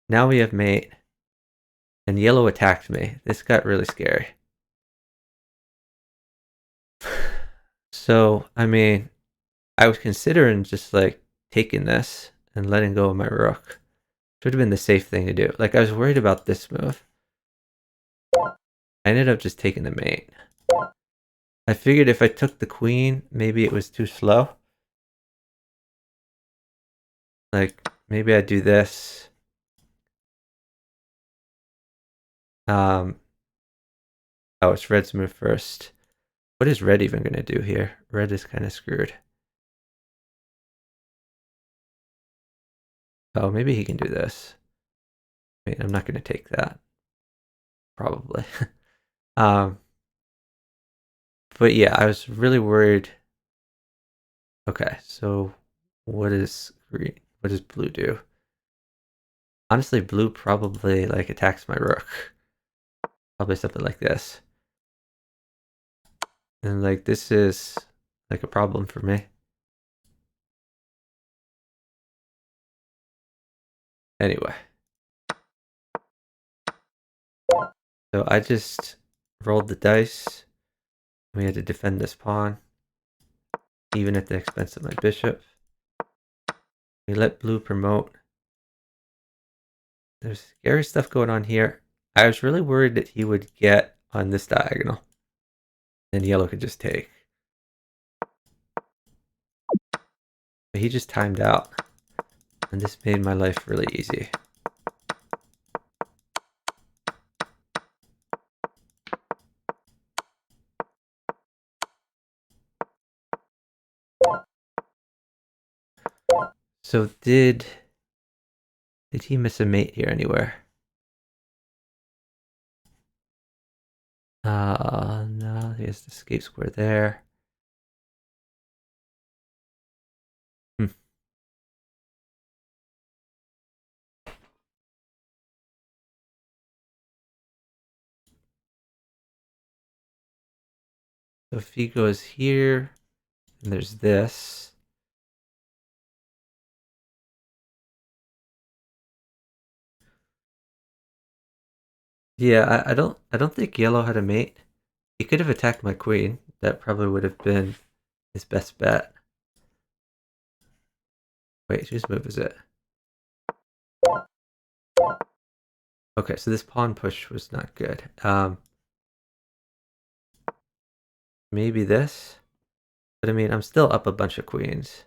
Now we have mate. And yellow attacked me. This got really scary. So, I mean, I was considering just like taking this and letting go of my rook. Should have been the safe thing to do. Like, I was worried about this move. I ended up just taking the mate. I figured if I took the queen, maybe it was too slow. Like, maybe I'd do this. Oh, it's red's move first. What is red even going to do here? Red is kind of screwed. Oh, maybe he can do this. Wait, I'm not going to take that. Probably. But yeah, I was really worried. Okay, so what is green? What does blue do? Honestly, blue probably like attacks my rook. Probably something like this. And like this is like a problem for me. Anyway. So I just rolled the dice. We had to defend this pawn, even at the expense of my bishop. We let blue promote. There's scary stuff going on here. I was really worried that he would get on this diagonal. And yellow could just take. But he just timed out. And this made my life really easy. So did he miss a mate here anywhere? No, he has the escape square there. So if he goes here, and there's this. Yeah, I don't think yellow had a mate. He could have attacked my queen. That probably would have been his best bet. Wait, whose move is it? Okay, so this pawn push was not good. Maybe this? But I mean, I'm still up a bunch of queens.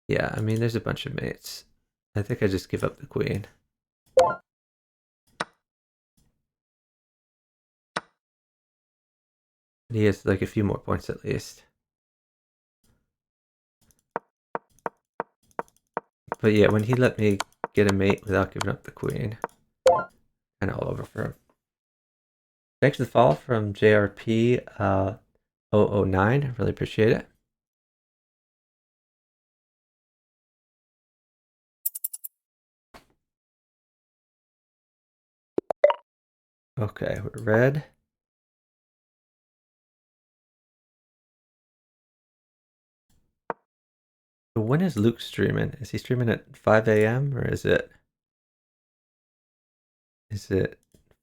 Yeah, I mean, there's a bunch of mates. I think I just give up the queen. He has like a few more points at least. But yeah, when he let me get a mate without giving up the queen, kind of all over for him. Thanks for the follow from JRP 009. Really appreciate it. Okay, we're red. So when is Luke streaming? Is he streaming at 5 a.m. or is it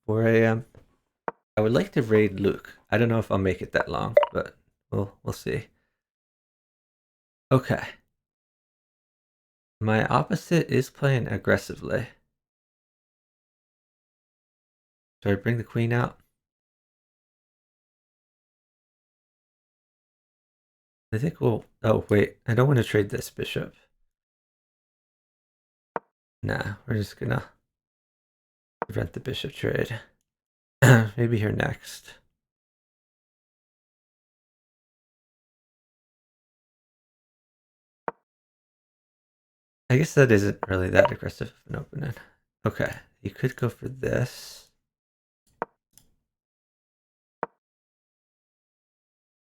4 a.m.? I would like to raid Luke. I don't know if I'll make it that long, but we'll see. Okay. My opposite is playing aggressively. So I bring the queen out. I think we'll... Oh, wait. I don't want to trade this bishop. Nah, we're just gonna prevent the bishop trade. Maybe here next. I guess that isn't really that aggressive of an opening. Okay, you could go for this.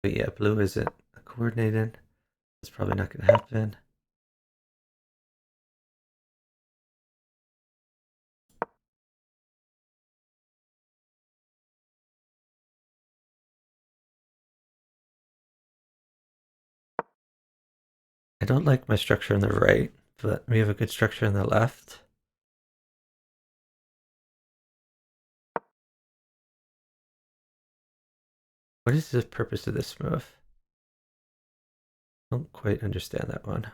But yeah, blue isn't coordinated. It's probably not going to happen. I don't like my structure on the right, but we have a good structure on the left. What is the purpose of this move? I don't quite understand that one.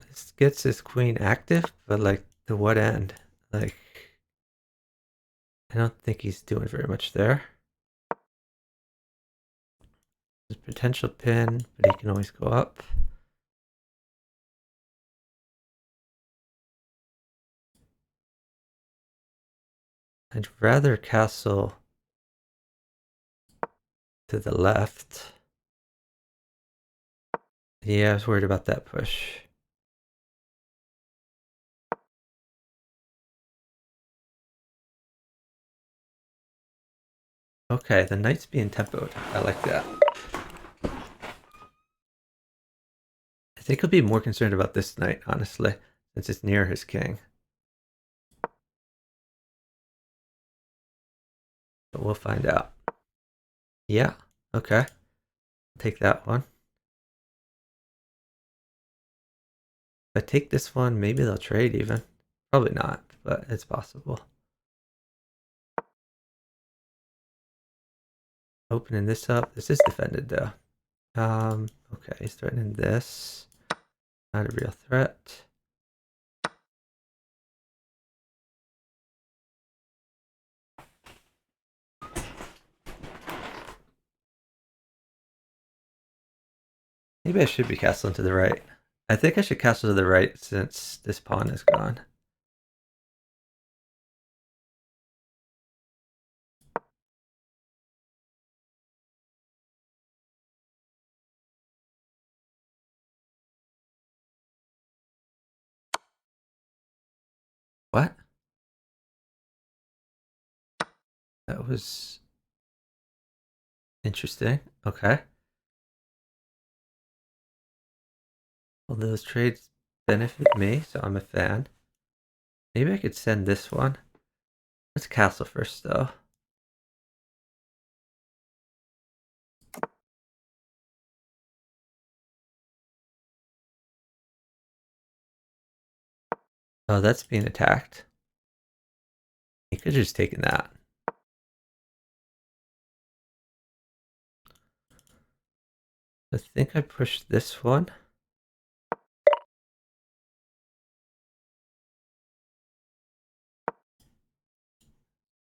This gets his queen active, but like to what end? Like, I don't think he's doing very much there. There's a potential pin, but he can always go up. I'd rather castle to the left. Yeah, I was worried about that push. Okay, the knight's being tempoed. I like that. I think he'll be more concerned about this knight, honestly, since it's near his king. But we'll find out. Yeah, okay. Take that one. If I take this one, maybe they'll trade even. Probably not, but it's possible. Opening this up. This is defended though. Okay, he's threatening this. Not a real threat. Maybe I should be castling to the right. I think I should castle to the right since this pawn is gone. What? That was interesting. Okay. Well, those trades benefit me, so I'm a fan. Maybe I could send this one. Let's castle first, though. Oh, that's being attacked. He could have just taken that. I think I pushed this one.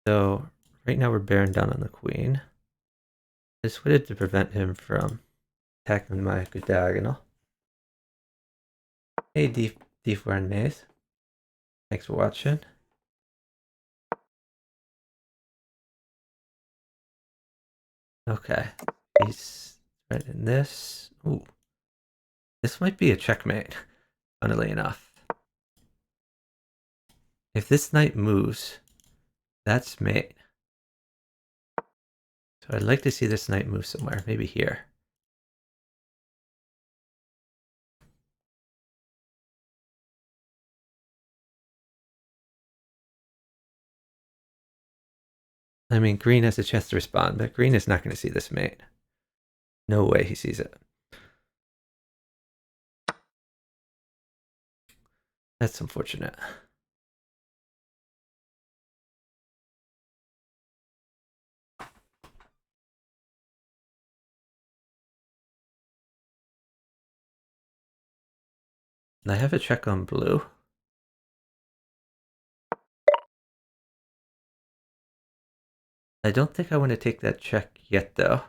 So right now we're bearing down on the queen. I just wanted to prevent him from attacking my good diagonal. Hey, D4 and Maze. Thanks for watching. Okay, he's threatening this. Ooh, this might be a checkmate, funnily enough. If this knight moves, that's mate. So I'd like to see this knight move somewhere, maybe here. I mean, green has a chance to respond, but green is not going to see this mate. No way he sees it. That's unfortunate. I have a check on blue. I don't think I want to take that check yet, though.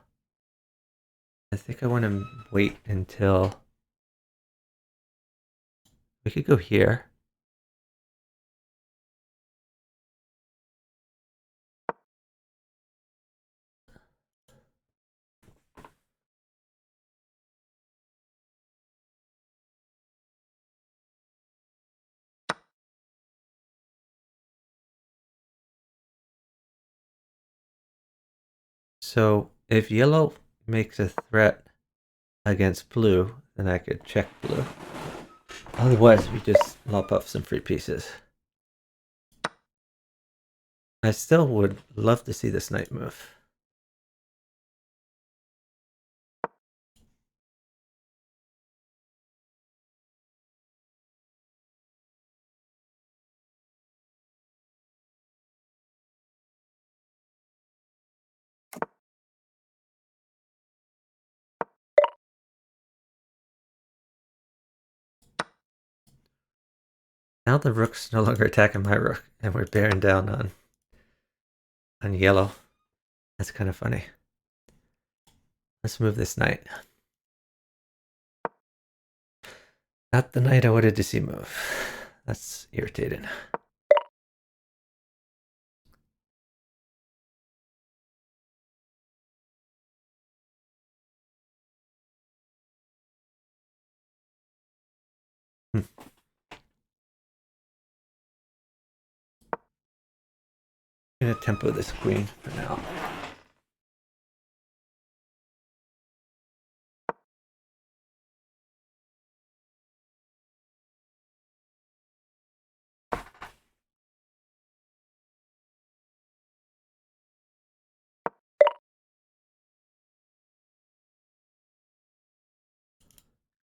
I think I want to wait until... We could go here. So if yellow makes a threat against blue, then I could check blue. Otherwise, we just lop up some free pieces. I still would love to see this knight move. Now the rook's no longer attacking my rook, and we're bearing down on yellow. That's kind of funny. Let's move this knight. Not the knight I wanted to see move. That's irritating. I'm gonna tempo this queen for now.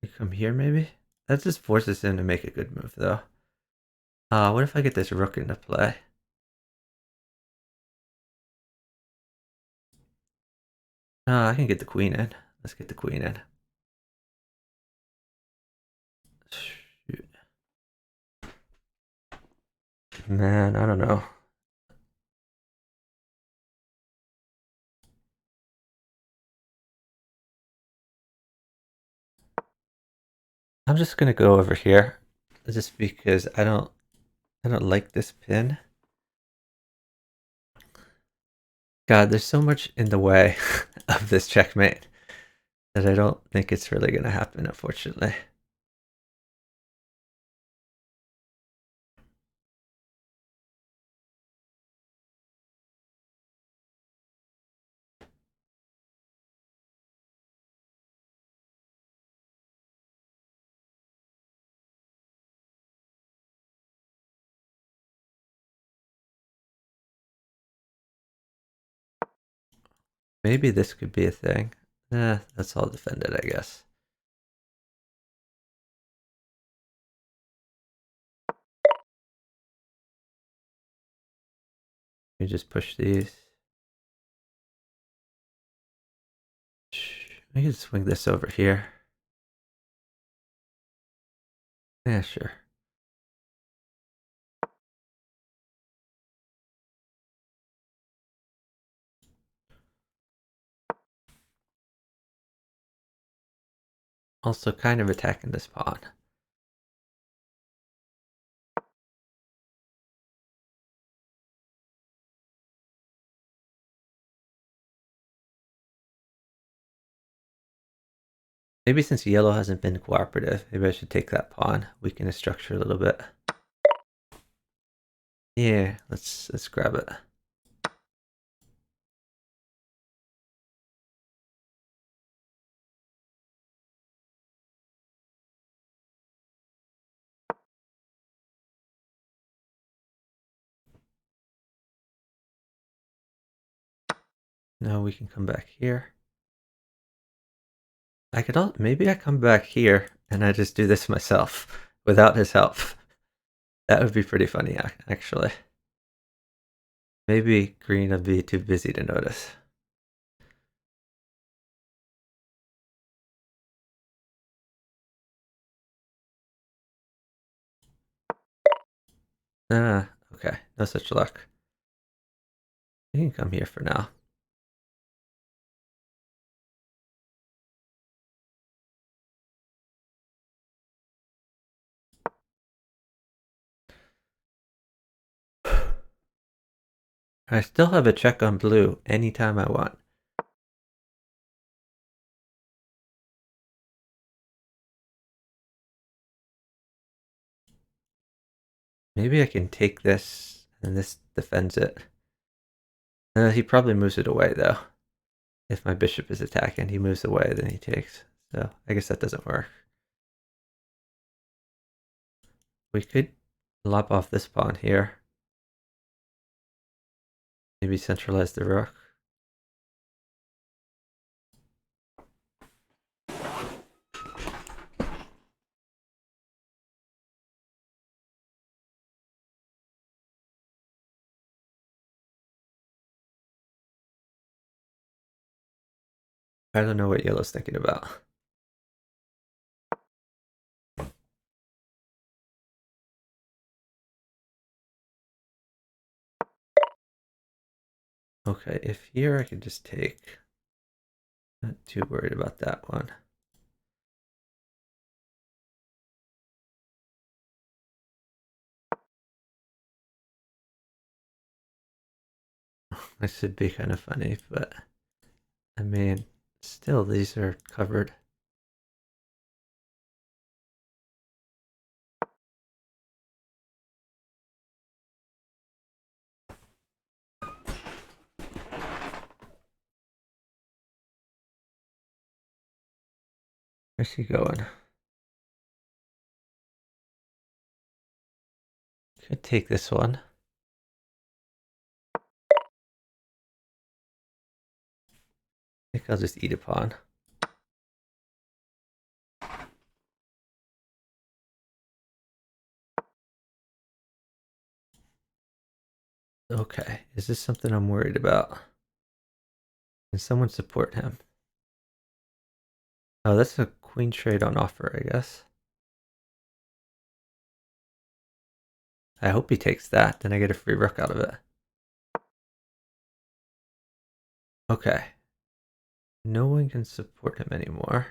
You come here, maybe? That just forces him to make a good move, though. What if I get this rook into play? I can get the queen in. Let's get the queen in. Shoot. Man, I don't know. I'm just gonna go over here, just because I don't like this pin. God, there's so much in the way of this checkmate that I don't think it's really gonna happen, unfortunately. Maybe this could be a thing. That's all defended, I guess. We just push these. We can swing this over here. Yeah, sure. Also kind of attacking this pawn. Maybe since yellow hasn't been cooperative, maybe I should take that pawn, weaken his structure a little bit. Yeah, let's grab it. Now we can come back here. I could maybe I come back here and I just do this myself without his help. That would be pretty funny, actually. Maybe green would be too busy to notice. Ah, okay. No such luck. You can come here for now. I still have a check on blue anytime I want. Maybe I can take this and this defends it. He probably moves it away though. If my bishop is attacking, he moves away, then he takes. So I guess that doesn't work. We could lop off this pawn here. Maybe centralize the rook. I don't know what yellow's thinking about. Okay, if here I could just take. Not too worried about that one. This should be kind of funny, but I mean, still these are covered. Where's he going? Could take this one. I think I'll just eat a pawn. Okay, is this something I'm worried about? Can someone support him? Oh, that's a queen trade on offer, I guess. I hope he takes that, then I get a free rook out of it. Okay. No one can support him anymore.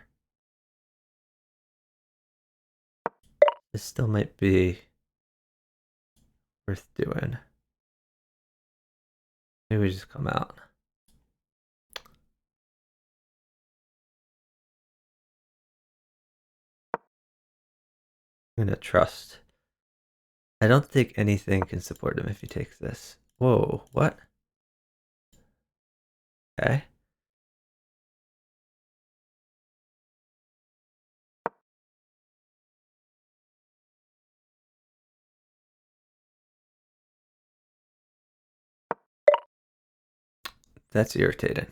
This still might be worth doing. Maybe we just come out. I'm gonna trust. I don't think anything can support him if he takes this. Whoa, what? Okay. That's irritating.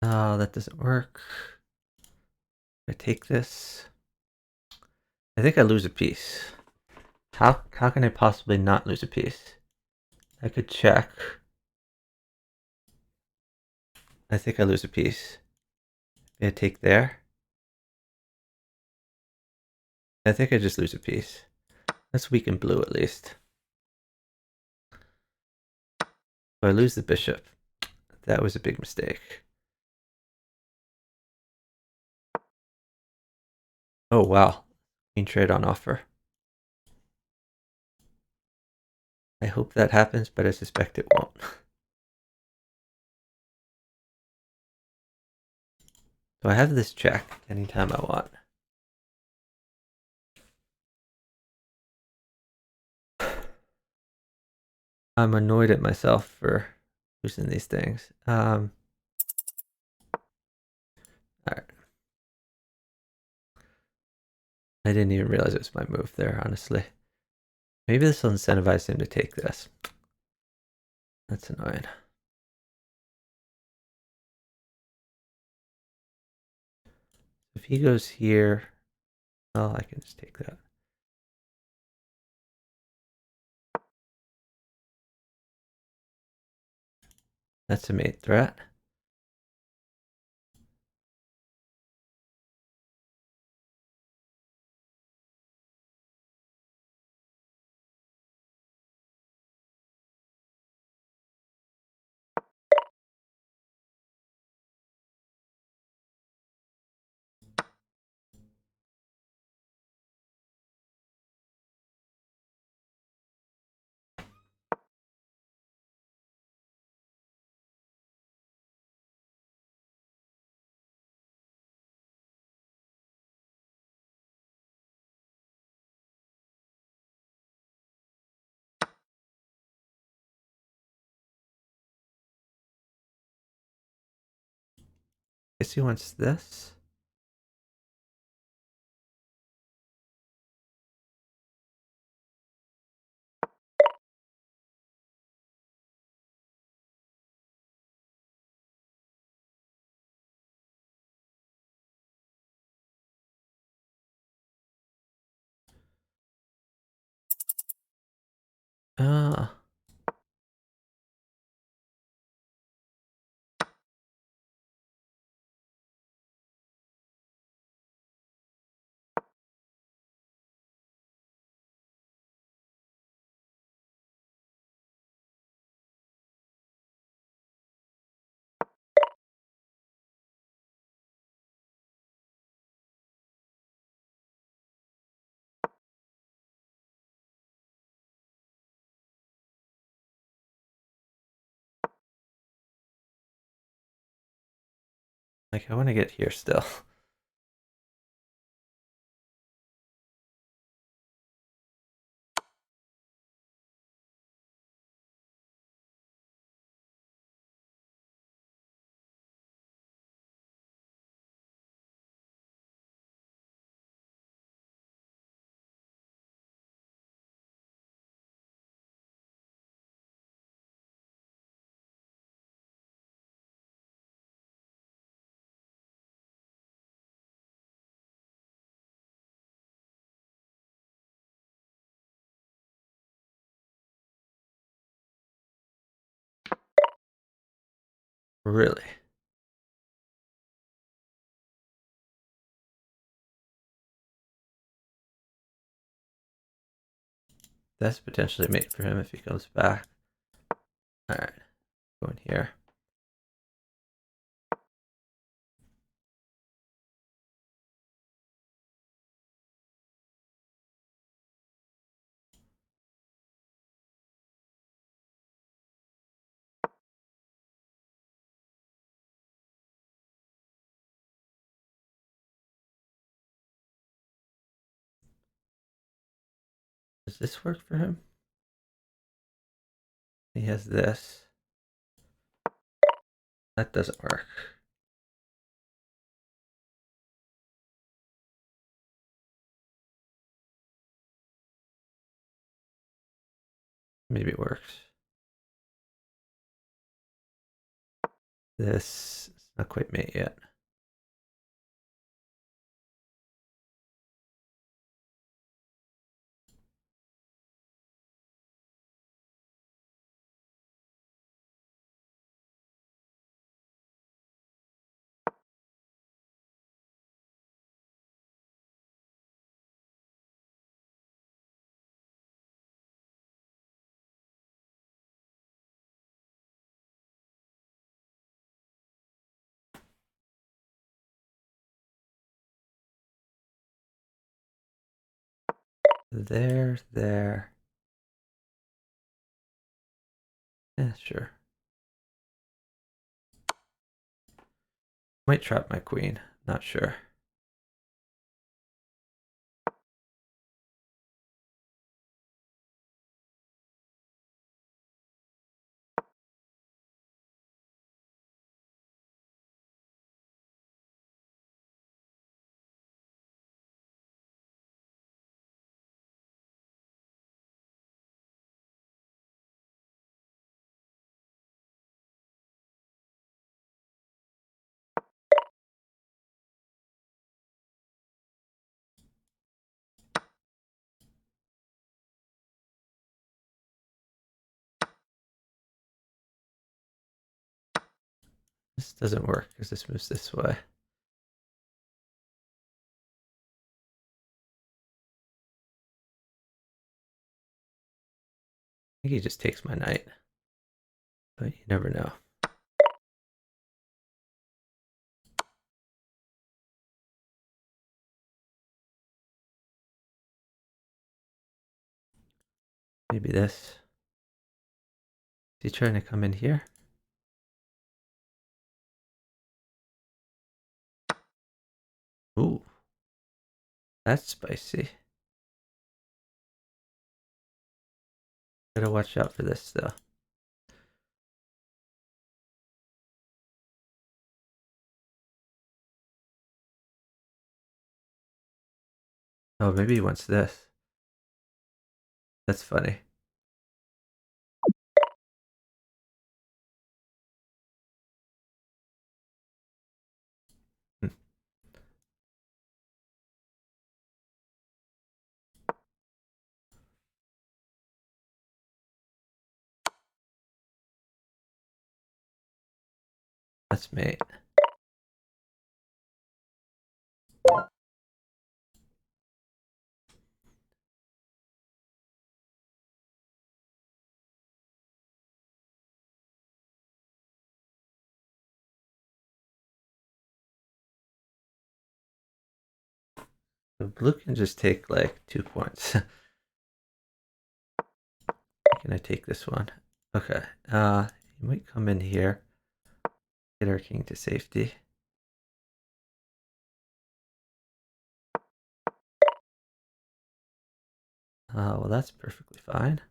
Oh, that doesn't work. I take this. I think I lose a piece. How can I possibly not lose a piece? I could check. I think I lose a piece. I take there. I think I just lose a piece. Let's weaken blue at least. So I lose the bishop. That was a big mistake. Oh wow. Queen trade on offer. I hope that happens, but I suspect it won't. So I have this check anytime I want. I'm annoyed at myself for losing these things. All right. I didn't even realize it was my move there, honestly. Maybe this will incentivize him to take this. That's annoying. If he goes here, oh, I can just take that. That's a mate threat. Guess he wants this. Ah. Like, I want to get here still. Really? That's potentially mate for him if he comes back. Alright, go in here. Does this work for him? He has this. That doesn't work. Maybe it works. This is not quite mate yet. There. Yeah, sure. Might trap my queen. Not sure. This doesn't work because this moves this way. I think he just takes my knight. But you never know. Maybe this. Is he trying to come in here? Ooh. That's spicy. Gotta watch out for this though. Oh, maybe he wants this. That's funny. Hmm, that's mate. So blue can just take like 2 points. Can I take this one? Okay. He might come in here. Get our king to safety. Well, that's perfectly fine.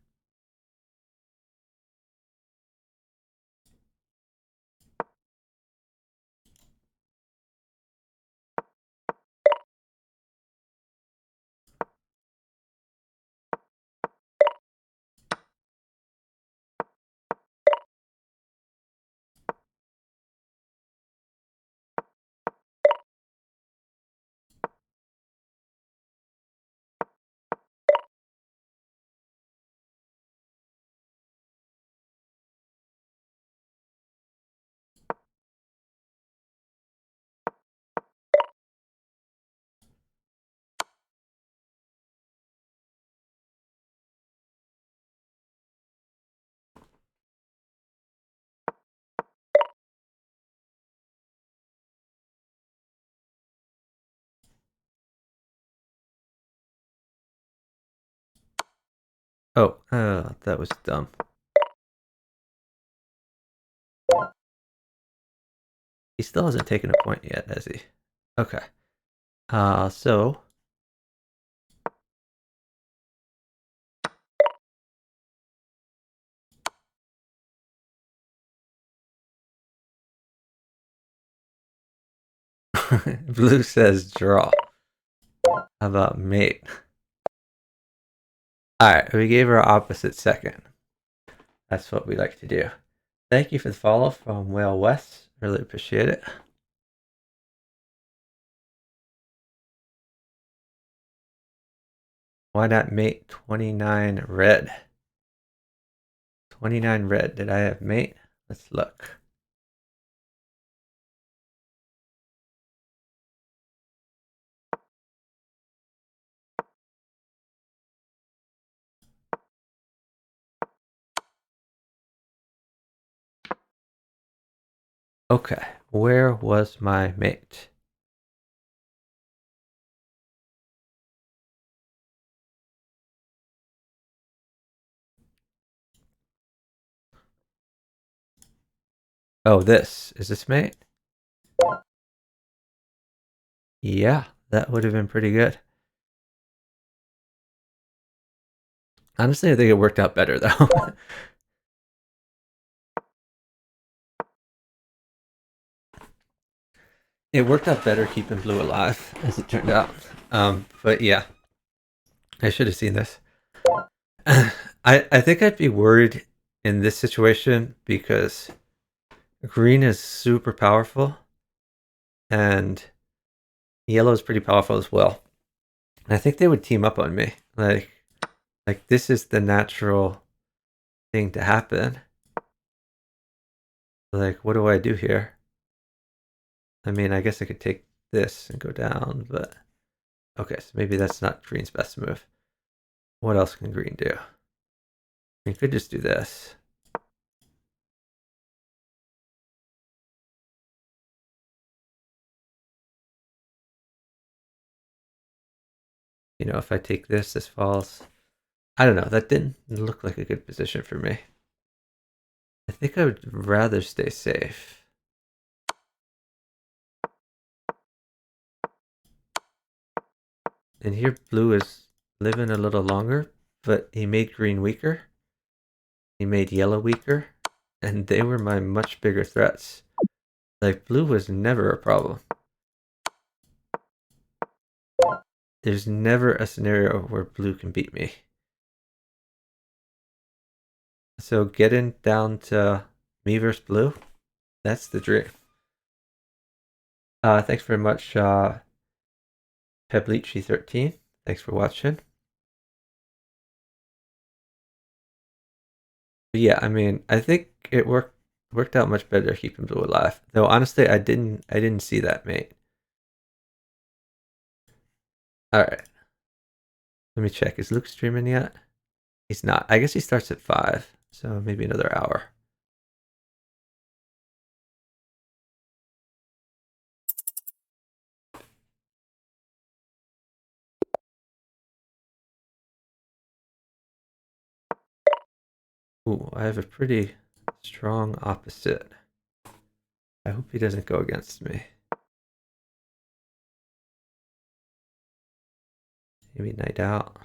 Oh, that was dumb. He still hasn't taken a point yet, has he? Okay. So blue says draw. How about mate? Alright, we gave her opposite second. That's what we like to do. Thank you for the follow from Whale West. Really appreciate it. Why not mate 29 red? 29 red. Did I have mate? Let's look. Okay, where was my mate? Oh, this. Is this mate? Yeah, that would have been pretty good. Honestly, I think it worked out better, though. It worked out better keeping blue alive, as it turned out. But yeah, I should have seen this. I think I'd be worried in this situation because green is super powerful and yellow is pretty powerful as well. And I think they would team up on me. Like this is the natural thing to happen. Like, what do I do here? I mean, I guess I could take this and go down, but okay, so maybe that's not green's best move. What else can green do? We could just do this. You know, if I take this, this falls. I don't know. That didn't look like a good position for me. I think I would rather stay safe. And here blue is living a little longer, but he made green weaker. He made yellow weaker. And they were my much bigger threats. Like blue was never a problem. There's never a scenario where blue can beat me. So getting down to me versus blue, that's the dream. Thanks very much, Peblichi13. Thanks for watching. But yeah, I mean, I think it worked out much better keeping blue alive. Though honestly, I didn't see that mate. All right, let me check. Is Luke streaming yet? He's not. I guess he starts at 5, so maybe another hour. Ooh, I have a pretty strong opposite. I hope he doesn't go against me. Maybe night out.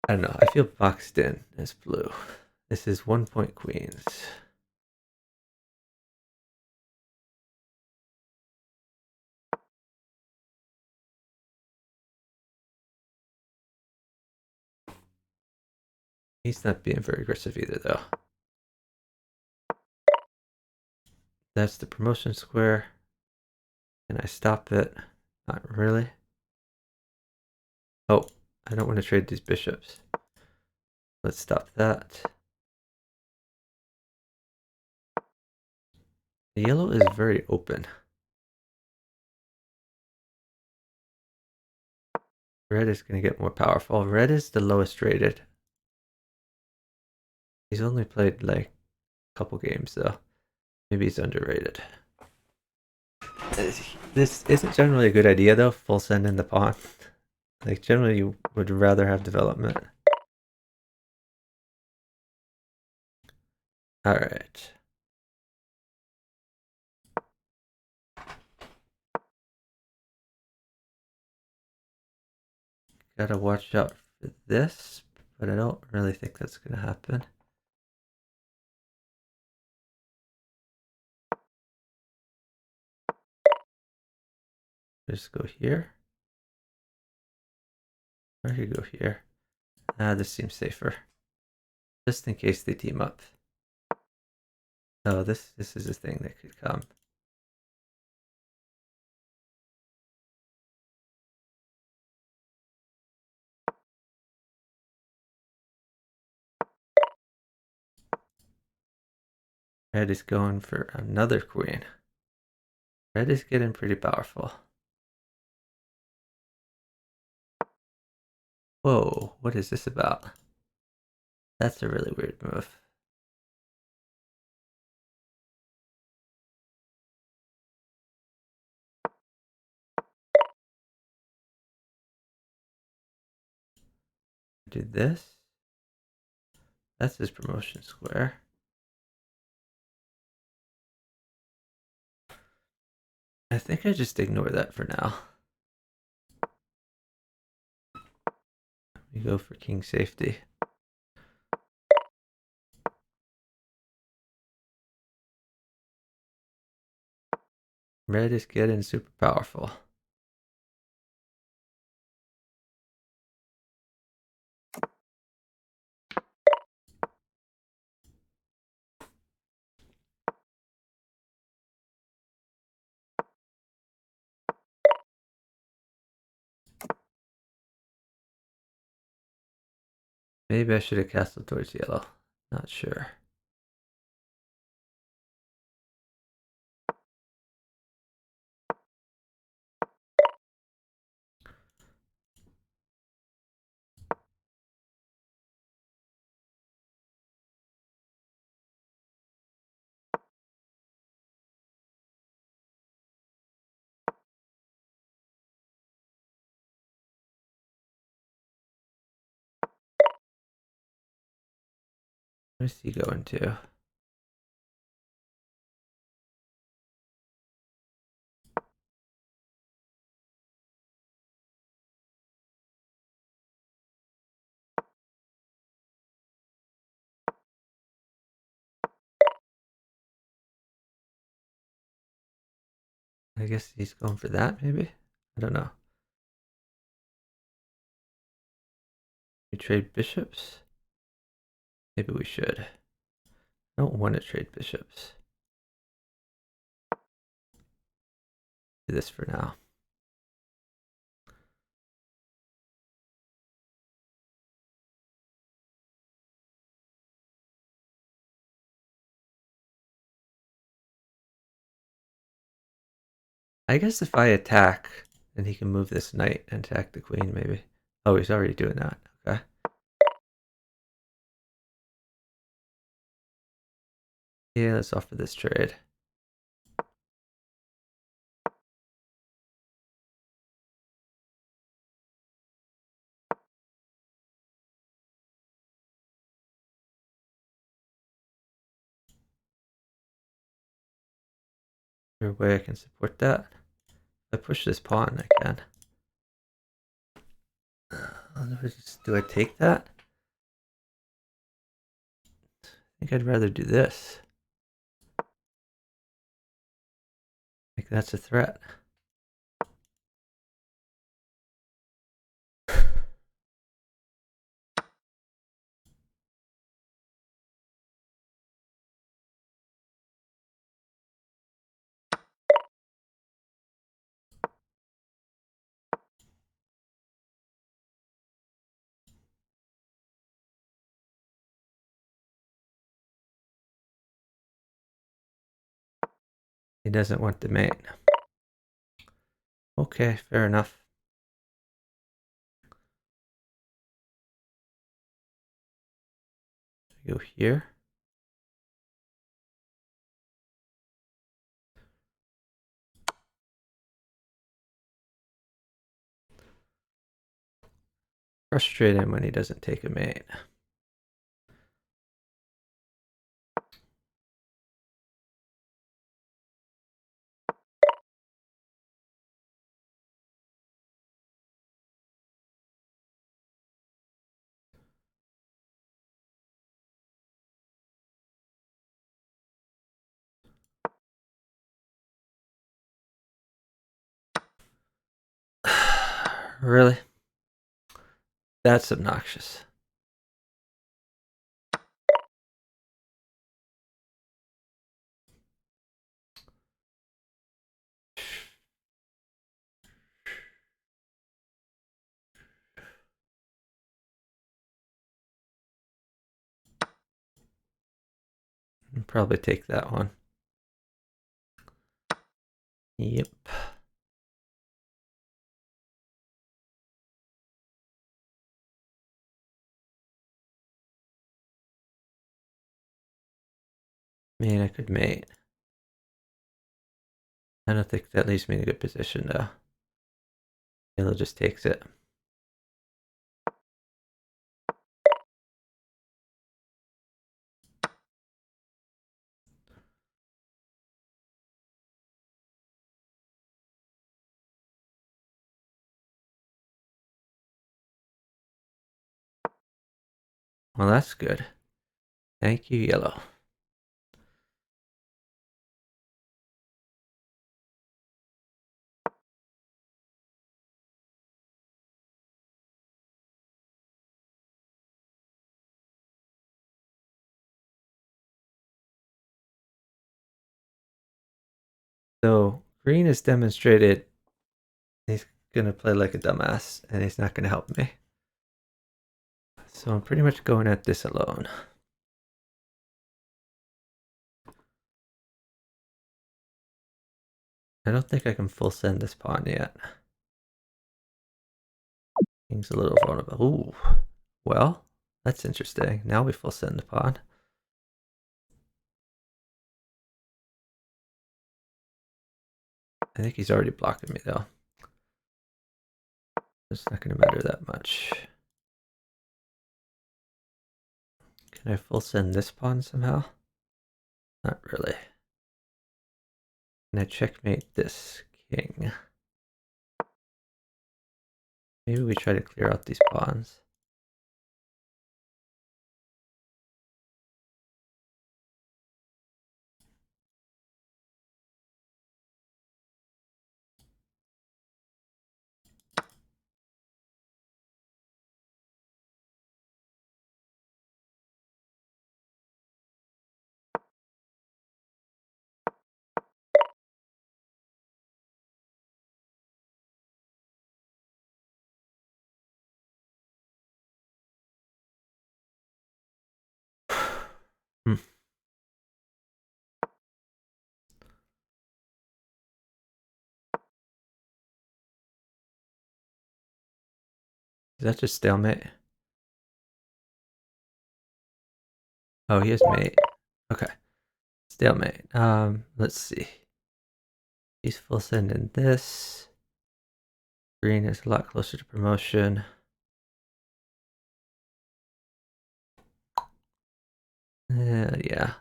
I don't know. I feel boxed in as blue. This is 1-point queens. He's not being very aggressive either, though. That's the promotion square. Can I stop it? Not really. Oh, I don't want to trade these bishops. Let's stop that. The yellow is very open. Red is going to get more powerful. Red is the lowest rated. He's only played like a couple games though. Maybe he's underrated. This isn't generally a good idea though, full send in the pawn. Like generally you would rather have development. Alright. Gotta watch out for this, but I don't really think that's gonna happen. Just go here. Or you go here. This seems safer. Just in case they team up. Oh, this is a thing that could come. Red is going for another queen. Red is getting pretty powerful. Whoa, what is this about? That's a really weird move. Do this. That's his promotion square. I think I just ignore that for now. We go for king safety. Red is getting super powerful. Maybe I should have castled towards yellow. Not sure. Where's he going to? I guess he's going for that, maybe? I don't know. We trade bishops? Maybe we should. I don't want to trade bishops. Do this for now. I guess if I attack, then he can move this knight and attack the queen, maybe. Oh, he's already doing that. Okay. Yeah, let's offer this trade. Is there a way I can support that? If I push this pawn, I can. Do I take that? I think I'd rather do this. Like that's a threat. He doesn't want the mate. Okay, fair enough. Go here. Frustrate him when he doesn't take a mate. Really? That's obnoxious. I'll probably take that one. Yep. Man, I could mate. I don't think that leaves me in a good position though. Yellow just takes it. Well, that's good. Thank you, yellow. So green has demonstrated he's gonna play like a dumbass and he's not gonna help me. So I'm pretty much going at this alone. I don't think I can full send this pawn yet. King's a little vulnerable. Ooh. Well, that's interesting. Now we full send the pawn. I think he's already blocking me though. It's not going to matter that much. Can I full send this pawn somehow? Not really. Can I checkmate this king? Maybe we try to clear out these pawns. Is that just stalemate? Oh, he has mate. Okay. Stalemate. Let's see. He's full send in this. Green is a lot closer to promotion. Yeah.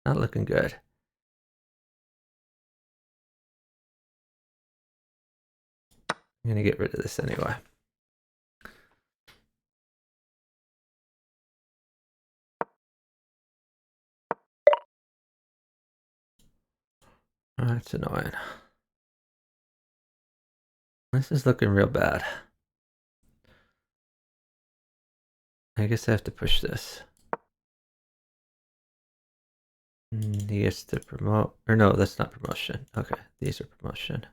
Not looking good. I'm gonna get rid of this anyway. Oh, that's annoying. This is looking real bad. I guess I have to push this. He gets to promote. Or no, that's not promotion. Okay, these are promotion.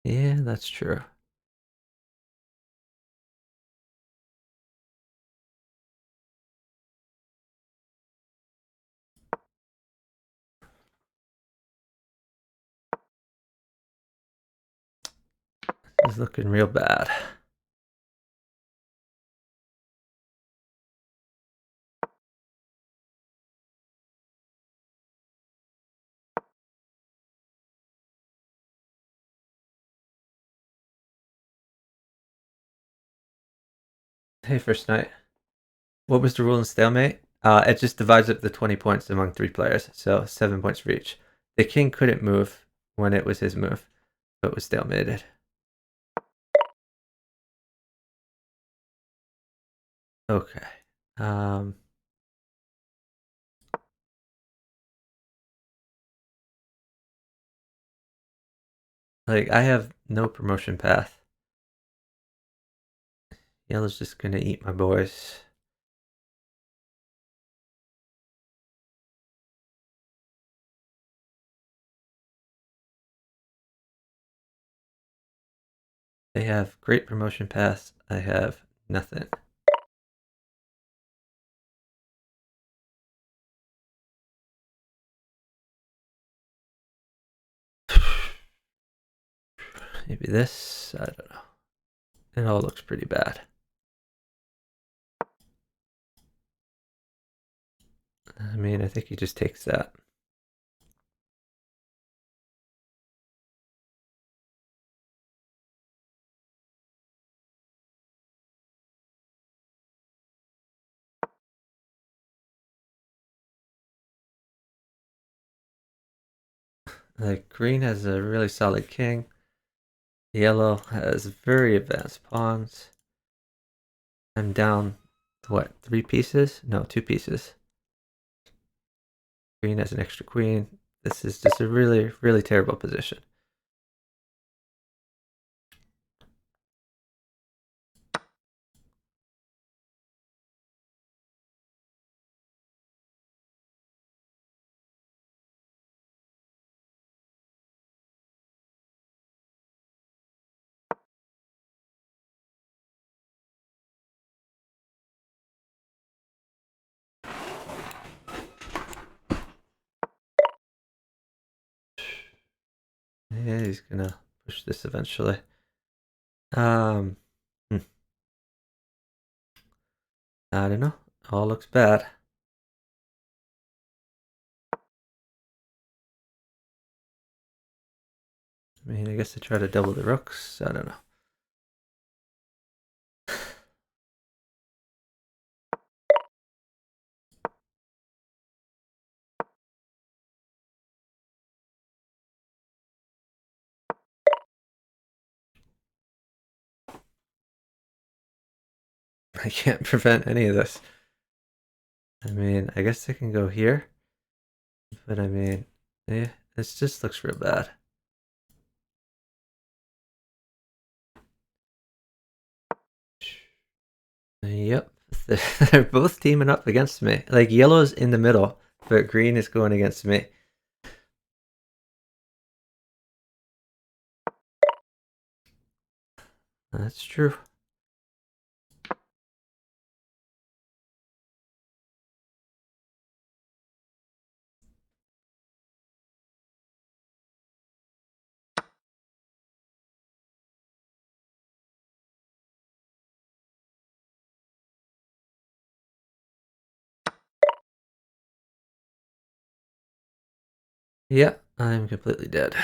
Yeah, that's true. This is looking real bad. Hey, first night. What was the rule in stalemate? It just divides up the 20 points among 3 players, so 7 points for each. The king couldn't move when it was his move, but was stalemated. Okay. Like, I have no promotion path. Yellow's just gonna eat my boys. They have great promotion paths. I have nothing. Maybe this? I don't know. It all looks pretty bad. I mean, I think he just takes that. Like, green has a really solid king. Yellow has very advanced pawns. I'm down, what, 3 pieces? No, 2 pieces. Green has an extra queen. This is just a really, really terrible position. Yeah, he's gonna push this eventually. Hmm. I don't know. All looks bad. I mean, I guess I try to double the rooks. I don't know. I can't prevent any of this. I mean, I guess I can go here. But I mean, yeah, this just looks real bad. Yep. They're both teaming up against me. Like, yellow's in the middle, but green is going against me. That's true. Yeah, I'm completely dead.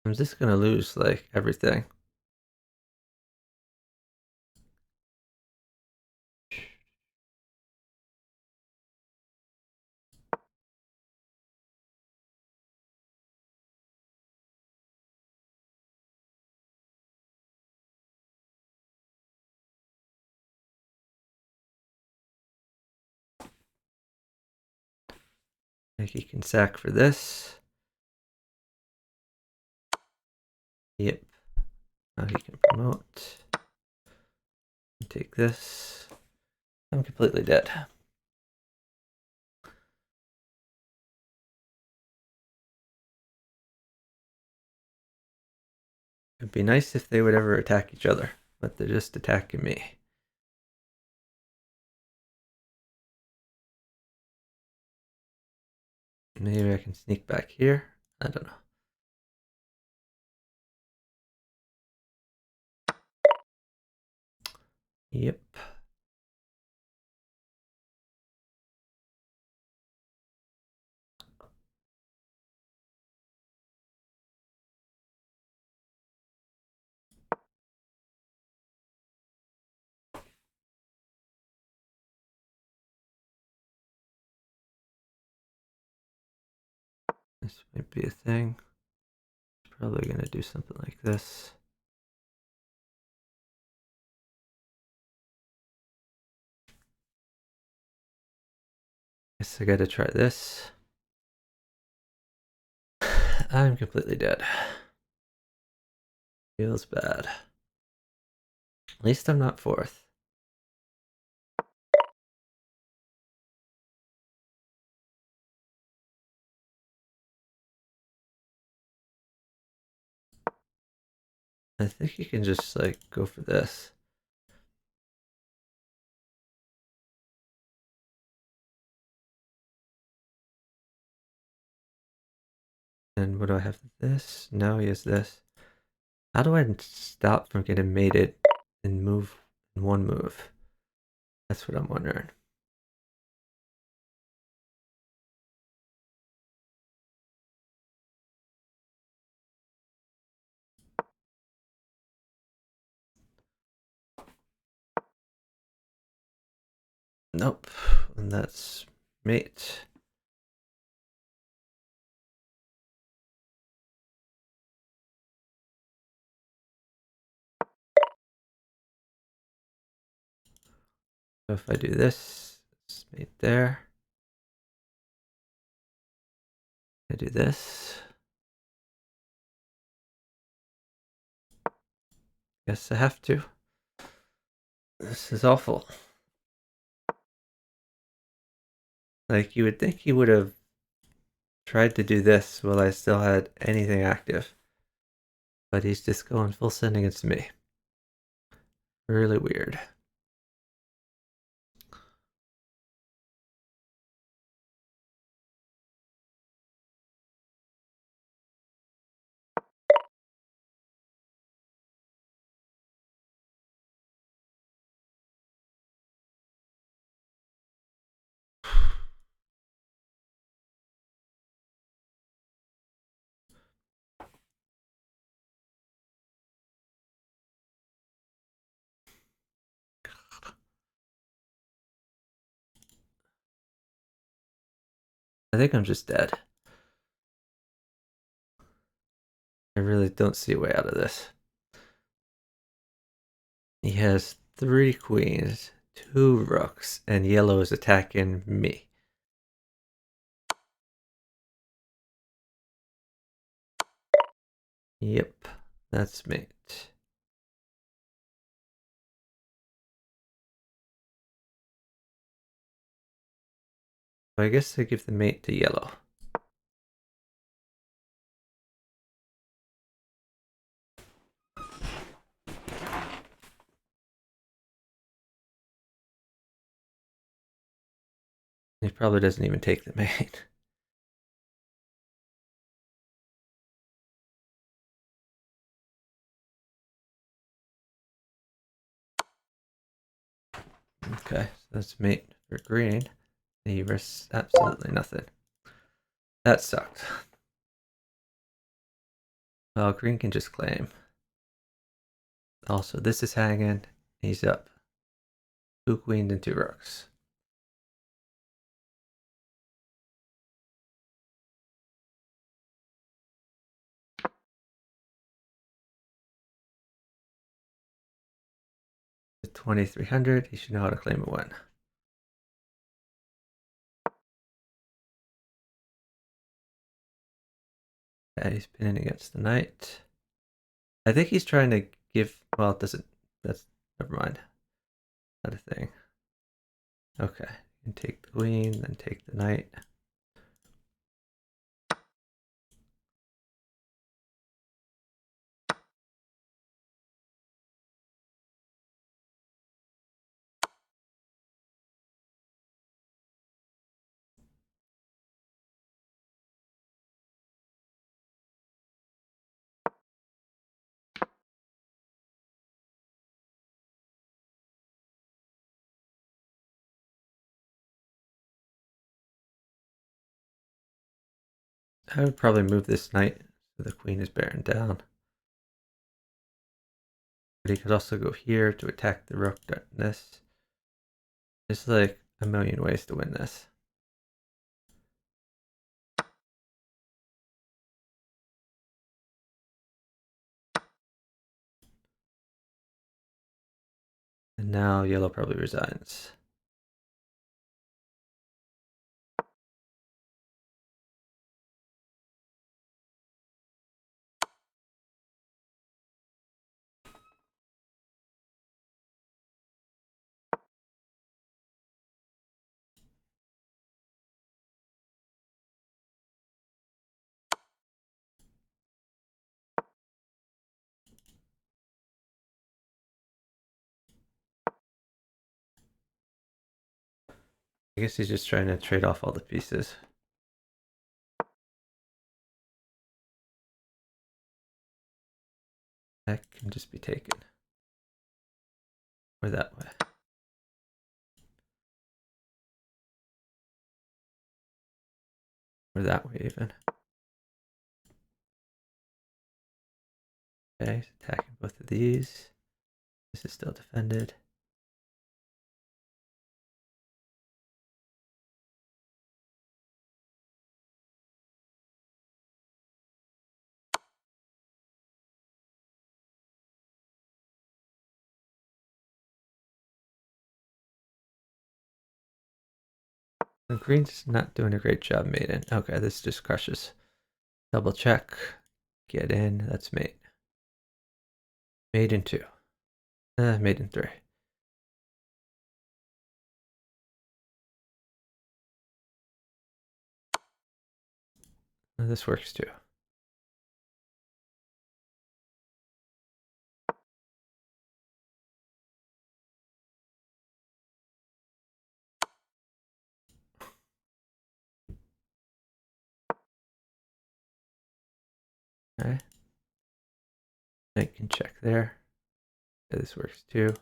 I'm just gonna lose, like, everything. I think he can sack for this. Yep. Now he can promote. Take this. I'm completely dead. It'd be nice if they would ever attack each other, but they're just attacking me. Maybe I can sneak back here. I don't know. Yep. This might be a thing. Probably gonna do something like this. Guess I gotta try this. I'm completely dead. Feels bad. At least I'm not fourth. I think you can just, like, go for this. And what do I have? This? No, he has this. How do I stop from getting mated and move in one move? That's what I'm wondering. Nope. And that's mate. So if I do this, it's mate there. I do this. Guess I have to. This is awful. Like, you would think he would have tried to do this while I still had anything active. But he's just going full send against me. Really weird. I think I'm just dead. I really don't see a way out of this. He has 3 queens, 2 rooks, and yellow is attacking me. Yep, that's mate. I guess I give the mate to yellow. He probably doesn't even take the mate. Okay, so that's mate for green. He risks absolutely nothing. That sucked. Well, green can just claim. Also, this is hanging. He's up. 2 queens and 2 rooks. At 2300, he should know how to claim a win. Yeah, he's pinning against the knight. I think he's trying to give. Well, it doesn't. That's never mind. Not a thing. Okay, you can take the queen, then take the knight. I would probably move this knight so the queen is bearing down. But he could also go here to attack the rook on this. There's like a million ways to win this. And now yellow probably resigns. I guess he's just trying to trade off all the pieces. That can just be taken. Or that way. Or that way even. Okay, he's attacking both of these. This is still defended. And green's not doing a great job mating. Okay, this just crushes. Double check. Get in. That's mate. Mate in 2. Mate in 3. This works too. Okay. Knight can check there. Okay, this works too.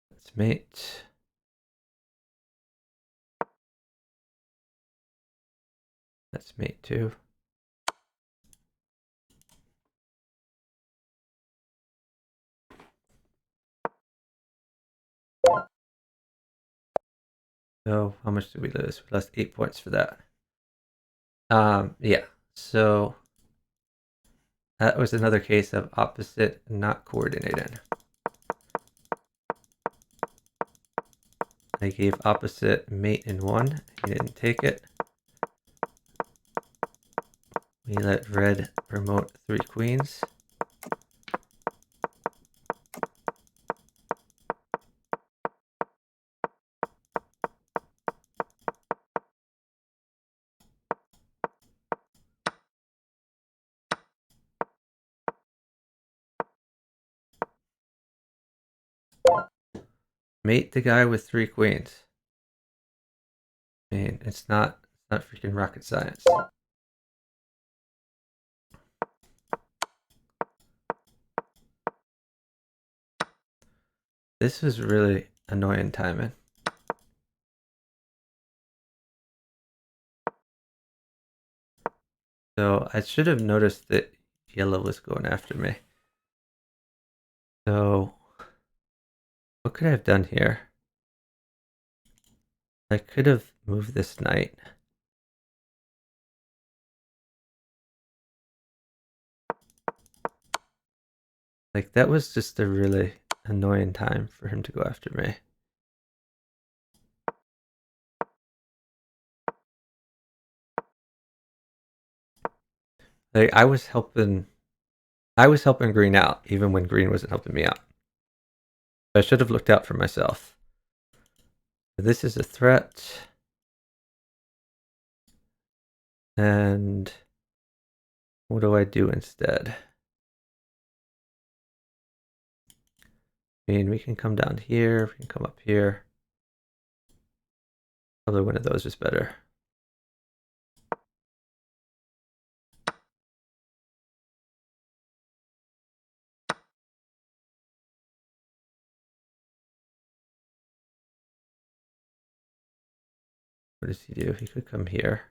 That's mate. That's mate too. So how much did we lose? We lost 8 points for that. Yeah. So that was another case of opposite not coordinating. I gave opposite mate in 1. He didn't take it. We let red promote 3 queens. Mate the guy with 3 queens. mean, it's not freaking rocket science. This was really annoying timing. So I should have noticed that yellow was going after me. So what could I have done here? I could have moved this knight. Like, that was just a really annoying time for him to go after me. Like, I was helping green out, even when green wasn't helping me out. I should have looked out for myself. This is a threat. And what do I do instead? I mean, we can come down here, we can come up here. Probably one of those is better. What does he do? He could come here.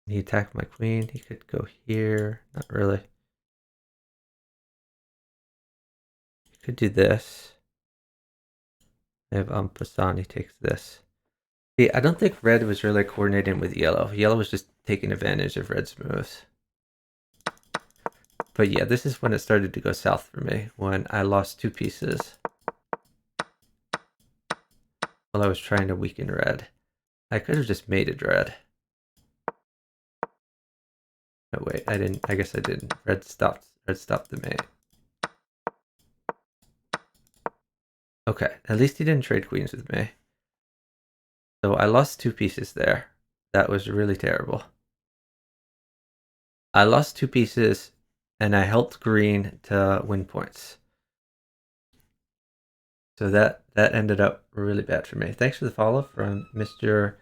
He attacked my queen. He could go here. Not really. He could do this. I have Passan. He takes this. See, I don't think red was really coordinating with yellow. Yellow was just taking advantage of red's moves. But yeah, this is when it started to go south for me, when I lost 2 pieces while I was trying to weaken red. I could have just mated red. Oh wait, I didn't. I guess I didn't. Red stopped the mate. Okay, at least he didn't trade queens with me. So I lost 2 pieces there. That was really terrible. I lost 2 pieces, and I helped green to win points. So that ended up really bad for me. Thanks for the follow from Mr.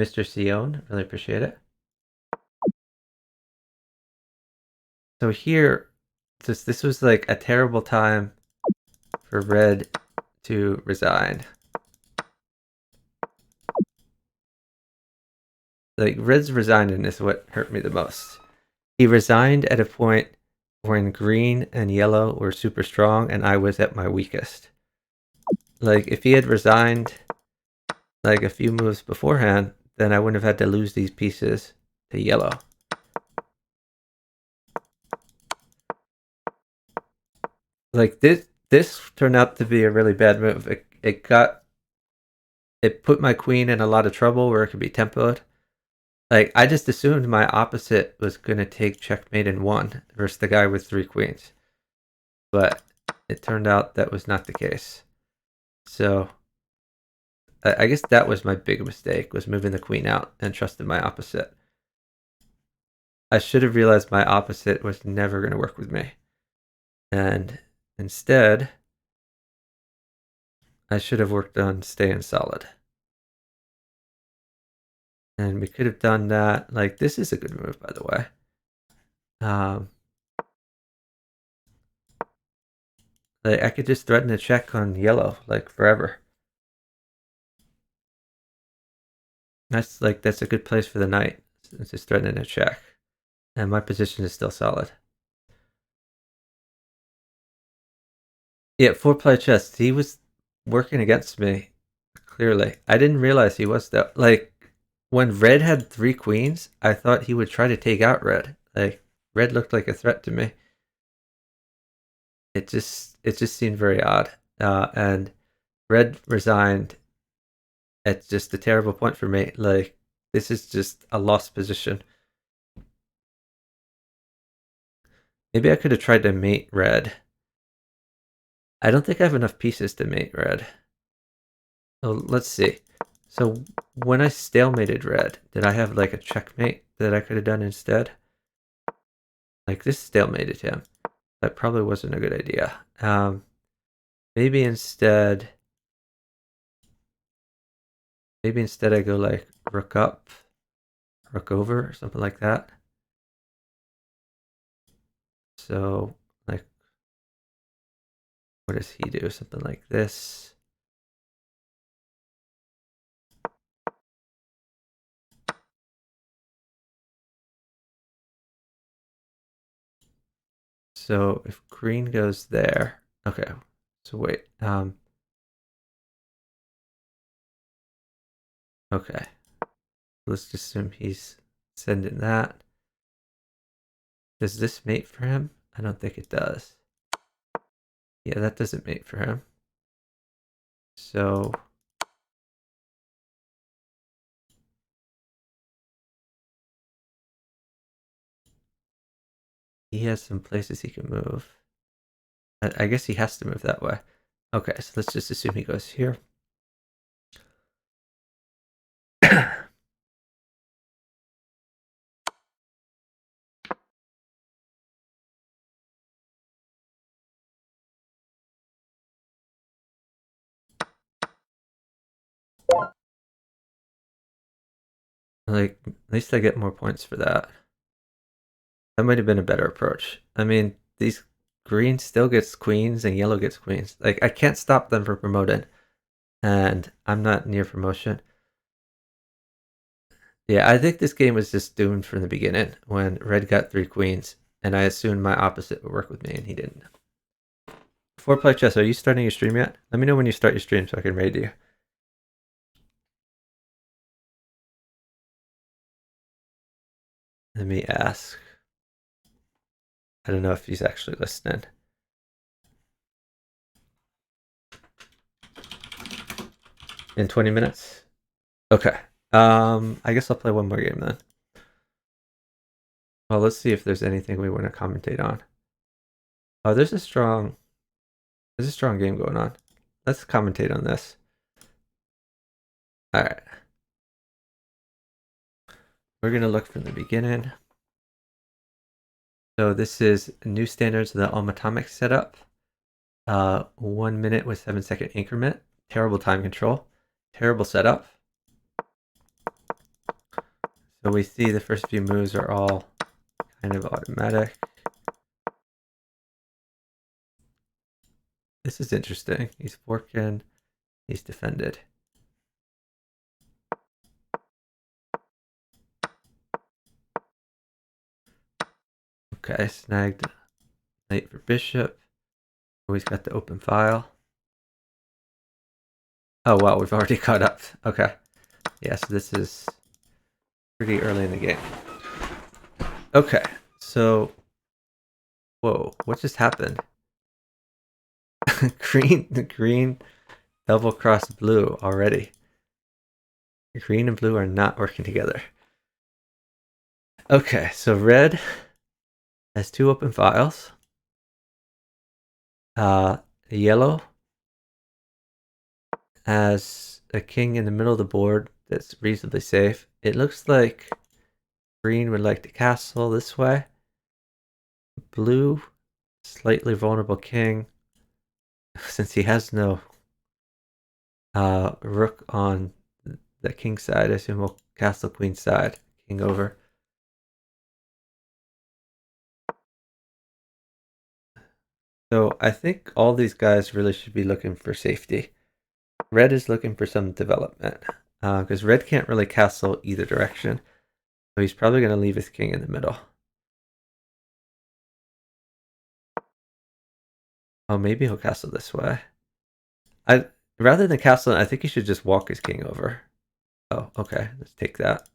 Sion. Really appreciate it. So here, this was like a terrible time for red to resign. Like, red's resigning is what hurt me the most. He resigned at a point when green and yellow were super strong and I was at my weakest. Like, if he had resigned like a few moves beforehand, then I wouldn't have had to lose these pieces to yellow. Like, this turned out to be a really bad move. It put my queen in a lot of trouble where it could be tempoed. Like, I just assumed my opposite was going to take checkmate in 1 versus the guy with 3 queens. But it turned out that was not the case. So I guess that was my big mistake, was moving the queen out and trusting my opposite. I should have realized my opposite was never going to work with me. And instead, I should have worked on staying solid. And we could have done that. Like, this is a good move, by the way. Like, I could just threaten a check on yellow, like, forever. That's a good place for the knight. It's just threatening a check. And my position is still solid. Yeah, 4-player chess. He was working against me, clearly. I didn't realize he was, though. Like, when red had 3 queens, I thought he would try to take out red. Like, red looked like a threat to me. It just seemed very odd. And red resigned at just a terrible point for me. Like, this is just a lost position. Maybe I could have tried to mate red. I don't think I have enough pieces to mate red. Oh, let's see. So when I stalemated red, did I have like a checkmate that I could have done instead? Like, this stalemated him. That probably wasn't a good idea. Maybe instead I go like rook up, rook over, or something like that. So like, what does he do? Something like this. So if green goes there, okay. So wait, okay. Let's just assume he's sending that. Does this mate for him? I don't think it does. Yeah, that doesn't mate for him. So he has some places he can move. I guess he has to move that way. Okay, so let's just assume he goes here. Like, at least I get more points for that. That might have been a better approach. I mean, these green still gets queens and yellow gets queens. Like, I can't stop them from promoting, and I'm not near promotion. Yeah, I think this game was just doomed from the beginning when red got 3 queens, and I assumed my opposite would work with me, and he didn't. Before play chess, are you starting your stream yet? Let me know when you start your stream so I can raid you. Let me ask. I don't know if he's actually listening. In 20 minutes? Okay. I guess I'll play one more game then. Well, let's see if there's anything we want to commentate on. Oh, there's a strong game going on. Let's commentate on this. All right. We're going to look from the beginning. So this is new standards of the Omatomic setup. 1 minute with 7-second increment. Terrible time control. Terrible setup. So we see the first few moves are all kind of automatic. This is interesting. He's working. He's defended. Okay, snagged knight for bishop. Always got the open file. Oh wow, we've already caught up. Okay. Yeah, so this is pretty early in the game. Okay, so whoa, what just happened? green double cross blue already. Green and blue are not working together. Okay, so red has 2 open files. Yellow has a king in the middle of the board that's reasonably safe. It looks like green would like to castle this way. Blue, slightly vulnerable king. Since he has no rook on the king side, I assume we'll castle queen side. King over. So I think all these guys really should be looking for safety. Red is looking for some development because red can't really castle either direction. So he's probably going to leave his king in the middle. Oh, maybe he'll castle this way. Rather than castling, I think he should just walk his king over. Oh, okay. Let's take that.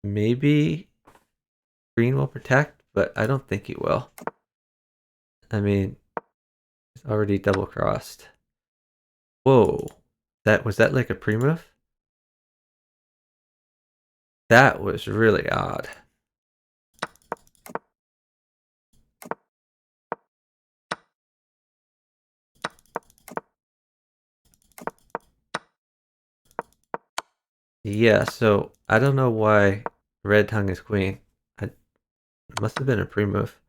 Maybe green will protect, but I don't think he will. I mean, he's already double crossed. Whoa. Was that like a pre-move? That was really odd. Yeah, so I don't know why red hung his queen. It must have been a pre-move.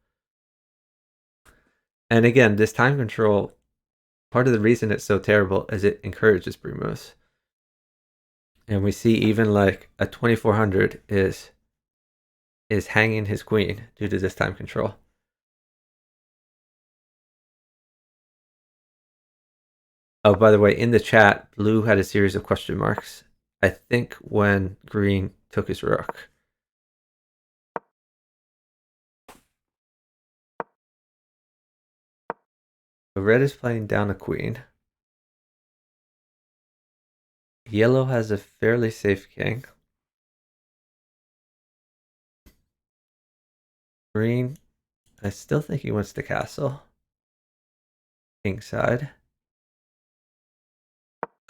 And again, this time control, part of the reason it's so terrible is it encourages brew moves. And we see even like a 2400 is hanging his queen due to this time control. Oh, by the way, in the chat, blue had a series of question marks. I think when green took his rook. So red is playing down a queen. Yellow has a fairly safe king. Green, I still think he wants to castle. King side.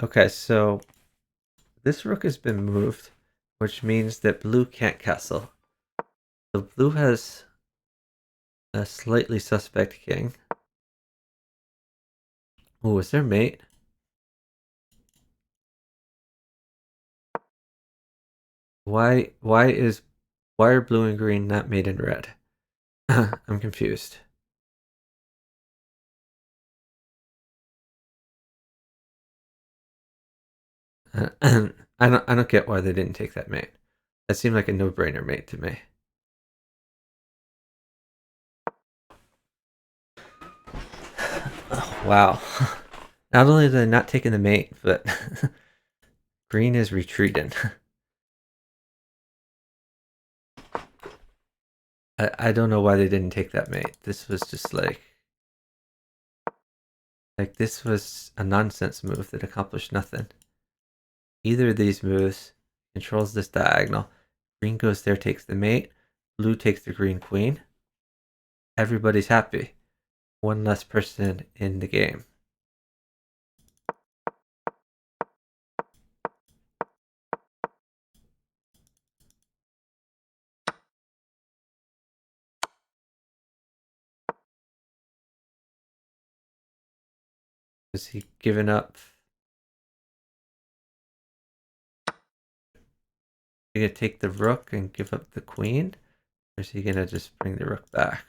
Okay, so this rook has been moved, which means that blue can't castle. So blue has a slightly suspect king. Oh, is there mate? Why are blue and green not made in red? I'm confused. I don't get why they didn't take that mate. That seemed like a no-brainer mate to me. Oh, wow. Not only are they not taking the mate, but green is retreating. I don't know why they didn't take that mate. This was just like this was a nonsense move that accomplished nothing. Either of these moves controls this diagonal. Green goes there, takes the mate. Blue takes the green queen. Everybody's happy. One less person in the game. Is he giving up? He gonna take the rook and give up the queen? Or is he gonna just bring the rook back?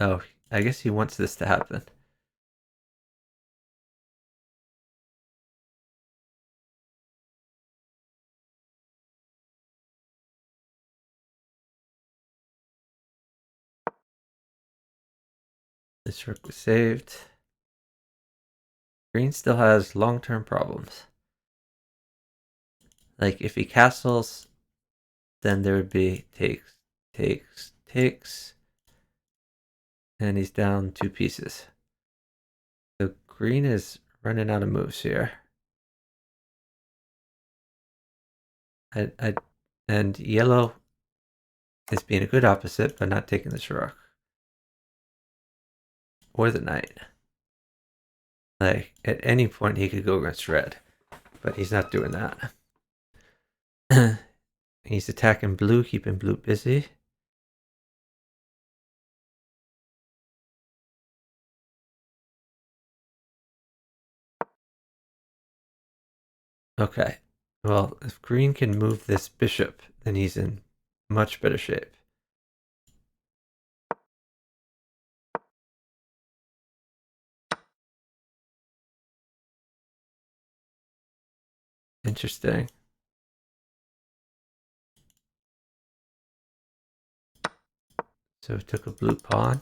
Oh, I guess he wants this to happen. This rook was saved. Green still has long-term problems. Like, if he castles, then there would be takes, takes, takes. And he's down 2 pieces. So green is running out of moves here. And yellow is being a good opposite, but not taking this rook. Or the knight. Like, at any point he could go against red. But he's not doing that. He's attacking blue, keeping blue busy. Okay. Well, if green can move this bishop, then he's in much better shape. Interesting. So he took a blue pawn,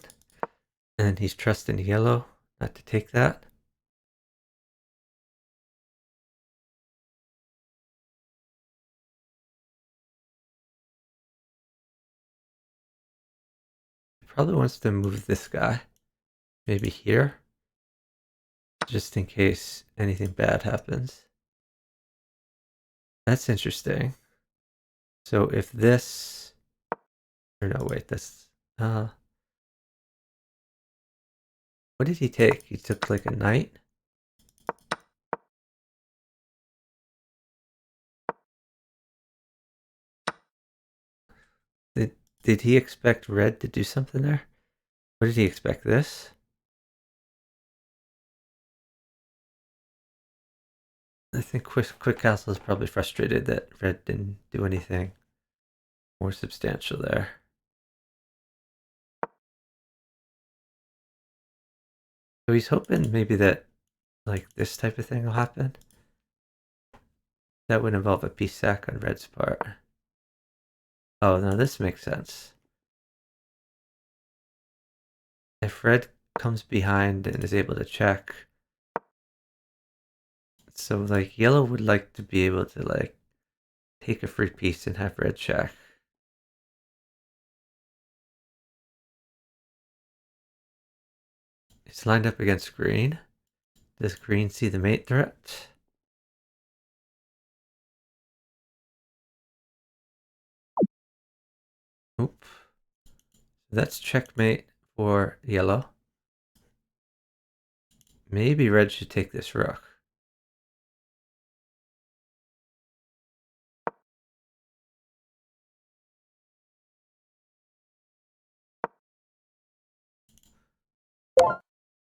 and he's trusting yellow not to take that. He probably wants to move this guy. Maybe here. Just in case anything bad happens. That's interesting. So if this... Or no, wait, that's... what did he take? He took like a knight? Did he expect red to do something there? What did he expect? This? I think Quick Castle is probably frustrated that red didn't do anything more substantial there. So he's hoping maybe that like this type of thing will happen. That would involve a piece sack on red's part. Oh, no, this makes sense. If red comes behind and is able to check, so like yellow would like to be able to like take a free piece and have red check. It's lined up against green. Does green see the mate threat? Oop. That's checkmate for yellow. Maybe red should take this rook.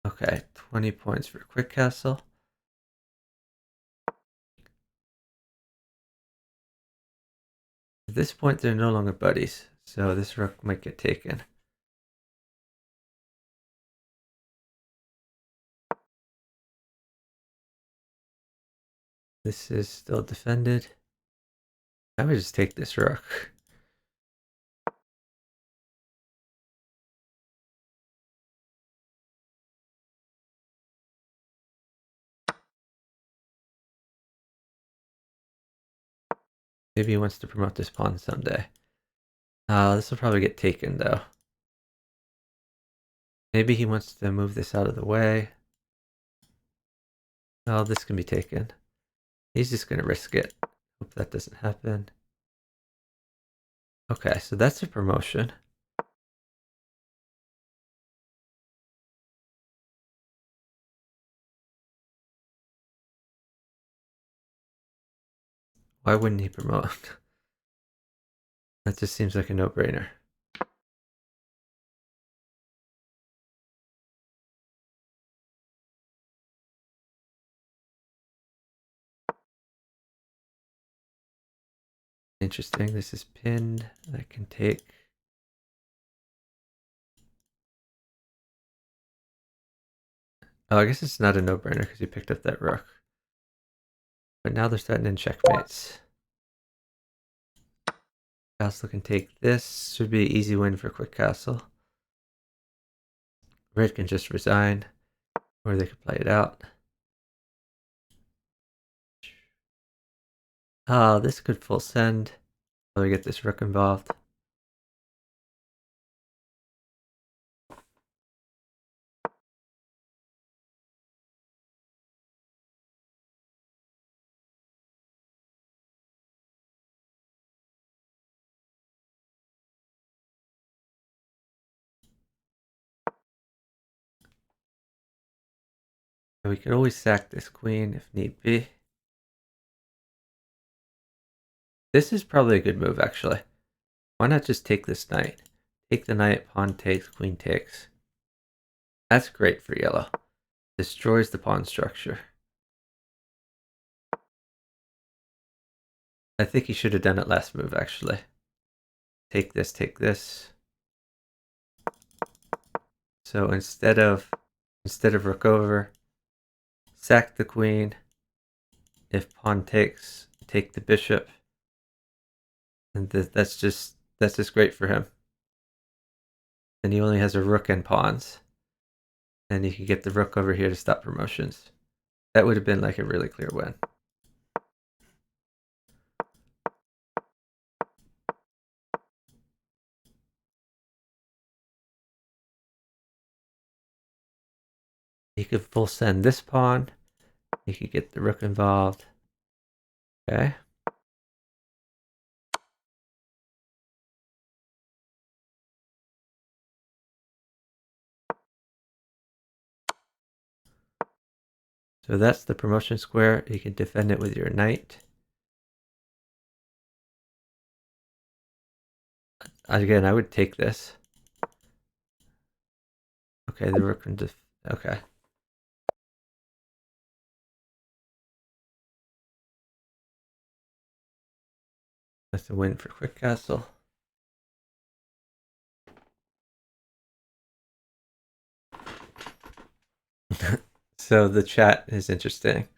Okay, 20 points for quick castle. At this point, they're no longer buddies, so this rook might get taken. This is still defended. I would just take this rook. Maybe he wants to promote this pawn someday. This will probably get taken though. Maybe he wants to move this out of the way. Oh, this can be taken. He's just going to risk it. Hope that doesn't happen. Okay, so that's a promotion. Why wouldn't he promote? That just seems like a no-brainer. Interesting. This is pinned. I can take. Oh, I guess it's not a no-brainer because he picked up that rook. But now they're starting in checkmates. Castle can take this. Should be an easy win for quick castle. Red can just resign, or they could play it out. Oh, this could full send. So we get this rook involved. And we could always sack this queen if need be. This is probably a good move, actually. Why not just take this knight? Take the knight, pawn takes, queen takes. That's great for yellow. Destroys the pawn structure. I think he should have done it last move, actually. Take this, take this. So instead of rook over, sack the queen. If pawn takes, take the bishop. And that's just great for him. And he only has a rook and pawns. And he can get the rook over here to stop promotions. That would have been like a really clear win. He could full send this pawn. He could get the rook involved. Okay. So that's the promotion square. You can defend it with your knight. Again, I would take this. Okay, the rook can just... Okay. That's a win for quick castle. So the chat is interesting.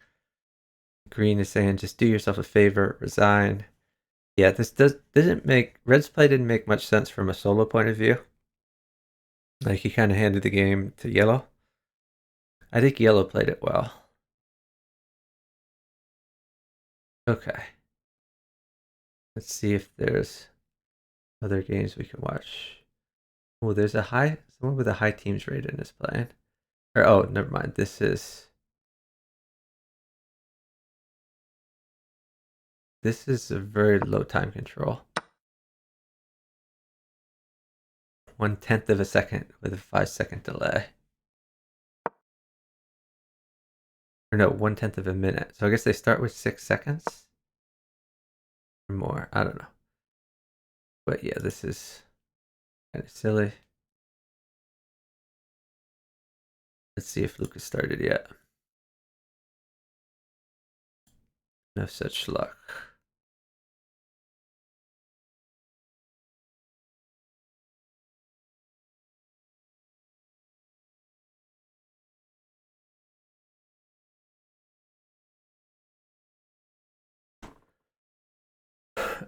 Green is saying, just do yourself a favor, resign. Yeah, this didn't make Red's play didn't make much sense from a solo point of view. Like he kind of handed the game to Yellow. I think Yellow played it well. Okay. Let's see if there's other games we can watch. Oh, there's someone with a high teams rating is playing. Or oh, never mind. This is a very low time control. 1/10 of a second with a 5-second delay. Or no, 1/10 of a minute. So I guess they start with 6 seconds or more. I don't know. But yeah, this is kind of silly. Let's see if Lucas started yet. No such luck.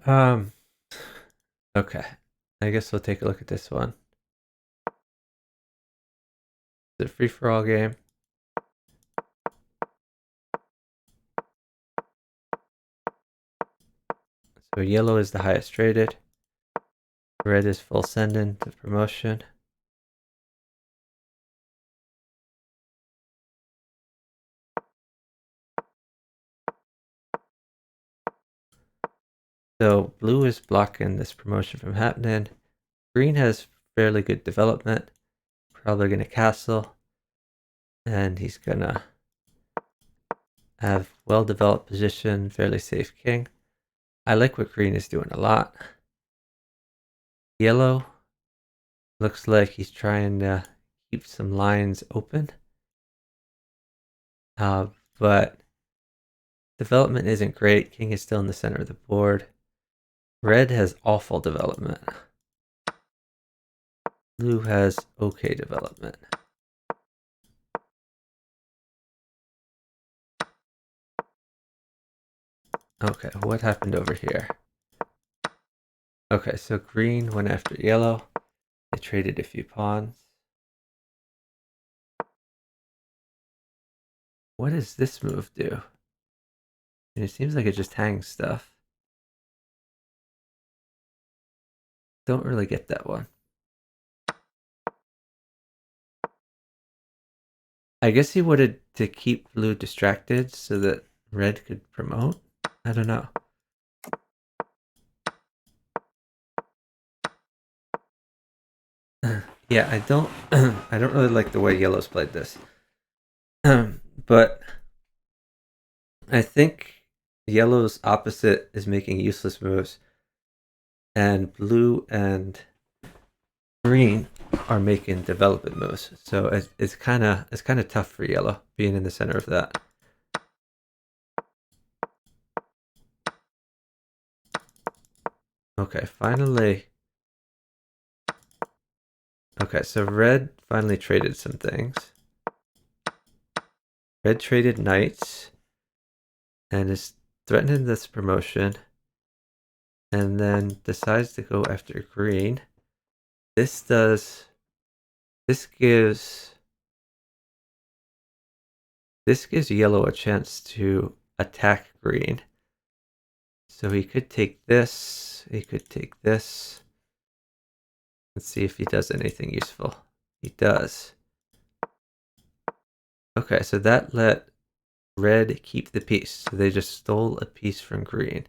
Um. Okay. I guess we'll take a look at this one. It's a free-for-all game. So yellow is the highest rated. Red is full send-in to promotion. So blue is blocking this promotion from happening. Green has fairly good development. Probably going to castle. And he's going to have well-developed position, fairly safe king. I like what green is doing a lot. Yellow looks like he's trying to keep some lines open. But development isn't great. King is still in the center of the board. Red has awful development. Blue has okay development. Okay, what happened over here? Okay, so green went after yellow. They traded a few pawns. What does this move do? And it seems like it just hangs stuff. Don't really get that one. I guess he wanted to keep blue distracted so that red could promote. I don't know. Yeah, I don't I don't really like the way yellow's played this. But I think yellow's opposite is making useless moves, and blue and green are making development moves. So it's kind of tough for yellow being in the center of that. Okay, finally. Okay, so red finally traded some things. Red traded knights and is threatening this promotion, and then decides to go after green. This gives yellow a chance to attack green. So he could take this, he could take this. Let's see if he does anything useful. He does. Okay, so that let red keep the piece. So they just stole a piece from green.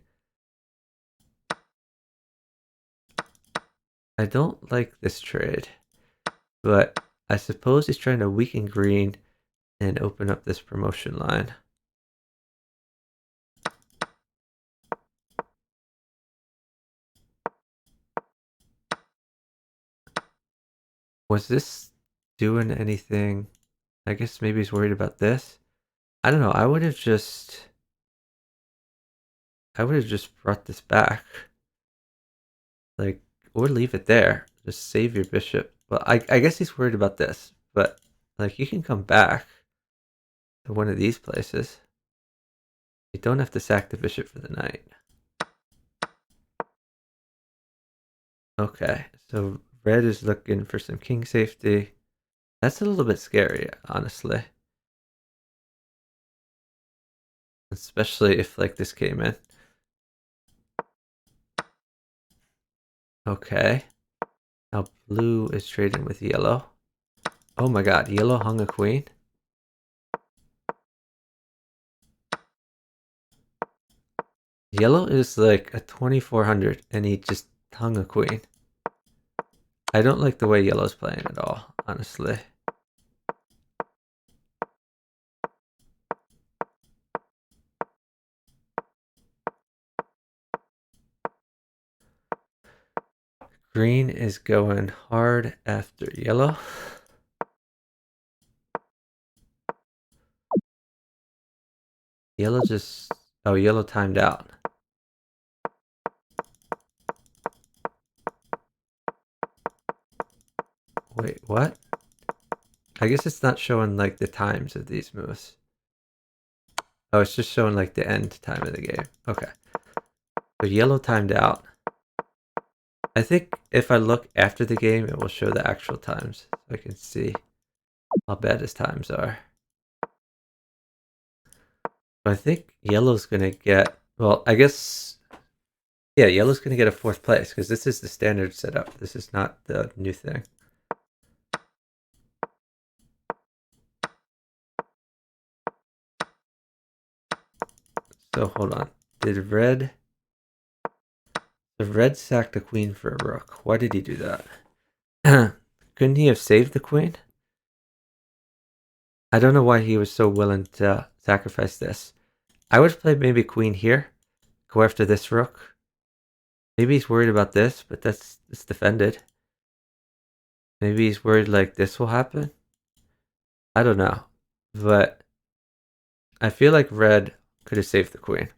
I don't like this trade, but I suppose he's trying to weaken green and open up this promotion line. Was this doing anything? I guess maybe he's worried about this. I don't know. I would have just brought this back. Like, or leave it there. Just save your bishop. Well, I guess he's worried about this, but like you can come back. to one of these places. You don't have to sack the bishop for the knight. Okay, so red is looking for some king safety. That's a little bit scary, honestly. Especially if like this came in. Okay. Now blue is trading with yellow. Oh my god, yellow hung a queen. Yellow is like a 2400 and he just hung a queen. I don't like the way yellow's playing at all, honestly. Green is going hard after yellow. Yellow just... Oh, yellow timed out. Wait, what? I guess it's not showing like the times of these moves. Oh, it's just showing like the end time of the game. Okay. So yellow timed out. I think if I look after the game, it will show the actual times. So I can see how bad his times are. But I think yellow's going to get... Well, I guess... Yeah, yellow's going to get a 4th place because this is the standard setup. This is not the new thing. So hold on. Did red... The red sacked a queen for a rook. Why did he do that? Couldn't he have saved the queen? I don't know why he was so willing to sacrifice this. I would play maybe queen here. Go after this rook. Maybe he's worried about this, but it's defended. Maybe he's worried like this will happen. I don't know. But I feel like red could have saved the queen.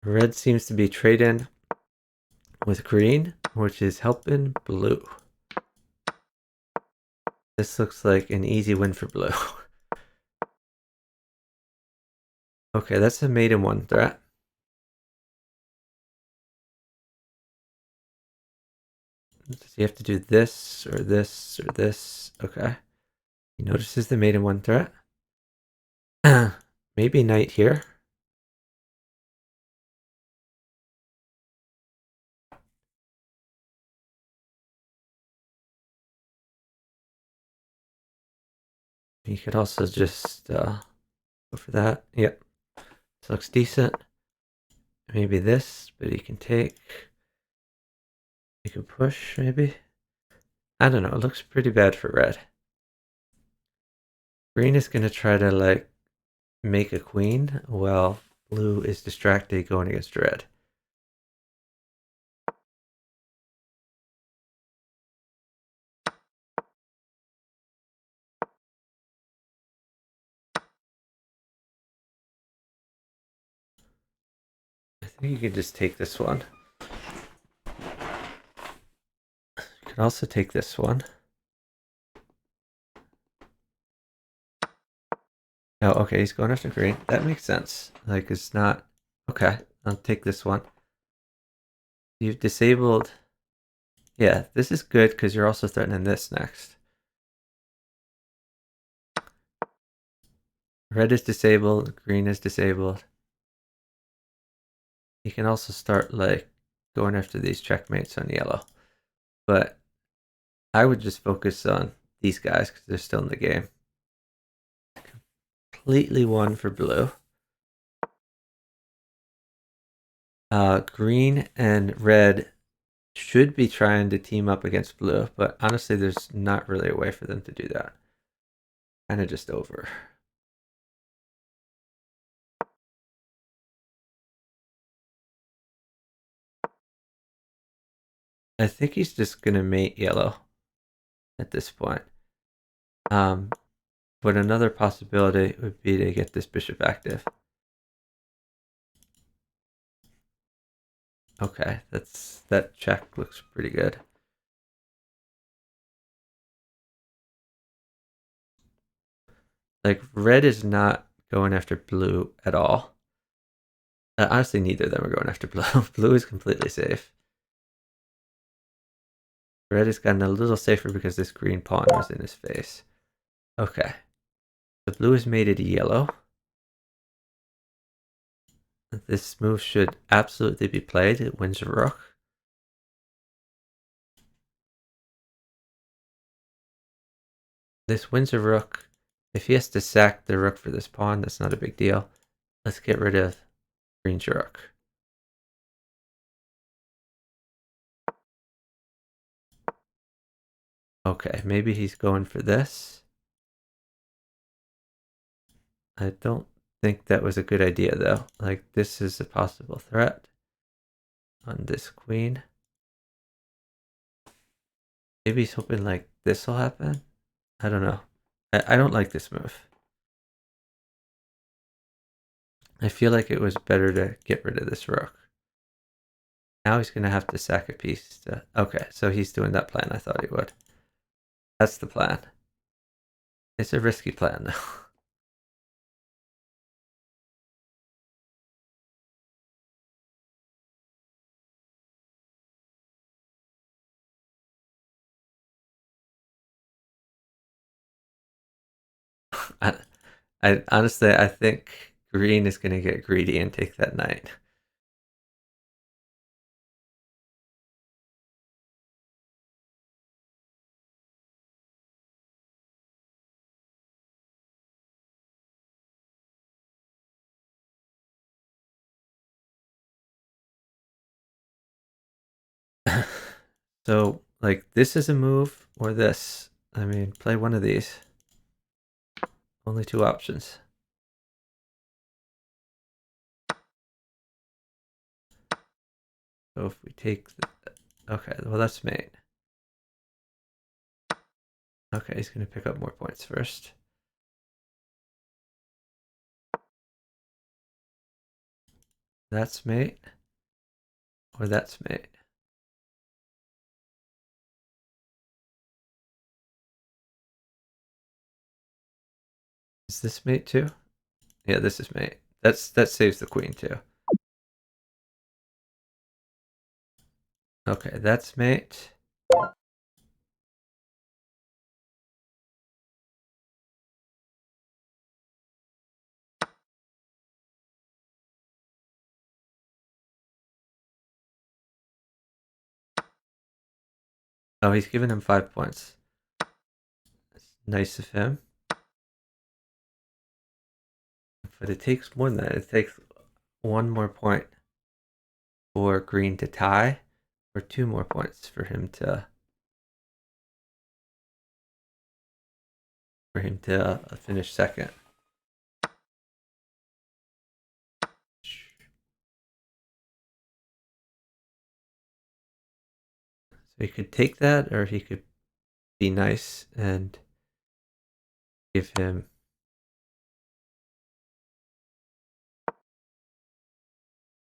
Red seems to be trading with green, which is helping blue. This looks like an easy win for blue. Okay, that's a mate in one threat. Does he have to do this or this or this? Okay. He notices the mate in one threat. Maybe knight here. He could also just go for that. Yep. This looks decent. Maybe this, but he can take. He can push, maybe. I don't know. It looks pretty bad for red. Green is going to try to, like, make a queen while blue is distracted going against red. I think you can just take this one. You can also take this one. Oh, okay, he's going after green. That makes sense. Like, it's not... Okay, I'll take this one. You've disabled... Yeah, this is good because you're also threatening this next. Red is disabled, green is disabled. You can also start, like, going after these checkmates on yellow. But I would just focus on these guys because they're still in the game. Completely won for blue. Green and red should be trying to team up against blue, but honestly, there's not really a way for them to do that. Kind of just over. I think he's just gonna mate yellow at this point. But another possibility would be to get this bishop active. Okay, that check looks pretty good. Like red is not going after blue at all. Honestly, neither of them are going after blue. Blue is completely safe. Red has gotten a little safer because this green pawn was in his face. Okay. The blue has made it yellow. This move should absolutely be played. It wins a rook. This wins a rook. If he has to sack the rook for this pawn, that's not a big deal. Let's get rid of green's rook. Okay, maybe he's going for this. I don't think that was a good idea though. Like this is a possible threat on this queen. Maybe he's hoping like this will happen. I don't know. I don't like this move. I feel like it was better to get rid of this rook. Now he's going to have to sack a piece. Okay, so he's doing that plan I thought he would. That's the plan. It's a risky plan though. I honestly, I think green is going to get greedy and take that knight. So, like, this is a move or this. I mean, play one of these. Only two options. So if we take the, okay, well that's mate. Okay, he's going to pick up more points first. That's mate. Or that's mate. Is this mate too? Yeah, this is mate. That saves the queen too. Okay, that's mate. Oh, he's giving him 5 points. That's nice of him. But it takes more than that. It takes 1 more point for green to tie, or 2 more points for him to finish second. So he could take that, or he could be nice and give him.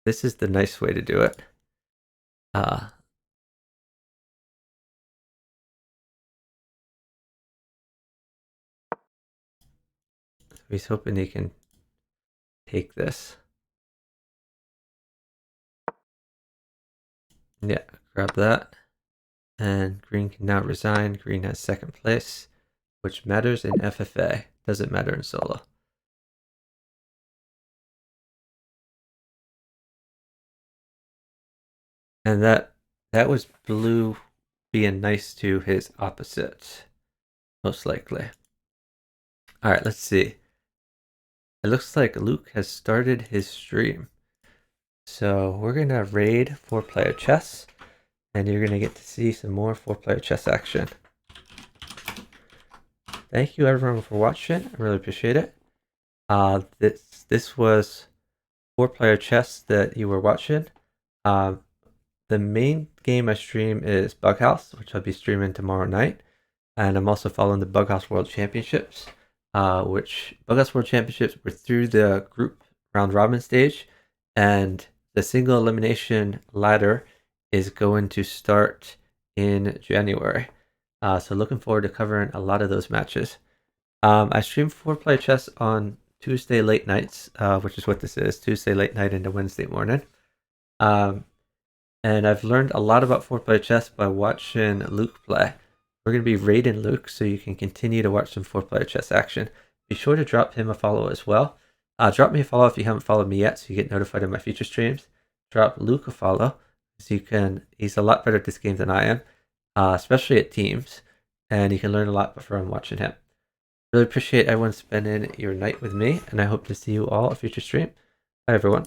This is the nice way to do it. He's hoping he can take this. Yeah, grab that. And green can now resign. Green has second place, which matters in FFA. Doesn't matter in solo. And that was blue being nice to his opposite, most likely. All right, let's see. It looks like Luke has started his stream. So we're going to raid 4-player chess, and you're going to get to see some more 4-player chess action. Thank you everyone for watching. I really appreciate it. This was 4-player chess that you were watching. The main game I stream is Bughouse, which I'll be streaming tomorrow night. And I'm also following the Bughouse World Championships, which Bughouse World Championships were through the group round robin stage. And the single elimination ladder is going to start in January. So looking forward to covering a lot of those matches. I stream 4-player chess on Tuesday late nights, which is what this is, Tuesday late night into Wednesday morning. And I've learned a lot about 4-player chess by watching Luke play. We're going to be raiding Luke, so you can continue to watch some 4-player chess action. Be sure to drop him a follow as well. Drop me a follow if you haven't followed me yet, so you get notified of my future streams. Drop Luke a follow, so he's a lot better at this game than I am, especially at teams, and you can learn a lot from watching him. Really appreciate everyone spending your night with me, and I hope to see you all at future stream. Bye, everyone.